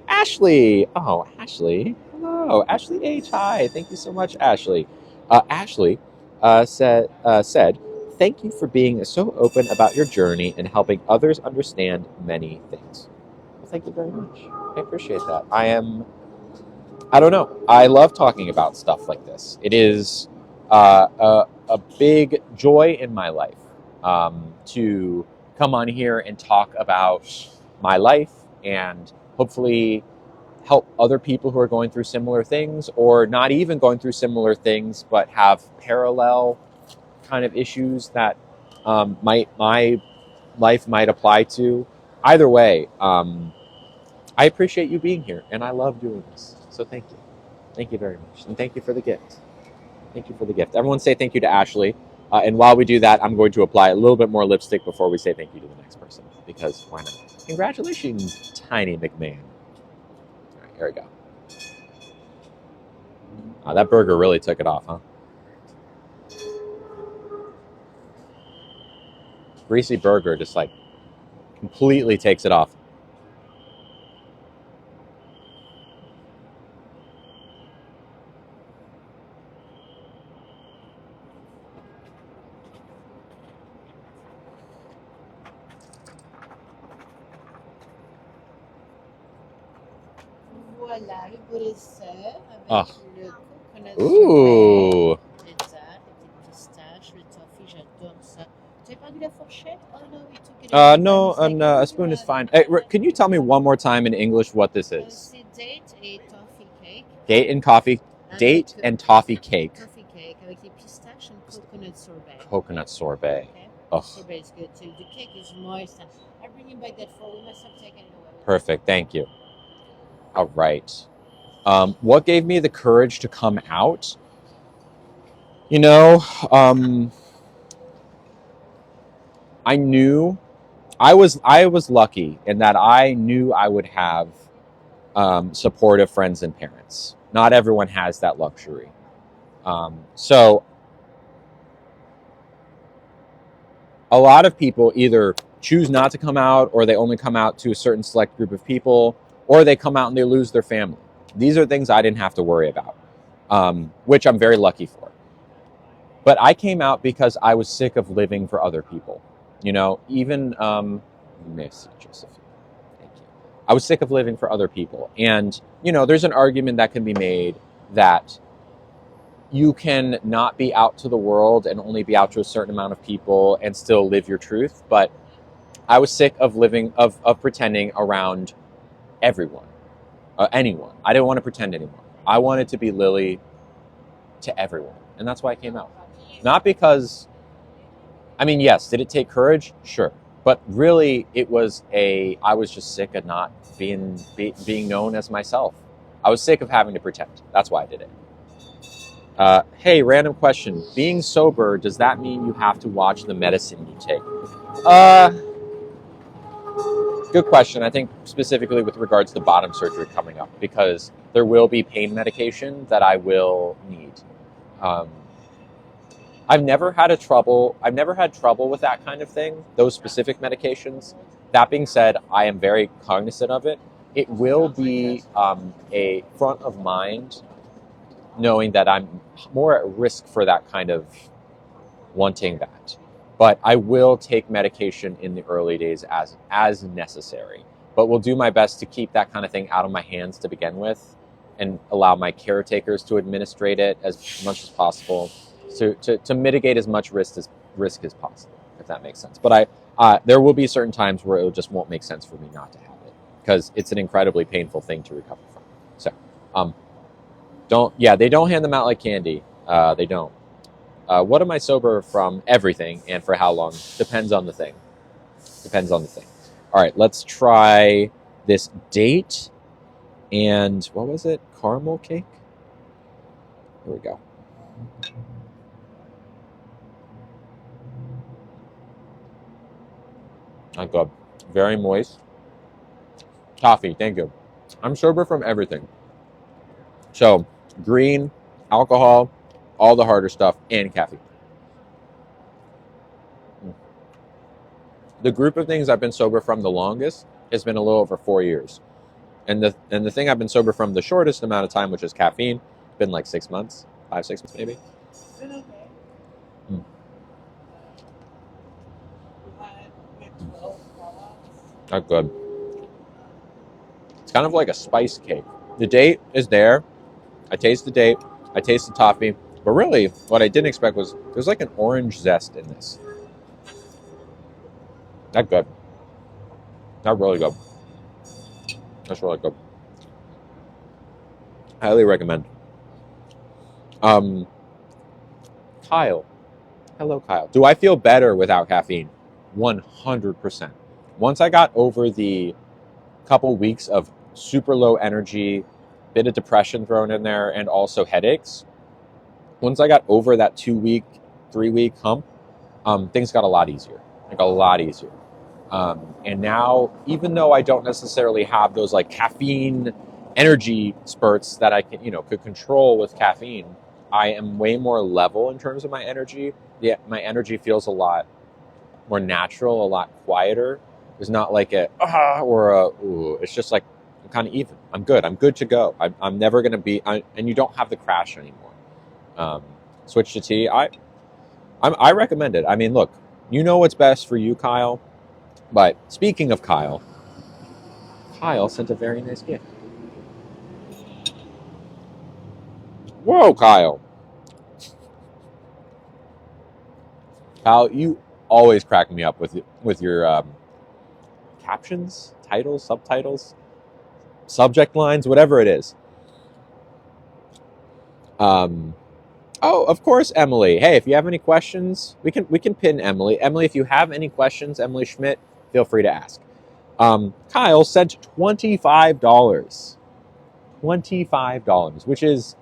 Ashley. Oh, Ashley. Hello. Ashley H. Hi. Thank you so much, Ashley. Ashley said, thank you for being so open about your journey and helping others understand many things. Well, thank you very much. I appreciate that. I don't know. I love talking about stuff like this. It is a big joy in my life to come on here and talk about my life and hopefully help other people who are going through similar things, or not even going through similar things but have parallel kind of issues that my life might apply to. Either way, I appreciate you being here, and I love doing this. So thank you. Thank you very much. And thank you for the gift. Thank you for the gift. Everyone say thank you to Ashley. And while we do that, I'm going to apply a little bit more lipstick before we say thank you to the next person, because why not? Congratulations, Tiny McMahon. All right, here we go. That burger really took it off, huh? Greasy burger just like completely takes it off. Voilà, le briseur avec Ah. le coconut Ooh. sorbet, les dattes, les petites pistaches, le toffee, j'adore ça. Tu as perdu la fourchette? Oh no, we took it away No, by mistake. a spoon is fine. Hey, can you tell me one more time in English what this is? C'est date et toffee cake. Date and coffee. Date and toffee cake. Toffee cake avec les pistaches and coconut sorbet. Coconut sorbet. Okay. Oh, Sorbet is good too. The cake is moist. I'll bring you back that for. We must have taken it away. perfect. Thank you. All right. What gave me the courage to come out? You know, I knew I was lucky in that I knew I would have supportive friends and parents. Not everyone has that luxury. So a lot of people either choose not to come out, or they only come out to a certain select group of people, or they come out and they lose their family. These are things I didn't have to worry about, which I'm very lucky for. But I came out because I was sick of living for other people. You know, even, merci, Josephine. Thank you. I was sick of living for other people. And, you know, there's an argument that can be made that you can not be out to the world and only be out to a certain amount of people and still live your truth. But I was sick of living, of pretending around everyone, anyone. I didn't want to pretend anymore. I wanted to be Lily to everyone. And that's why I came out. Not because, I mean, yes, did it take courage? Sure. But really, I was just sick of not being known as myself. I was sick of having to pretend. That's why I did it. Hey, random question. Being sober, does that mean you have to watch the medicine you take? Good question. I think specifically with regards to bottom surgery coming up, because there will be pain medication that I will need. I've never had trouble with that kind of thing, those specific medications. That being said, I am very cognizant of it. It will be a front of mind, knowing that I'm more at risk for that kind of wanting that. But I will take medication in the early days as necessary. but will do my best to keep that kind of thing out of my hands to begin with, and allow my caretakers to administrate it as much as possible, to mitigate as much risk as possible, if that makes sense. But there will be certain times where it just won't make sense for me not to have it, because it's an incredibly painful thing to recover from. So, they don't hand them out like candy. They don't. What am I sober from? Everything, and for how long? Depends on the thing. All right, let's try this date and what was it? Caramel cake? Here we go. Not good. Very moist. Toffee, thank you. I'm sober from everything. So, green, alcohol, all the harder stuff, and caffeine. The group of things I've been sober from the longest has been a little over 4 years. And the thing I've been sober from the shortest amount of time, which is caffeine, been like 6 months, 5-6 months maybe. Been okay. Mm. We had 12 call-outs. Not good. It's kind of like a spice cake. The date is there. I taste the date. I taste the toffee. But really, what I didn't expect was there's like an orange zest in this. Not good. Not really good. That's really good. Highly recommend. Kyle. Hello, Kyle. Do I feel better without caffeine? 100%. Once I got over the couple weeks of super low energy, bit of depression thrown in there, and also headaches, once I got over that 2-week, 3-week hump, things got a lot easier. Like a lot easier. And now, even though I don't necessarily have those like caffeine energy spurts that I can, could control with caffeine, I am way more level in terms of my energy. Yeah, my energy feels a lot more natural, a lot quieter. There's not like a or a ooh. It's just like I'm kind of even. I'm good. I'm good to go. I'm never gonna be. And you don't have the crash anymore. Switch to tea. I recommend it. I mean, look, you know what's best for you, Kyle. But speaking of Kyle sent a very nice gift. Whoa, Kyle. Kyle, you always crack me up with your captions, titles, subtitles, subject lines, whatever it is. Oh, of course, Emily. Hey, if you have any questions, we can pin Emily. Emily, if you have any questions, Emily Schmidt, feel free to ask. Kyle sent $25. $25, which is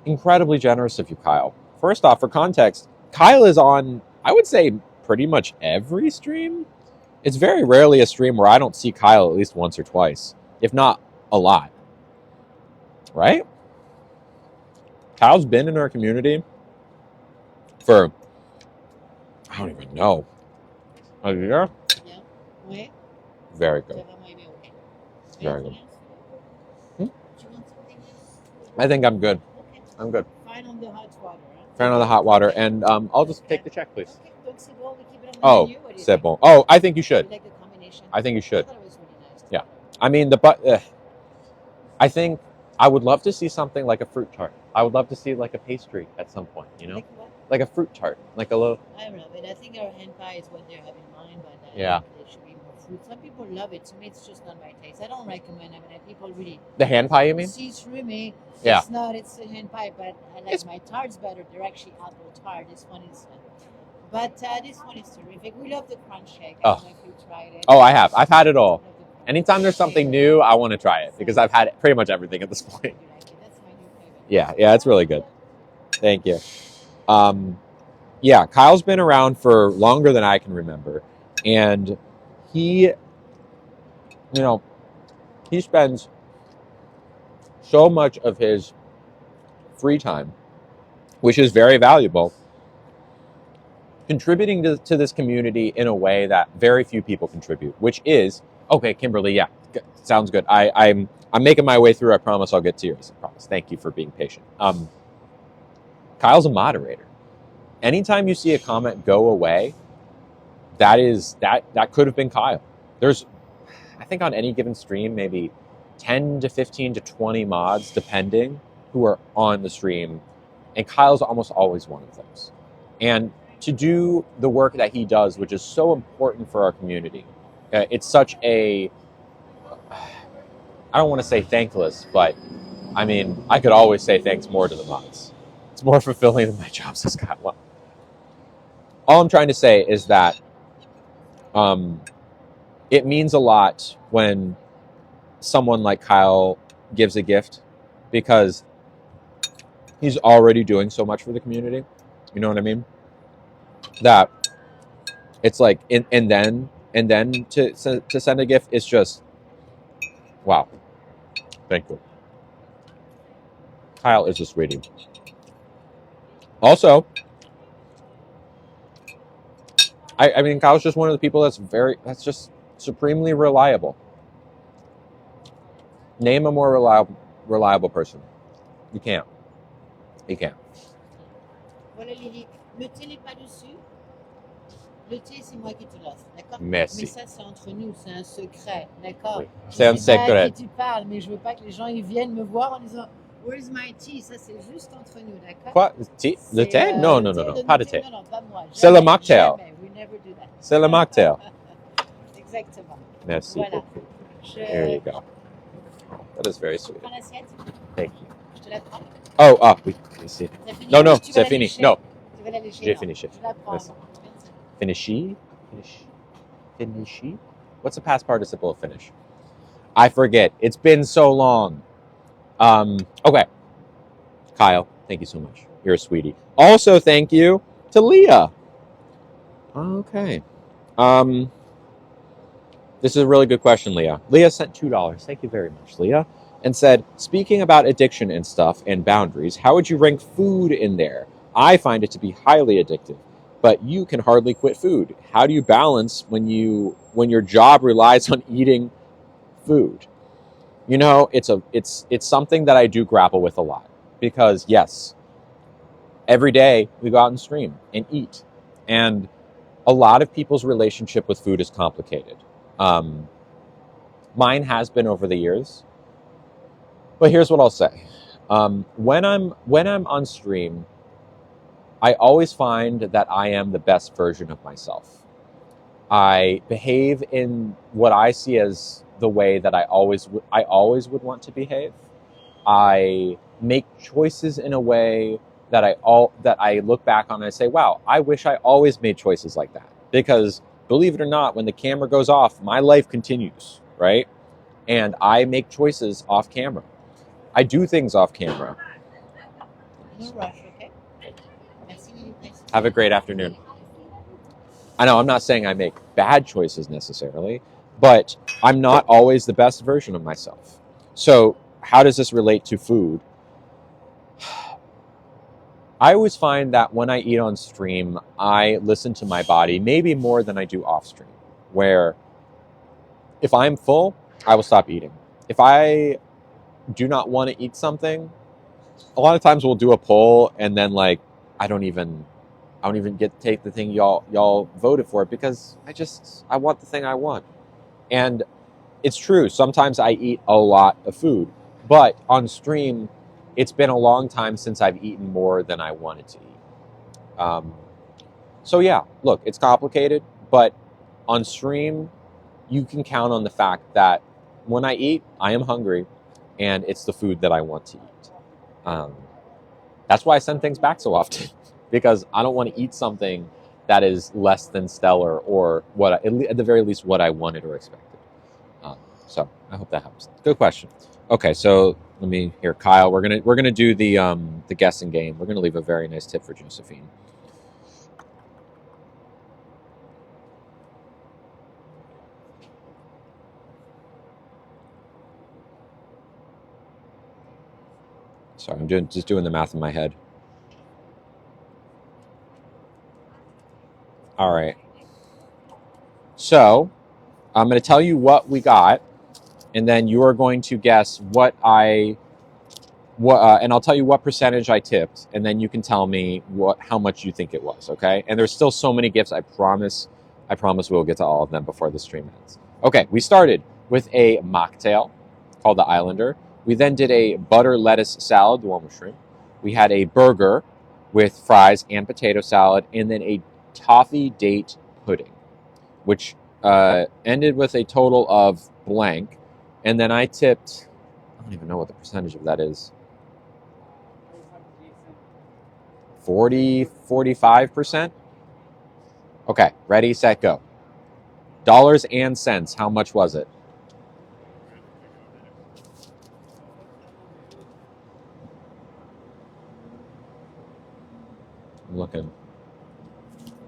incredibly generous of you, Kyle. First off, for context, Kyle is on, I would say, pretty much every stream. It's very rarely a stream where I don't see Kyle at least once or twice, if not a lot. Right? Kyle's been in our community for, I don't even know, a year? Yeah. Oui. Very good. Very good. I think I'm good. Okay. I'm good. Fine on the hot water. Huh? Turn on the hot water, and I'll just take the check, please. Okay. Donc c'est bon, we keep it on the Oh, menu. What do you c'est think? bon. Oh, I think you should. You like the combination? I think you should. I thought it was really nice. Yeah. I mean, I think I would love to see something like a fruit tart. I would love to see like a pastry at some point, Like what? Like a fruit tart, like a little. I don't know, but I think our hand pie is what they have in mind, but Yeah. there should be more fruit. Some people love it. To me, it's just not my taste. I don't recommend it. I mean, people really The hand pie, you mean? see through me. Yeah. It's not. It's a hand pie, but I like my tarts better. They're actually apple tart. This one is. But this one is terrific. We love the crunch cake. I don't know if you tried it. Oh, I have. I've had it all. We love the crunch Anytime there's something cake. new, I want to try it because I've had pretty much everything at this point. You like it. That's my new favorite. Yeah, it's really good. Thank you. Yeah, Kyle's been around for longer than I can remember, and he spends so much of his free time, which is very valuable, contributing to this community in a way that very few people contribute, which is, okay, Kimberly, yeah, sounds good. I'm making my way through. I promise I'll get to yours. I promise. Thank you for being patient. Kyle's a moderator. Anytime you see a comment go away, that could have been Kyle. I think on any given stream, maybe 10 to 15 to 20 mods, depending, who are on the stream. And Kyle's almost always one of those. And to do the work that he does, which is so important for our community, it's such a, I don't want to say thankless, but I mean, I could always say thanks more to the mods. It's more fulfilling than my jobs as Kyle. Well, all I'm trying to say is that it means a lot when someone like Kyle gives a gift, because he's already doing so much for the community. You know what I mean? That it's like, and then to send a gift, it's just, wow. Thank you. Kyle is a sweetie. Also, I mean, Kyle's just one of the people that's just supremely reliable. Name a more reliable person. You can't. You can't. Voilà Lily. Le thé n'est pas dessus. Le thé, c'est moi qui te l'offre, d'accord? Merci. Mais ça, c'est entre nous, c'est un secret, d'accord? Oui. Je C'est un sais pas à secret. qui tu parles, mais je veux pas que les gens ils viennent me voir en disant Where's my tea? Ça, c'est juste entre nous, d'accord? Quoi? Thé? Le C'est, thé? Non, le non, non, thé, non. le Pas de thé. thé. Non, non, pas moi. C'est le Jamais, mocktail. jamais. We never do that. C'est le mocktail. Exactement. Merci. Voilà. There you go. That is very Je sweet. prends l'assiette. Thank you. Je te la prends. Oh, ah, oui. Merci. T'as fini? Non, non, Tu vas c'est la fini. lécher? Non, Tu vas la lécher? j'ai Non. fini. Je la prends. Merci. Merci. Finishy? Finishy? What's the past participle of finish? I forget. It's been so long. Okay. Kyle, thank you so much. You're a sweetie. Also, thank you to Leah. Okay. This is a really good question, Leah. Leah sent $2. Thank you very much, Leah. And said, speaking about addiction and stuff and boundaries, how would you rank food in there? I find it to be highly addictive, but you can hardly quit food. How do you balance when your job relies on eating food? You know, it's something that I do grapple with a lot, because yes, every day we go out and stream and eat, and a lot of people's relationship with food is complicated. Mine has been over the years, but here's what I'll say: when I'm on stream, I always find that I am the best version of myself. I behave in what I see as the way that I always would want to behave. I make choices in a way that I look back on and I say, wow, I wish I always made choices like that. Because believe it or not, when the camera goes off, my life continues, right? And I make choices off camera. I do things off camera. No rush, okay? Merci. Have a great afternoon. I know I'm not saying I make bad choices necessarily, but I'm not always the best version of myself. So how does this relate to food? I always find that when I eat on stream, I listen to my body maybe more than I do off stream, where if I'm full, I will stop eating. If I do not want to eat something, a lot of times we'll do a poll and then like I don't even get to take the thing y'all voted for, because I want the thing I want. And it's true, sometimes I eat a lot of food, but on stream it's been a long time since I've eaten more than I wanted to eat. So yeah, look, it's complicated, but on stream you can count on the fact that when I eat, I am hungry, and it's the food that I want to eat. That's why I send things back so often, because I don't want to eat something that is less than stellar, or at the very least what I wanted or expected. So I hope that helps. Good question. Okay, so let me hear Kyle. We're gonna do the guessing game. We're gonna leave a very nice tip for Josephine. Sorry, I'm just doing the math in my head. All right. So I'm going to tell you what we got, and then you are going to guess and I'll tell you what percentage I tipped, and then you can tell me how much you think it was. Okay? And there's still so many gifts. I promise we'll get to all of them before the stream ends. Okay, we started with a mocktail called the Islander. We then did a butter lettuce salad, the one with shrimp. We had a burger with fries and potato salad, and then a toffee date pudding, which ended with a total of blank. And then I tipped, I don't even know what the percentage of that is. 45%? Okay, ready, set, go. Dollars and cents, how much was it? I'm looking.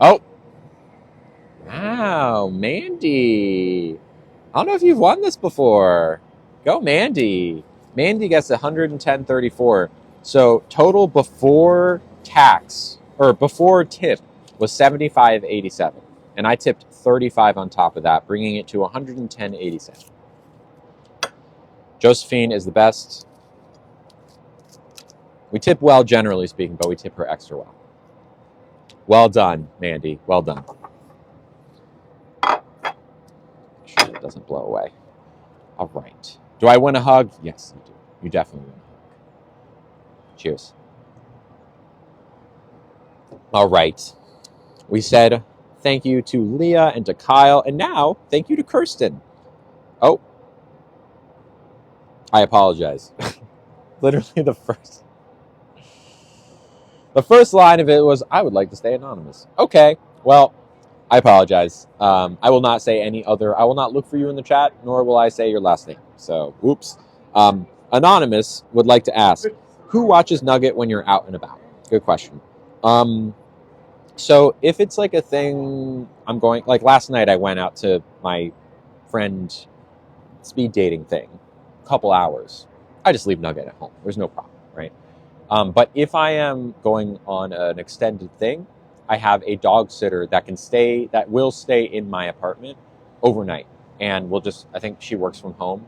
Oh! Wow, Mandy. I don't know if you've won this before. Go, Mandy. Mandy gets 110.34. So total before tax, or before tip, was 75.87. And I tipped 35 on top of that, bringing it to 110.87. Josephine is the best. We tip well, generally speaking, but we tip her extra well. Well done, Mandy. Well done. Make sure it doesn't blow away. All right. Do I win a hug? Yes, you do. You definitely win a hug. Cheers. All right. We said thank you to Leah and to Kyle, and now thank you to Kirsten. Oh, I apologize. Literally the first line of it was, I would like to stay anonymous. Okay, well, I apologize. I will not say any other, I will not look for you in the chat, nor will I say your last name. So, whoops. Anonymous would like to ask, who watches Nugget when you're out and about? Good question. So if it's like a thing I'm going, like last night I went out to my friend speed dating thing, a couple hours. I just leave Nugget at home. There's no problem, right? But if I am going on an extended thing, I have a dog sitter that will stay in my apartment overnight. And I think she works from home,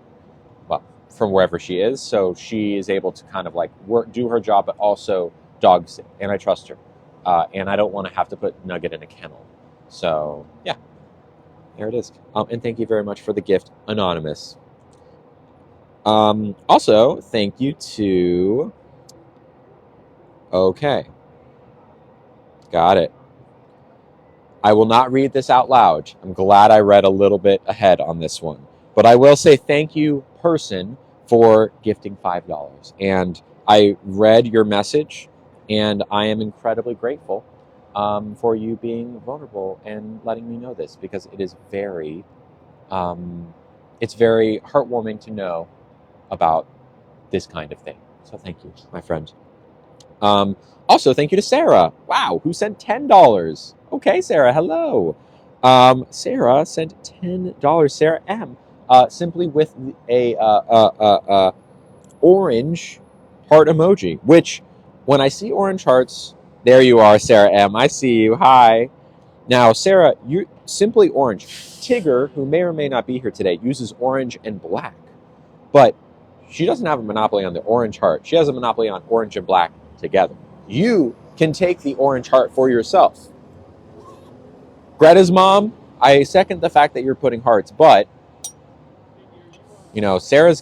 well, from wherever she is. So she is able to kind of like do her job, but also dog sit. And I trust her. And I don't want to have to put Nugget in a kennel. So yeah, there it is. And thank you very much for the gift, Anonymous. Also, thank you to... Okay. Got it. I will not read this out loud. I'm glad I read a little bit ahead on this one. But I will say thank you, person, for gifting $5. And I read your message, and I am incredibly grateful for you being vulnerable and letting me know this, because it is it's very heartwarming to know about this kind of thing. So thank you, my friend. Also, thank you to Sarah. Wow, who sent $10. Okay, Sarah, hello. Sarah sent $10. Sarah M. Simply with a orange heart emoji, which when I see orange hearts, there you are, Sarah M. I see you. Hi. Now, Sarah, you simply orange. Tigger, who may or may not be here today, uses orange and black, but she doesn't have a monopoly on the orange heart. She has a monopoly on orange and black together. You can take the orange heart for yourself. Greta's mom, I second the fact that you're putting hearts, but you know, Sarah's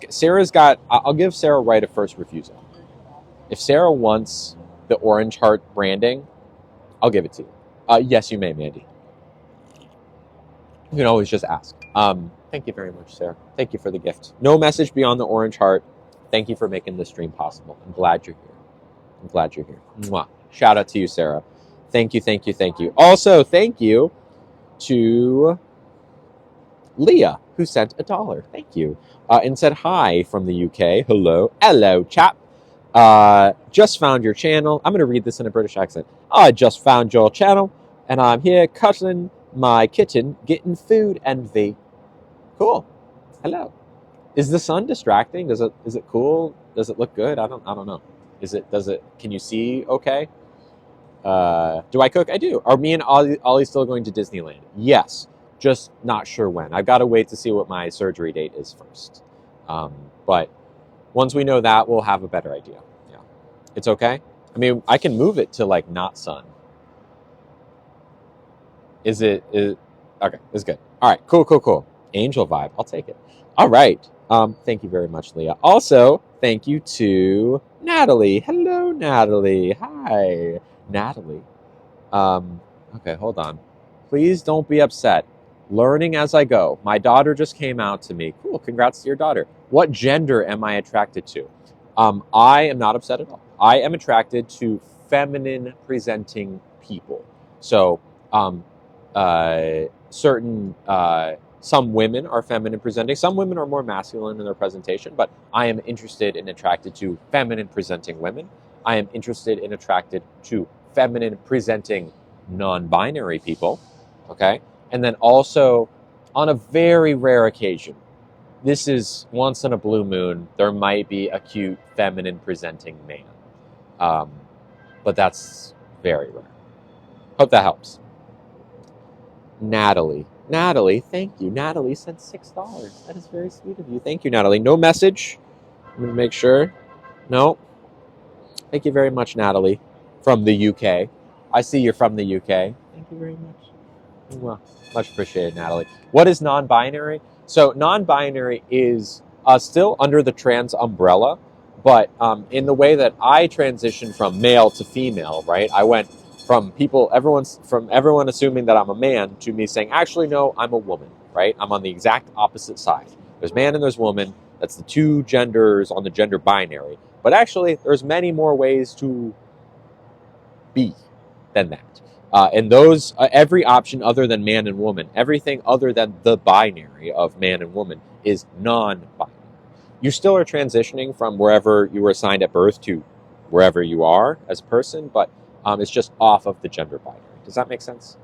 got, I'll give Sarah right of first refusal. If Sarah wants the orange heart branding, I'll give it to you. Yes, you may, Mandy. You can always just ask. Thank you very much, Sarah. Thank you for the gift. No message beyond the orange heart. Thank you for making this stream possible. I'm glad you're here. I'm glad you're here. Mwah. Shout out to you, Sarah. Thank you, thank you, thank you. Also, thank you to Leah, who sent $1. Thank you. And said hi from the UK. Hello. Hello, chap. Just found your channel. I'm going to read this in a British accent. I just found your channel, and I'm here cuddling my kitten, getting food envy. Cool. Hello. Is the sun distracting? Is it cool? Does it look good? I don't know. Can you see okay? Do I cook? I do. Are me and Ollie still going to Disneyland? Yes. Just not sure when. I've got to wait to see what my surgery date is first. But once we know that, we'll have a better idea. Yeah. It's okay? I mean, I can move it to like not sun. Is okay, it's good. All right, cool. Angel vibe. I'll take it. All right. Thank you very much, Leah. Also, thank you to Natalie. Hello, Natalie. Hi, Natalie. Okay, hold on. Please don't be upset. Learning as I go. My daughter just came out to me. Cool. Congrats to your daughter. What gender am I attracted to? I am not upset at all. I am attracted to feminine presenting people. So, certain some women are feminine presenting. Some women are more masculine in their presentation, but I am interested and attracted to feminine presenting women. I am interested and attracted to feminine presenting non-binary people. Okay. And then also, on a very rare occasion, this is once in a blue moon, there might be a cute feminine presenting man. But that's very rare. Hope that helps. Natalie, thank you. Natalie sent $6. That is very sweet of you. Thank you, Natalie. No message. I'm going to make sure. No. Thank you very much, Natalie, from the UK. I see you're from the UK. Thank you very much. Well, much appreciated, Natalie. What is non-binary? So non-binary is still under the trans umbrella, but in the way that I transitioned from male to female, right? I went from everyone assuming that I'm a man to me saying, actually, no, I'm a woman, right? I'm on the exact opposite side. There's man and there's woman. That's the two genders on the gender binary. But actually, there's many more ways to be than that. And those, every option other than man and woman, everything other than the binary of man and woman is non-binary. You still are transitioning from wherever you were assigned at birth to wherever you are as a person, but it's just off of the gender binary. Does that make sense?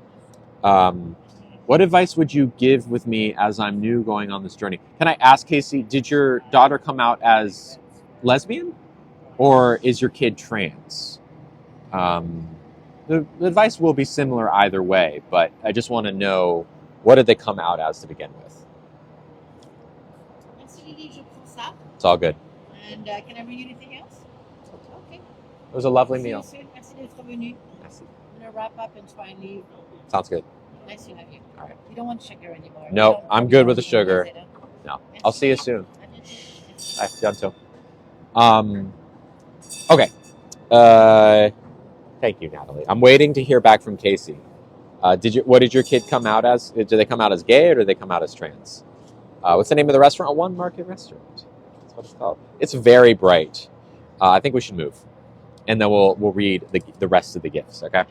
What advice would you give with me as I'm new going on this journey? Can I ask, Casey, did your daughter come out as lesbian or is your kid trans? The advice will be similar either way, but I just want to know, what did they come out as to begin with? It's all good. And can I bring you anything else? Okay. It was a lovely meal. Merci d'être venu. Merci. I'm going to wrap up and try and leave. Sounds good. Nice to have you. All right. You don't want sugar anymore. No, I'm good with the sugar. No, I'll see you soon. Bye. Bientôt. Okay. Thank you, Natalie. I'm waiting to hear back from Casey. What did your kid come out as? Did they come out as gay or did they come out as trans? What's the name of the restaurant? One Market Restaurant. That's what it's called. It's very bright. I think we should move, and then we'll read the rest of the gifts. Okay.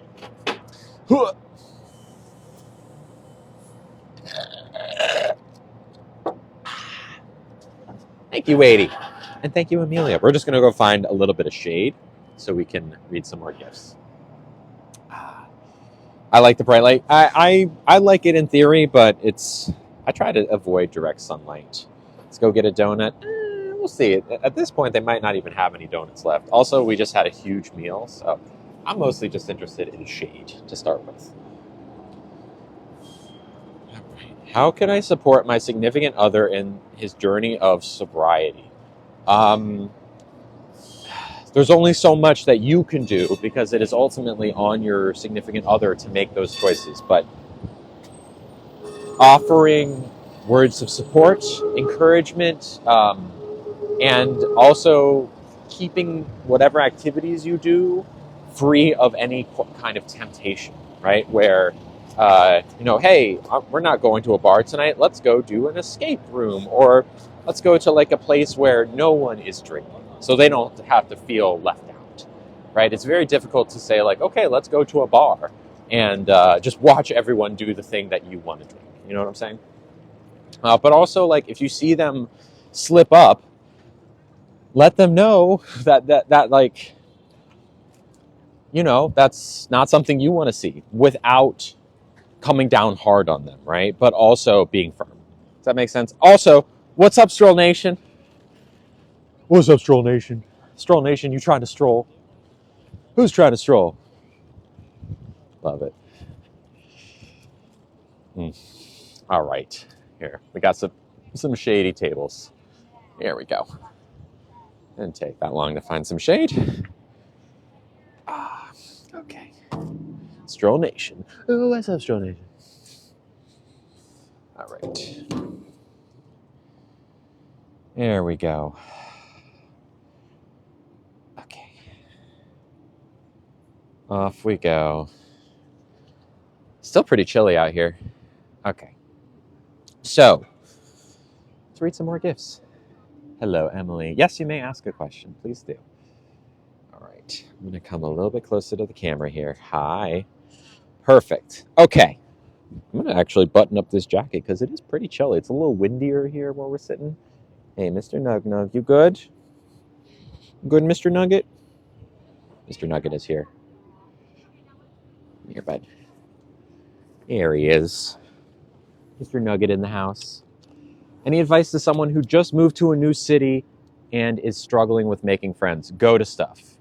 Thank you, Wadey. And thank you, Amelia. We're just going to go find a little bit of shade so we can read some more gifts. I like the bright light. I like it in theory, but I try to avoid direct sunlight. Let's go get a donut. We'll see. At this point, they might not even have any donuts left. Also, we just had a huge meal, so I'm mostly just interested in shade to start with. How can I support my significant other in his journey of sobriety? There's only so much that you can do because it is ultimately on your significant other to make those choices. But offering words of support, encouragement, and also keeping whatever activities you do free of any kind of temptation, right? Where, hey, we're not going to a bar tonight. Let's go do an escape room, or let's go to like a place where no one is drinking, so they don't have to feel left out, right? It's very difficult to say like, okay, let's go to a bar and just watch everyone do the thing that you want to drink. You know what I'm saying? But also, like, if you see them slip up, let them know that like, that's not something you want to see without coming down hard on them, right? But also being firm. Does that make sense? Also, what's up, Stroll Nation? What's up, Stroll Nation? Stroll Nation, you trying to stroll? Who's trying to stroll? Love it. All right. Here, we got some shady tables. Here we go. Didn't take that long to find some shade. Okay. Stroll Nation. Oh, what's up, Stroll Nation? All right. There we go. Okay. Off we go. Still pretty chilly out here. Okay. So, let's read some more gifts. Hello, Emily. Yes, you may ask a question. Please do. All right. I'm going to come a little bit closer to the camera here. Hi. Perfect. Okay. I'm going to actually button up this jacket because it is pretty chilly. It's a little windier here where we're sitting. Hey, Mr. Nug Nug, you good? Good, Mr. Nugget? Mr. Nugget is here. Here, bud. There he is. Mr. Nugget in the house. Any advice to someone who just moved to a new city and is struggling with making friends? Go to stuff.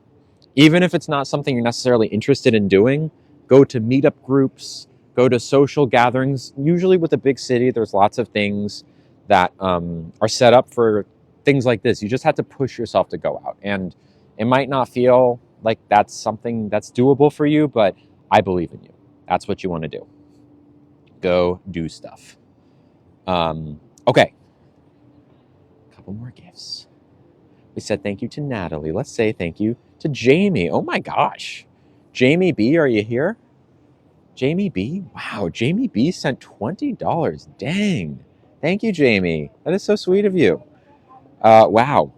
Even if it's not something you're necessarily interested in doing, go to meetup groups, go to social gatherings. Usually with a big city, there's lots of things that are set up for things like this. You just have to push yourself to go out. And it might not feel like that's something that's doable for you, but I believe in you. That's what you want to do. Go do stuff. Okay. A couple more gifts. We said thank you to Natalie. Let's say thank you to Jamie. Oh my gosh. Jamie B, are you here? Jamie B? Wow, Jamie B sent $20. Dang. Thank you, Jamie. That is so sweet of you. Wow.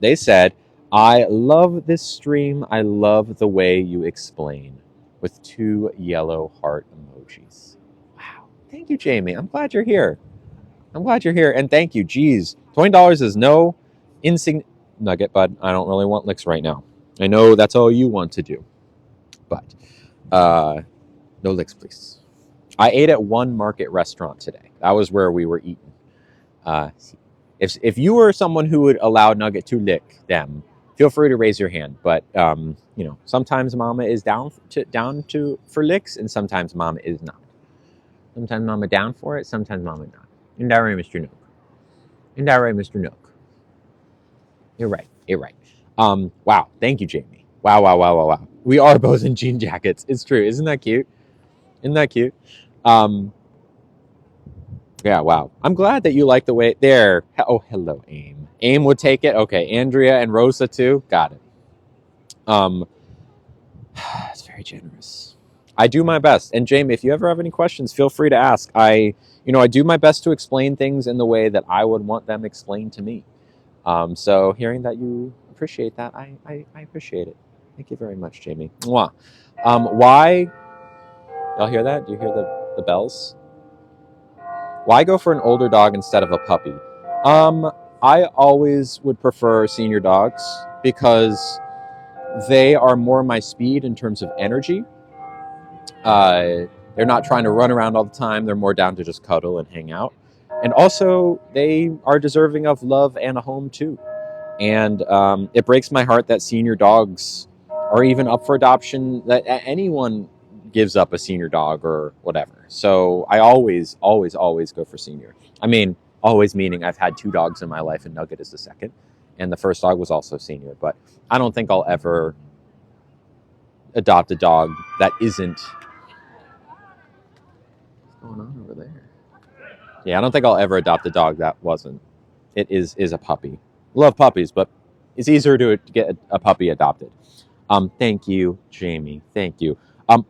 They said, I love this stream. I love the way you explain, with 2 yellow heart emojis. Wow. Thank you, Jamie. I'm glad you're here. I'm glad you're here. And thank you. Geez, $20 is no nugget, bud. I don't really want licks right now. I know that's all you want to do. But no licks, please. I ate at one market restaurant today. That was where we were eating. If you were someone who would allow Nugget to lick them, feel free to raise your hand. But you know, sometimes Mama is down for licks, and sometimes Mama is not. Sometimes Mama down for it, sometimes Mama not. Isn't that right, Mr. Nook? Isn't that right, Mr. Nook? You're right. You're right. Wow. Thank you, Jamie. Wow. We are both in jean jackets. It's true. Isn't that cute? Isn't that cute? Yeah, wow. I'm glad that you like the way there. Oh, hello, Aim. Aim would take it. Okay, Andrea and Rosa too. Got it. It's very generous. I do my best. And Jamie, if you ever have any questions, feel free to ask. I do my best to explain things in the way that I would want them explained to me. So hearing that you appreciate that, I appreciate it. Thank you very much, Jamie. Mwah. Why? Y'all hear that? Do you hear the bells? Why go for an older dog instead of a puppy? I always would prefer senior dogs because they are more my speed in terms of energy. They're not trying to run around all the time. They're more down to just cuddle and hang out. And also, they are deserving of love and a home too. And it breaks my heart that senior dogs are even up for adoption, that anyone gives up a senior dog or whatever. So I always go for senior. I mean, always meaning I've had 2 dogs in my life and Nugget is the second. And the first dog was also senior. But I don't think I'll ever adopt a dog that isn't... What's going on over there? Yeah, I don't think I'll ever adopt a dog that wasn't. It is a puppy. Love puppies, but it's easier to get a puppy adopted. Thank you, Jamie. Thank you.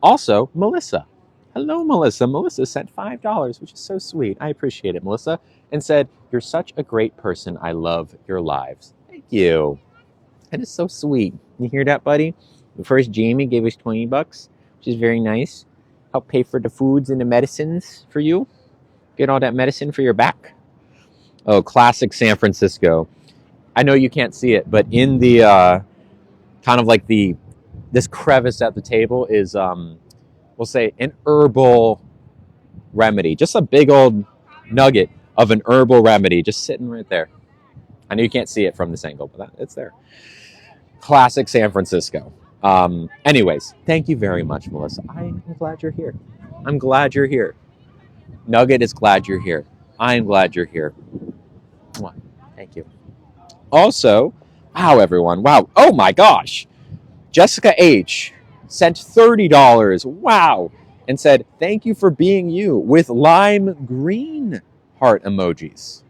Also, Melissa. Hello, Melissa. Melissa sent $5, which is so sweet. I appreciate it, Melissa. And said, you're such a great person. I love your lives. Thank you. That is so sweet. You hear that, buddy? First, Jamie gave us $20, which is very nice. Help pay for the foods and the medicines for you. Get all that medicine for your back. Oh, classic San Francisco. I know you can't see it, but in the kind of like this crevice at the table is, we'll say, an herbal remedy. Just a big old nugget of an herbal remedy just sitting right there. I know you can't see it from this angle, but it's there. Classic San Francisco. Anyways, thank you very much, Melissa. I'm glad you're here. I'm glad you're here. Nugget is glad you're here. I'm glad you're here. Thank you. Also, wow, everyone. Wow. Oh my gosh. Jessica H. sent $30. Wow. And said, thank you for being you, with lime green heart emojis.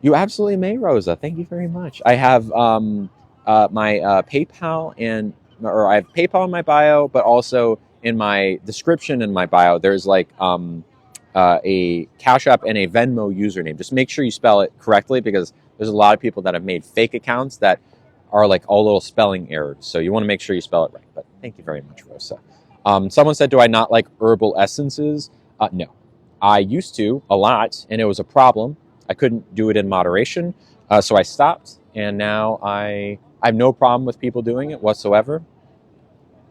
You absolutely may, Rosa. Thank you very much. I have my PayPal or I have PayPal in my bio, but also in my description in my bio, there's like a Cash App and a Venmo username. Just make sure you spell it correctly because there's a lot of people that have made fake accounts that are like all little spelling errors. So you want to make sure you spell it right. But thank you very much, Rosa. Someone said, do I not like herbal essences? No. I used to a lot, and it was a problem. I couldn't do it in moderation, so I stopped, and now I have no problem with people doing it whatsoever.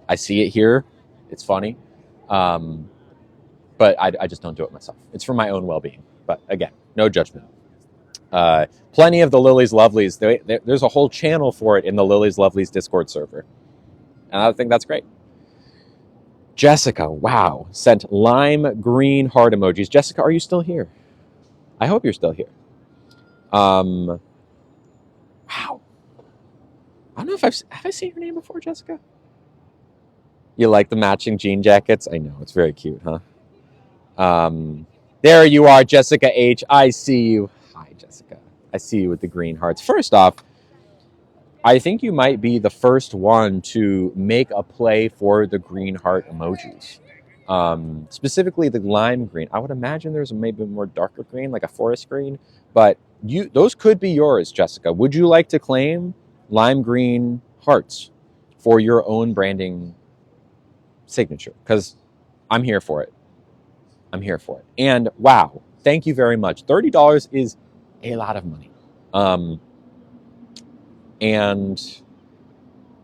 I see it here. It's funny. But I just don't do it myself. It's for my own well-being. But again, no judgment. Plenty of the Lily's Lovelies. There's a whole channel for it in the Lily's Lovelies Discord server. And I think that's great. Jessica, wow, sent lime green heart emojis. Jessica, are you still here? I hope you're still here. Wow. I don't know if have I seen your name before, Jessica? You like the matching jean jackets? I know, it's very cute, huh? There you are, Jessica H. I see you. Hi, Jessica. I see you with the green hearts. First off, I think you might be the first one to make a play for the green heart emojis. Specifically the lime green. I would imagine there's maybe more darker green, like a forest green, but those could be yours, Jessica. Would you like to claim lime green hearts for your own branding signature? Because I'm here for it. I'm here for it. And wow, thank you very much. $30 is a lot of money. And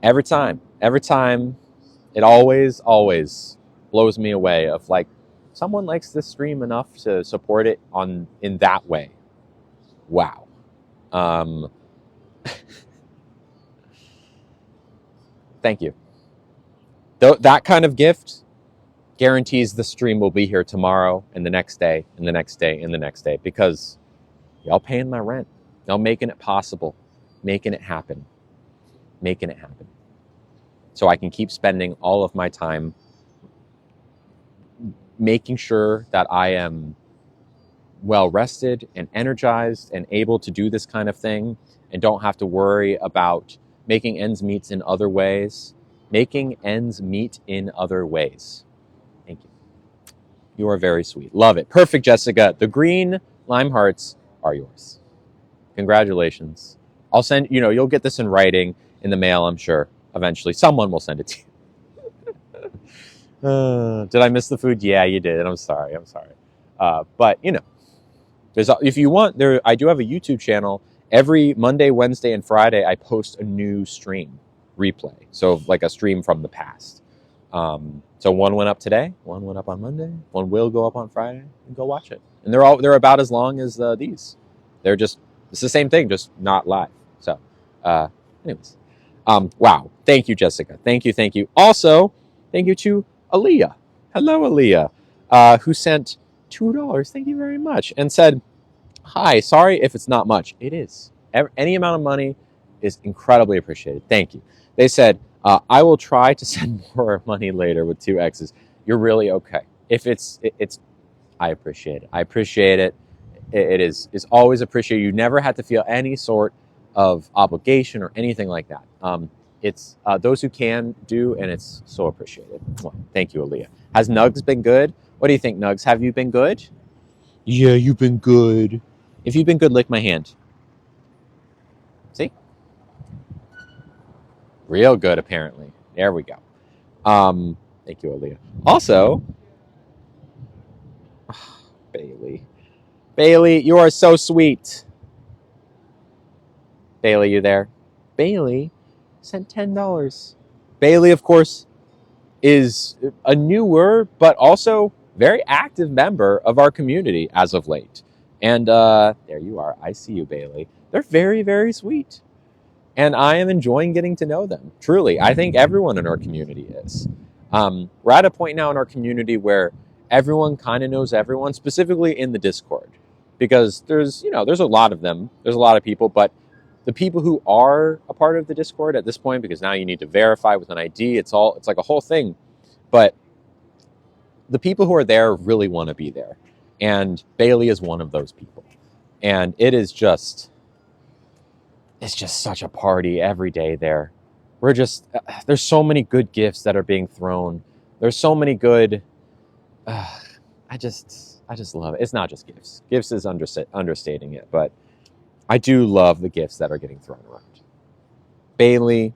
every time, it always blows me away of like, someone likes this stream enough to support it in that way. Wow. Thank you. That kind of gift guarantees the stream will be here tomorrow and the next day and the next day and the next day, because y'all paying my rent. Y'all making it possible, making it happen, so I can keep spending all of my time making sure that I am well rested and energized and able to do this kind of thing and don't have to worry about making ends meet in other ways. Thank you. You are very sweet. Love it. Perfect, Jessica. The green lime hearts are yours. Congratulations. I'll send, you'll get this in writing in the mail, I'm sure. Eventually, someone will send it to you. Did I miss the food? Yeah, you did. I'm sorry. But, if you want, I do have a YouTube channel. Every Monday, Wednesday, and Friday, I post a new stream replay. So like a stream from the past. So one went up today, one went up on Monday, one will go up on Friday, and go watch it. And they're about as long as these. It's the same thing, just not live. So, anyways, wow. Thank you, Jessica. Thank you. Also, thank you to Aaliyah. Hello, Aaliyah, who sent $2. Thank you very much, and said, "Hi, sorry if it's not much. It is. Any amount of money is incredibly appreciated. Thank you." They said, "I will try to send more money later with 2 X's." You're really okay. If it's, I appreciate it. It is always appreciated. You never have to feel any sort of obligation or anything like that. It's those who can do, and it's so appreciated. Well, thank you, Aaliyah. Has Nugs been good? What do you think, Nugs? Have you been good? Yeah, you've been good. If you've been good, lick my hand. See? Real good, apparently. There we go. Thank you, Aaliyah. Also, Bailey, you are so sweet. Bailey, you there? Bailey sent $10. Bailey, of course, is a newer but also very active member of our community as of late. And there you are. I see you, Bailey. They're very, very sweet. And I am enjoying getting to know them. Truly, I think everyone in our community is. We're at a point now in our community where everyone kind of knows everyone, specifically in the Discord. Because there's a lot of them. There's a lot of people, but the people who are a part of the Discord at this point, because now you need to verify with an ID, it's like a whole thing. But the people who are there really want to be there. And Bailey is one of those people. And it's just such a party every day there. There's so many good gifts that are being thrown. There's so many good, I just love it. It's not just gifts. Gifts is understating it, but I do love the gifts that are getting thrown around. Bailey,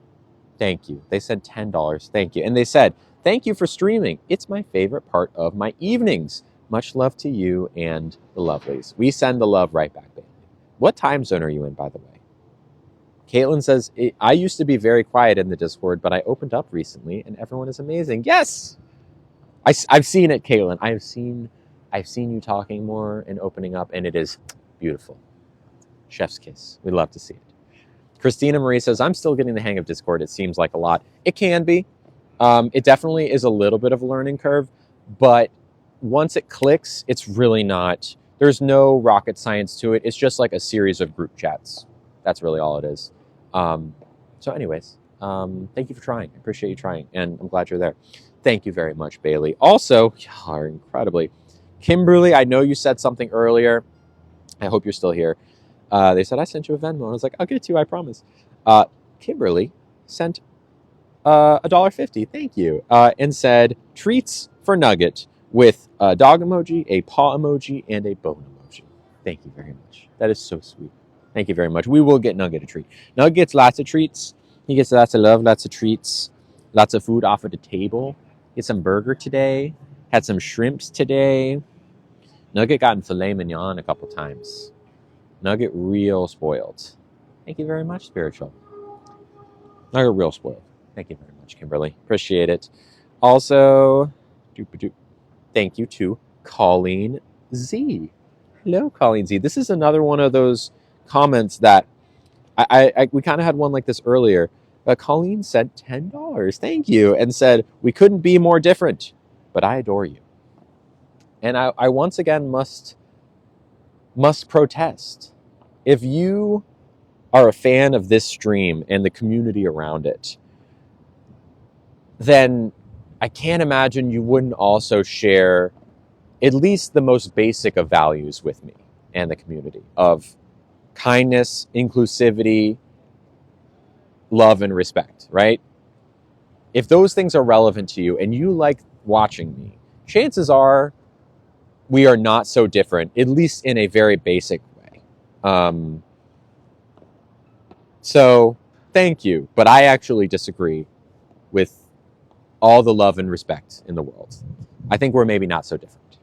thank you. They said $10. Thank you. And they said, thank you for streaming. It's my favorite part of my evenings. Much love to you and the lovelies. We send the love right back, Bailey. What time zone are you in, by the way? Caitlin says, I used to be very quiet in the Discord, but I opened up recently and everyone is amazing. Yes! I've seen it, Caitlin. I've seen you talking more and opening up, and it is beautiful. Chef's kiss. We love to see it. Christina Marie says, I'm still getting the hang of Discord. It seems like a lot. It can be. It definitely is a little bit of a learning curve, but once it clicks, it's really not. There's no rocket science to it. It's just like a series of group chats. That's really all it is. So anyways, thank you for trying. I appreciate you trying, and I'm glad you're there. Thank you very much, Bailey. Also, incredibly. Kimberly, I know you said something earlier. I hope you're still here. They said, I sent you a Venmo. I was like, I'll get to you, I promise. Kimberly sent $1.50, thank you, and said, treats for Nugget with a dog emoji, a paw emoji, and a bone emoji. Thank you very much. That is so sweet. Thank you very much. We will get Nugget a treat. Nugget gets lots of treats. He gets lots of love, lots of treats, lots of food off of the table. Get some burger today. Had some shrimps today. Nugget got in filet mignon a couple times. Nugget real spoiled. Thank you very much, Spiritual. Nugget real spoiled. Thank you very much, Kimberly. Appreciate it. Also, thank you to Colleen Z. Hello, Colleen Z. This is another one of those comments that we kind of had one like this earlier. Colleen said $10. Thank you. And said, we couldn't be more different, but I adore you. And I once again must protest. If you are a fan of this stream and the community around it, then I can't imagine you wouldn't also share at least the most basic of values with me and the community of kindness, inclusivity, love, and respect, right? If those things are relevant to you and you like watching me, chances are we are not so different, at least in a very basic way. So thank you, but I actually disagree with all the love and respect in the world. I think we're maybe not so different.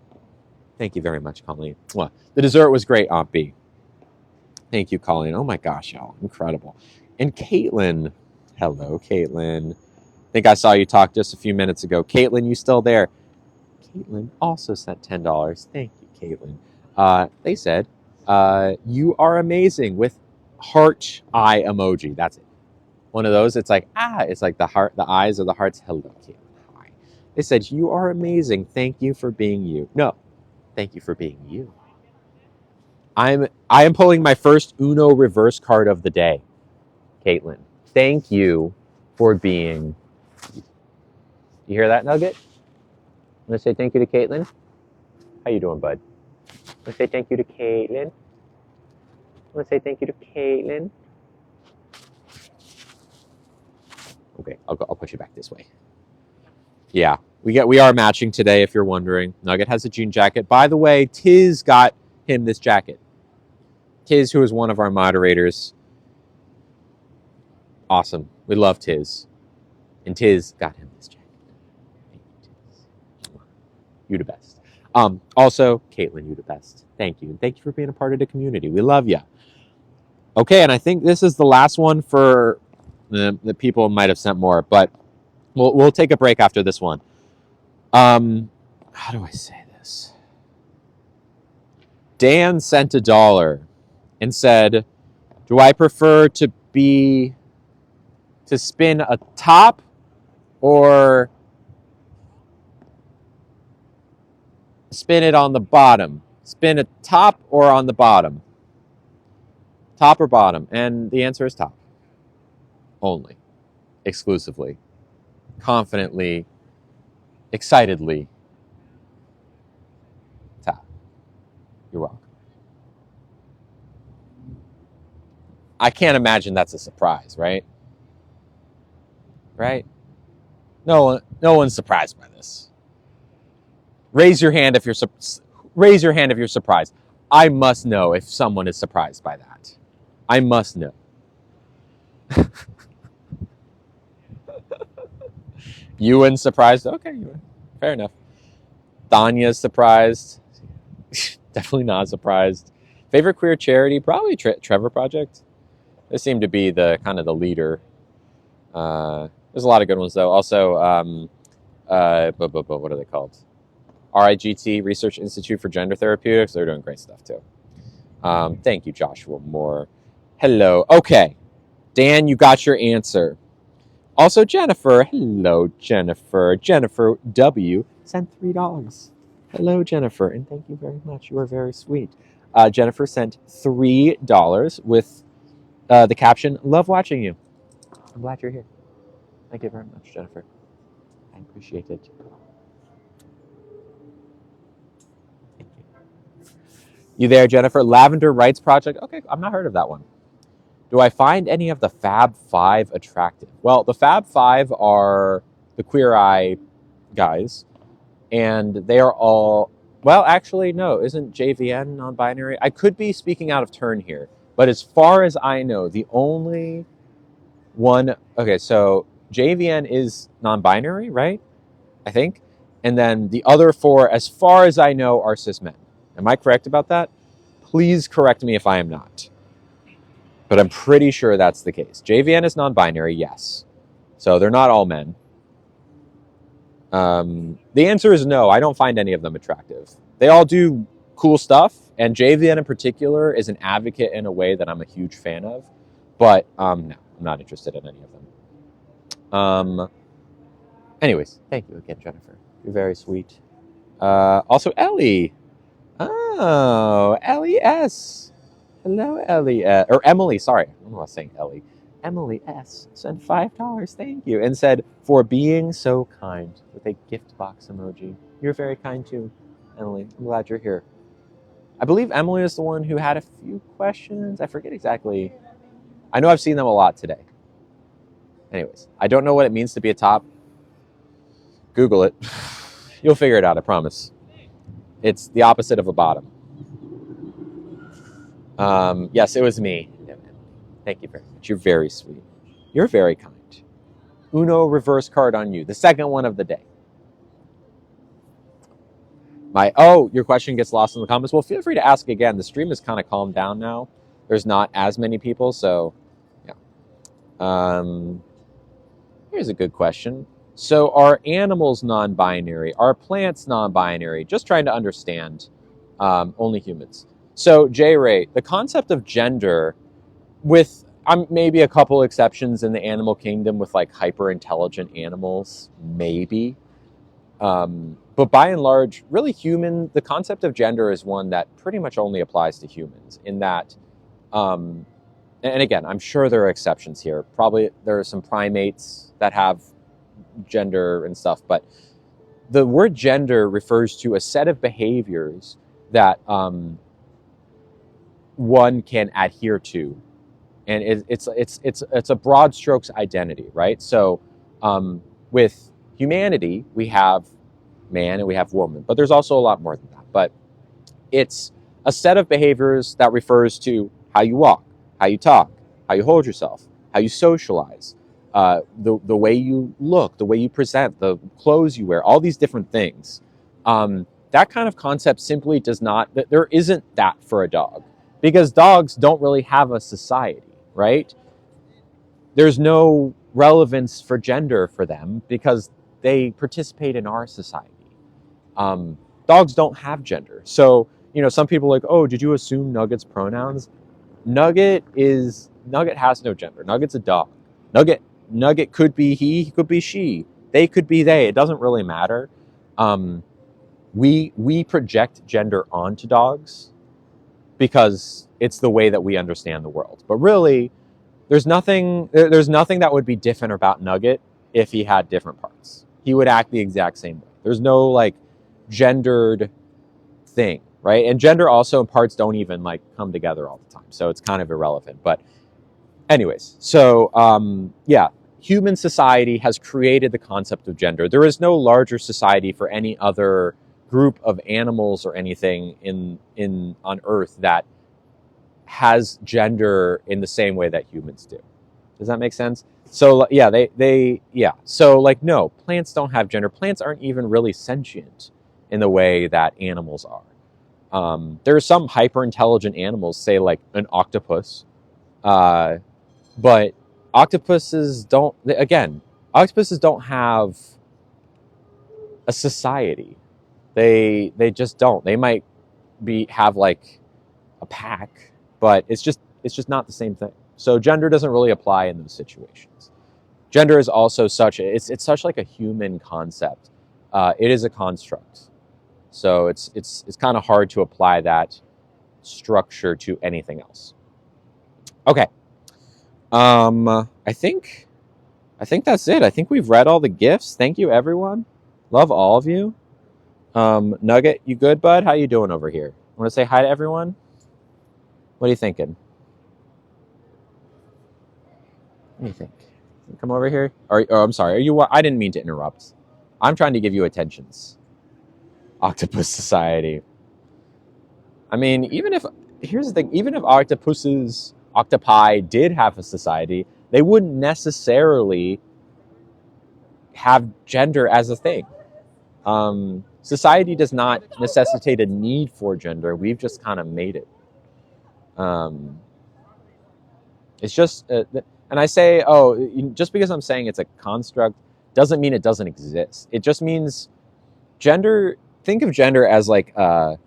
Thank you very much, Colleen. Mwah. The dessert was great, Aunt B. Thank you, Colleen. Oh my gosh, y'all, incredible. And Caitlin, hello, Caitlin. I think I saw you talk just a few minutes ago. Caitlin, you still there? Caitlin also sent $10. Thank you, Caitlin. They said, you are amazing with heart eye emoji. That's it. One of those, it's like, it's like the heart, the eyes are the hearts. Hello, Caitlin. Hi. They said, you are amazing. Thank you for being you. No, thank you for being you. I am pulling my first Uno reverse card of the day, Caitlin. Thank you for being. You hear that, Nugget? I'm gonna say thank you to Caitlin. How you doing, bud? I'm gonna say thank you to Caitlin. I'm gonna say thank you to Caitlin. Okay, I'll push you back this way. Yeah, we are matching today. If you're wondering, Nugget has a jean jacket. By the way, Tiz got him this jacket. Tiz, who is one of our moderators. Awesome. We love Tiz. And Tiz got him this jacket. Thank you, Tiz. You the best. Also, Caitlin, you the best. Thank you. And thank you for being a part of the community. We love you. Okay, and I think this is the last one for the people might have sent more, but we'll take a break after this one. How do I say this? Dan sent $1 and said, do I prefer to spin a top or spin it on the bottom? Spin a top or on the bottom? Top or bottom? And the answer is top. Only. Exclusively. Confidently. Excitedly. Top. You're welcome. I can't imagine that's a surprise, right? Right? No one's surprised by this. Raise your hand if you're surprised. I must know if someone is surprised by that. I must know. Ewan surprised. Okay, Ewan. Fair enough. Danya's surprised. Definitely not surprised. Favorite queer charity? Probably Trevor Project. They seem to be the kind of the leader. There's a lot of good ones though. Also, what are they called? RIGT, Research Institute for Gender Therapeutics. They're doing great stuff too. Thank you, Joshua Moore. Hello. Okay, Dan, you got your answer. Also, Jennifer. Hello, Jennifer. Jennifer W. sent $3. Hello, Jennifer, and thank you very much. You are very sweet. Jennifer sent $3 with the caption, "Love watching you." I'm glad you're here. Thank you very much, Jennifer. I appreciate it. Thank you. You there, Jennifer? Lavender Rights Project. Okay, I've not heard of that one. Do I find any of the Fab Five attractive? Well, the Fab Five are the Queer Eye guys, and they are all, well, actually, no, isn't JVN non-binary? I could be speaking out of turn here, but as far as I know, the only one, okay, so JVN is non-binary, right? I think. And then the other four, as far as I know, are cis men. Am I correct about that? Please correct me if I am not. But I'm pretty sure that's the case. JVN is non-binary, yes. So they're not all men. The answer is no. I don't find any of them attractive. They all do cool stuff, and JVN in particular is an advocate in a way that I'm a huge fan of. But no, I'm not interested in any of them. Anyways, thank you again, Jennifer. You're very sweet. Also, Ellie. Oh, Ellie S. Hello, Ellie. Or Emily, sorry. I don't know why I was saying Ellie. Emily S. sent $5. Thank you. And said, "For being so kind," with a gift box emoji. You're very kind too, Emily. I'm glad you're here. I believe Emily is the one who had a few questions. I forget exactly. I know I've seen them a lot today. Anyways, I don't know what it means to be a top. Google it. You'll figure it out, I promise. It's the opposite of a bottom. Yes, it was me. Thank you very much. You're very sweet. You're very kind. Uno reverse card on you. The second one of the day. Your question gets lost in the comments. Well, feel free to ask again. The stream has kind of calmed down now. There's not as many people, so yeah. Here's a good question. So are animals non-binary? Are plants non-binary? Just trying to understand. Only humans. So, J-Ray, the concept of gender, with maybe a couple exceptions in the animal kingdom with like hyper-intelligent animals, maybe. But by and large, really the concept of gender is one that pretty much only applies to humans in that, and again, I'm sure there are exceptions here. Probably there are some primates that have gender and stuff, but the word gender refers to a set of behaviors that one can adhere to, and it's a broad strokes identity, right? So with humanity, we have man and we have woman, but there's also a lot more than that. But it's a set of behaviors that refers to how you walk, how you talk, how you hold yourself, how you socialize, the way you look, the way you present, the clothes you wear, all these different things. That kind of concept simply does not, there isn't that for a dog, because dogs don't really have a society, right? There's no relevance for gender for them because they participate in our society. Dogs don't have gender. So, some people are like, oh, did you assume Nugget's pronouns? Nugget has no gender. Nugget's a dog. Nugget could be he could be she. They could be they. It doesn't really matter. We project gender onto dogs because it's the way that we understand the world. But really, there's nothing that would be different about Nugget if he had different parts. He would act the exact same way. There's no like gendered thing, right? And gender also in parts don't even like come together all the time. So it's kind of irrelevant. But Anyways, so yeah, human society has created the concept of gender. There is no larger society for any other group of animals or anything in on Earth that has gender in the same way that humans do. Does that make sense? So yeah, So like, no, plants don't have gender. Plants aren't even really sentient in the way that animals are. There are some hyper intelligent animals, say like an octopus, but octopuses don't. Again, octopuses don't have a society. They just don't. They might have like a pack, but it's just not the same thing. So gender doesn't really apply in those situations. Gender is also it's such like a human concept. It is a construct, so it's kind of hard to apply that structure to anything else. Okay, I think that's it. I think we've read all the gifts. Thank you, everyone. Love all of you. Nugget, you good, bud? How you doing over here? Want to say hi to everyone? What are you thinking? What do you think? Come over here. I'm sorry. Are you? I didn't mean to interrupt. I'm trying to give you attentions. Octopus Society. I mean, here's the thing. Even if octopi did have a society, they wouldn't necessarily have gender as a thing. Society does not necessitate a need for gender. We've just kind of made it. It's just, and I say, just because I'm saying it's a construct doesn't mean it doesn't exist. It just means gender. Think of gender as like a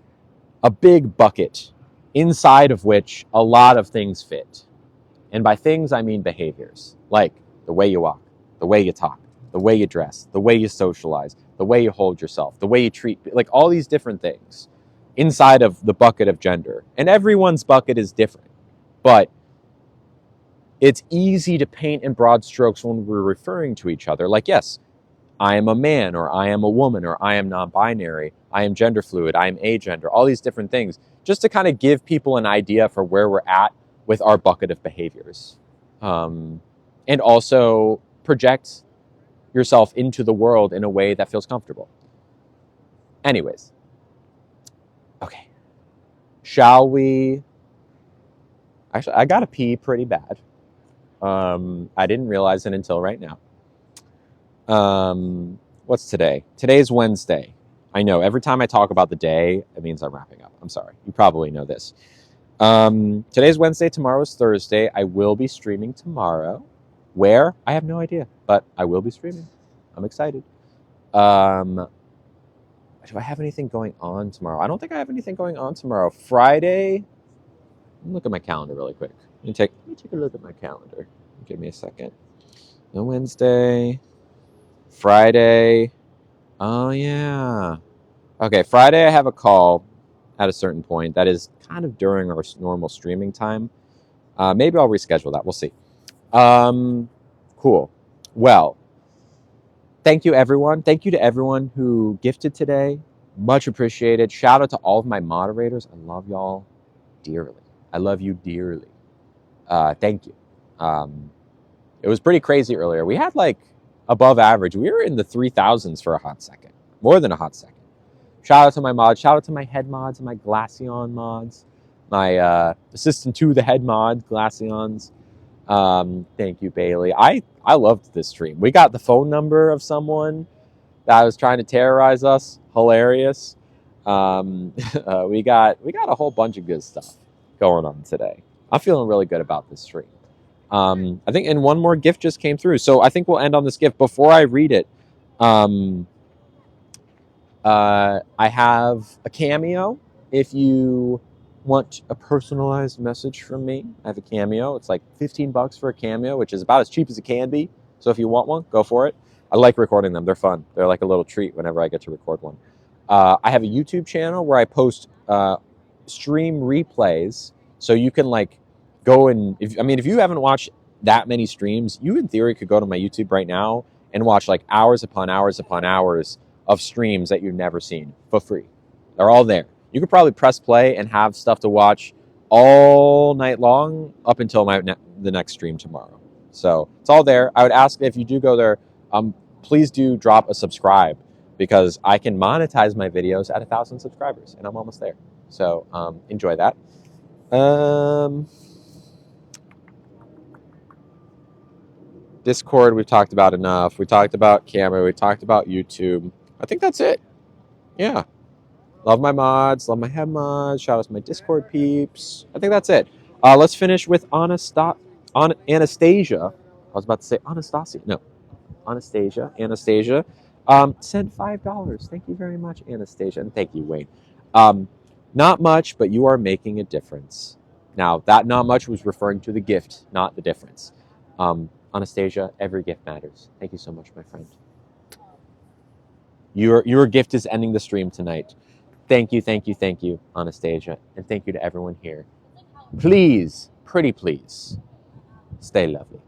big bucket inside of which a lot of things fit. And by things, I mean behaviors, like the way you walk, the way you talk, the way you dress, the way you socialize, the way you hold yourself, the way you treat, like all these different things inside of the bucket of gender. And everyone's bucket is different, but it's easy to paint in broad strokes when we're referring to each other. Like, yes, I am a man, or I am a woman, or I am non-binary, I am gender fluid, I am agender, all these different things, just to kind of give people an idea for where we're at with our bucket of behaviors. And also project yourself into the world in a way that feels comfortable. Anyways. Okay. Shall we? Actually, I gotta pee pretty bad. I didn't realize it until right now. What's today? Today's Wednesday. I know, every time I talk about the day, it means I'm wrapping up. I'm sorry. You probably know this. Today's Wednesday, tomorrow's Thursday. I will be streaming tomorrow. Where? I have no idea, but I will be streaming. I'm excited. Do I have anything going on tomorrow? I don't think I have anything going on tomorrow. Friday, let me look at my calendar really quick. Let me take a look at my calendar. Give me a second. No Wednesday. Friday. Oh, yeah. Okay, Friday I have a call at a certain point. That is kind of during our normal streaming time. Maybe I'll reschedule that. We'll see. Cool. Well, thank you, everyone. Thank you to everyone who gifted today. Much appreciated. Shout out to all of my moderators. I love y'all dearly. I love you dearly. Thank you. It was pretty crazy earlier. We had like above average. We were in the 3,000s for a hot second. More than a hot second. Shout out to my mods. Shout out to my head mods and my Glaceon mods. My assistant to the head mod, Glaceons. Thank you, Bailey. I loved this stream. We got the phone number of someone that was trying to terrorize us. Hilarious. We got a whole bunch of good stuff going on today. I'm feeling really good about this stream. I think, and one more gift just came through. So I think we'll end on this gift. Before I read it, I have a Cameo. If you want a personalized message from me, I have a Cameo. It's like $15 for a Cameo, which is about as cheap as it can be. So if you want one, go for it. I like recording them. They're fun. They're like a little treat whenever I get to record one. I have a YouTube channel where I post stream replays. So you can like go and, if you haven't watched that many streams, you in theory could go to my YouTube right now and watch like hours upon hours upon hours of streams that you've never seen for free. They're all there. You could probably press play and have stuff to watch all night long up until the next stream tomorrow. So it's all there. I would ask if you do go there, please do drop a subscribe because I can monetize my videos at 1,000 subscribers, and I'm almost there. So enjoy that. Discord, we've talked about enough. We talked about camera. We talked about YouTube. I think that's it. Yeah. Love my mods. Love my head mods. Shout out to my Discord peeps. I think that's it. Let's finish with Anastasia. I was about to say Anastasia. No. Anastasia. Sent $5. Thank you very much, Anastasia. And thank you, Wayne. Not much, but you are making a difference. Now, that not much was referring to the gift, not the difference. Anastasia, every gift matters. Thank you so much, my friend. Your gift is ending the stream tonight. Thank you, Anastasia. And thank you to everyone here. Please, pretty please, stay lovely.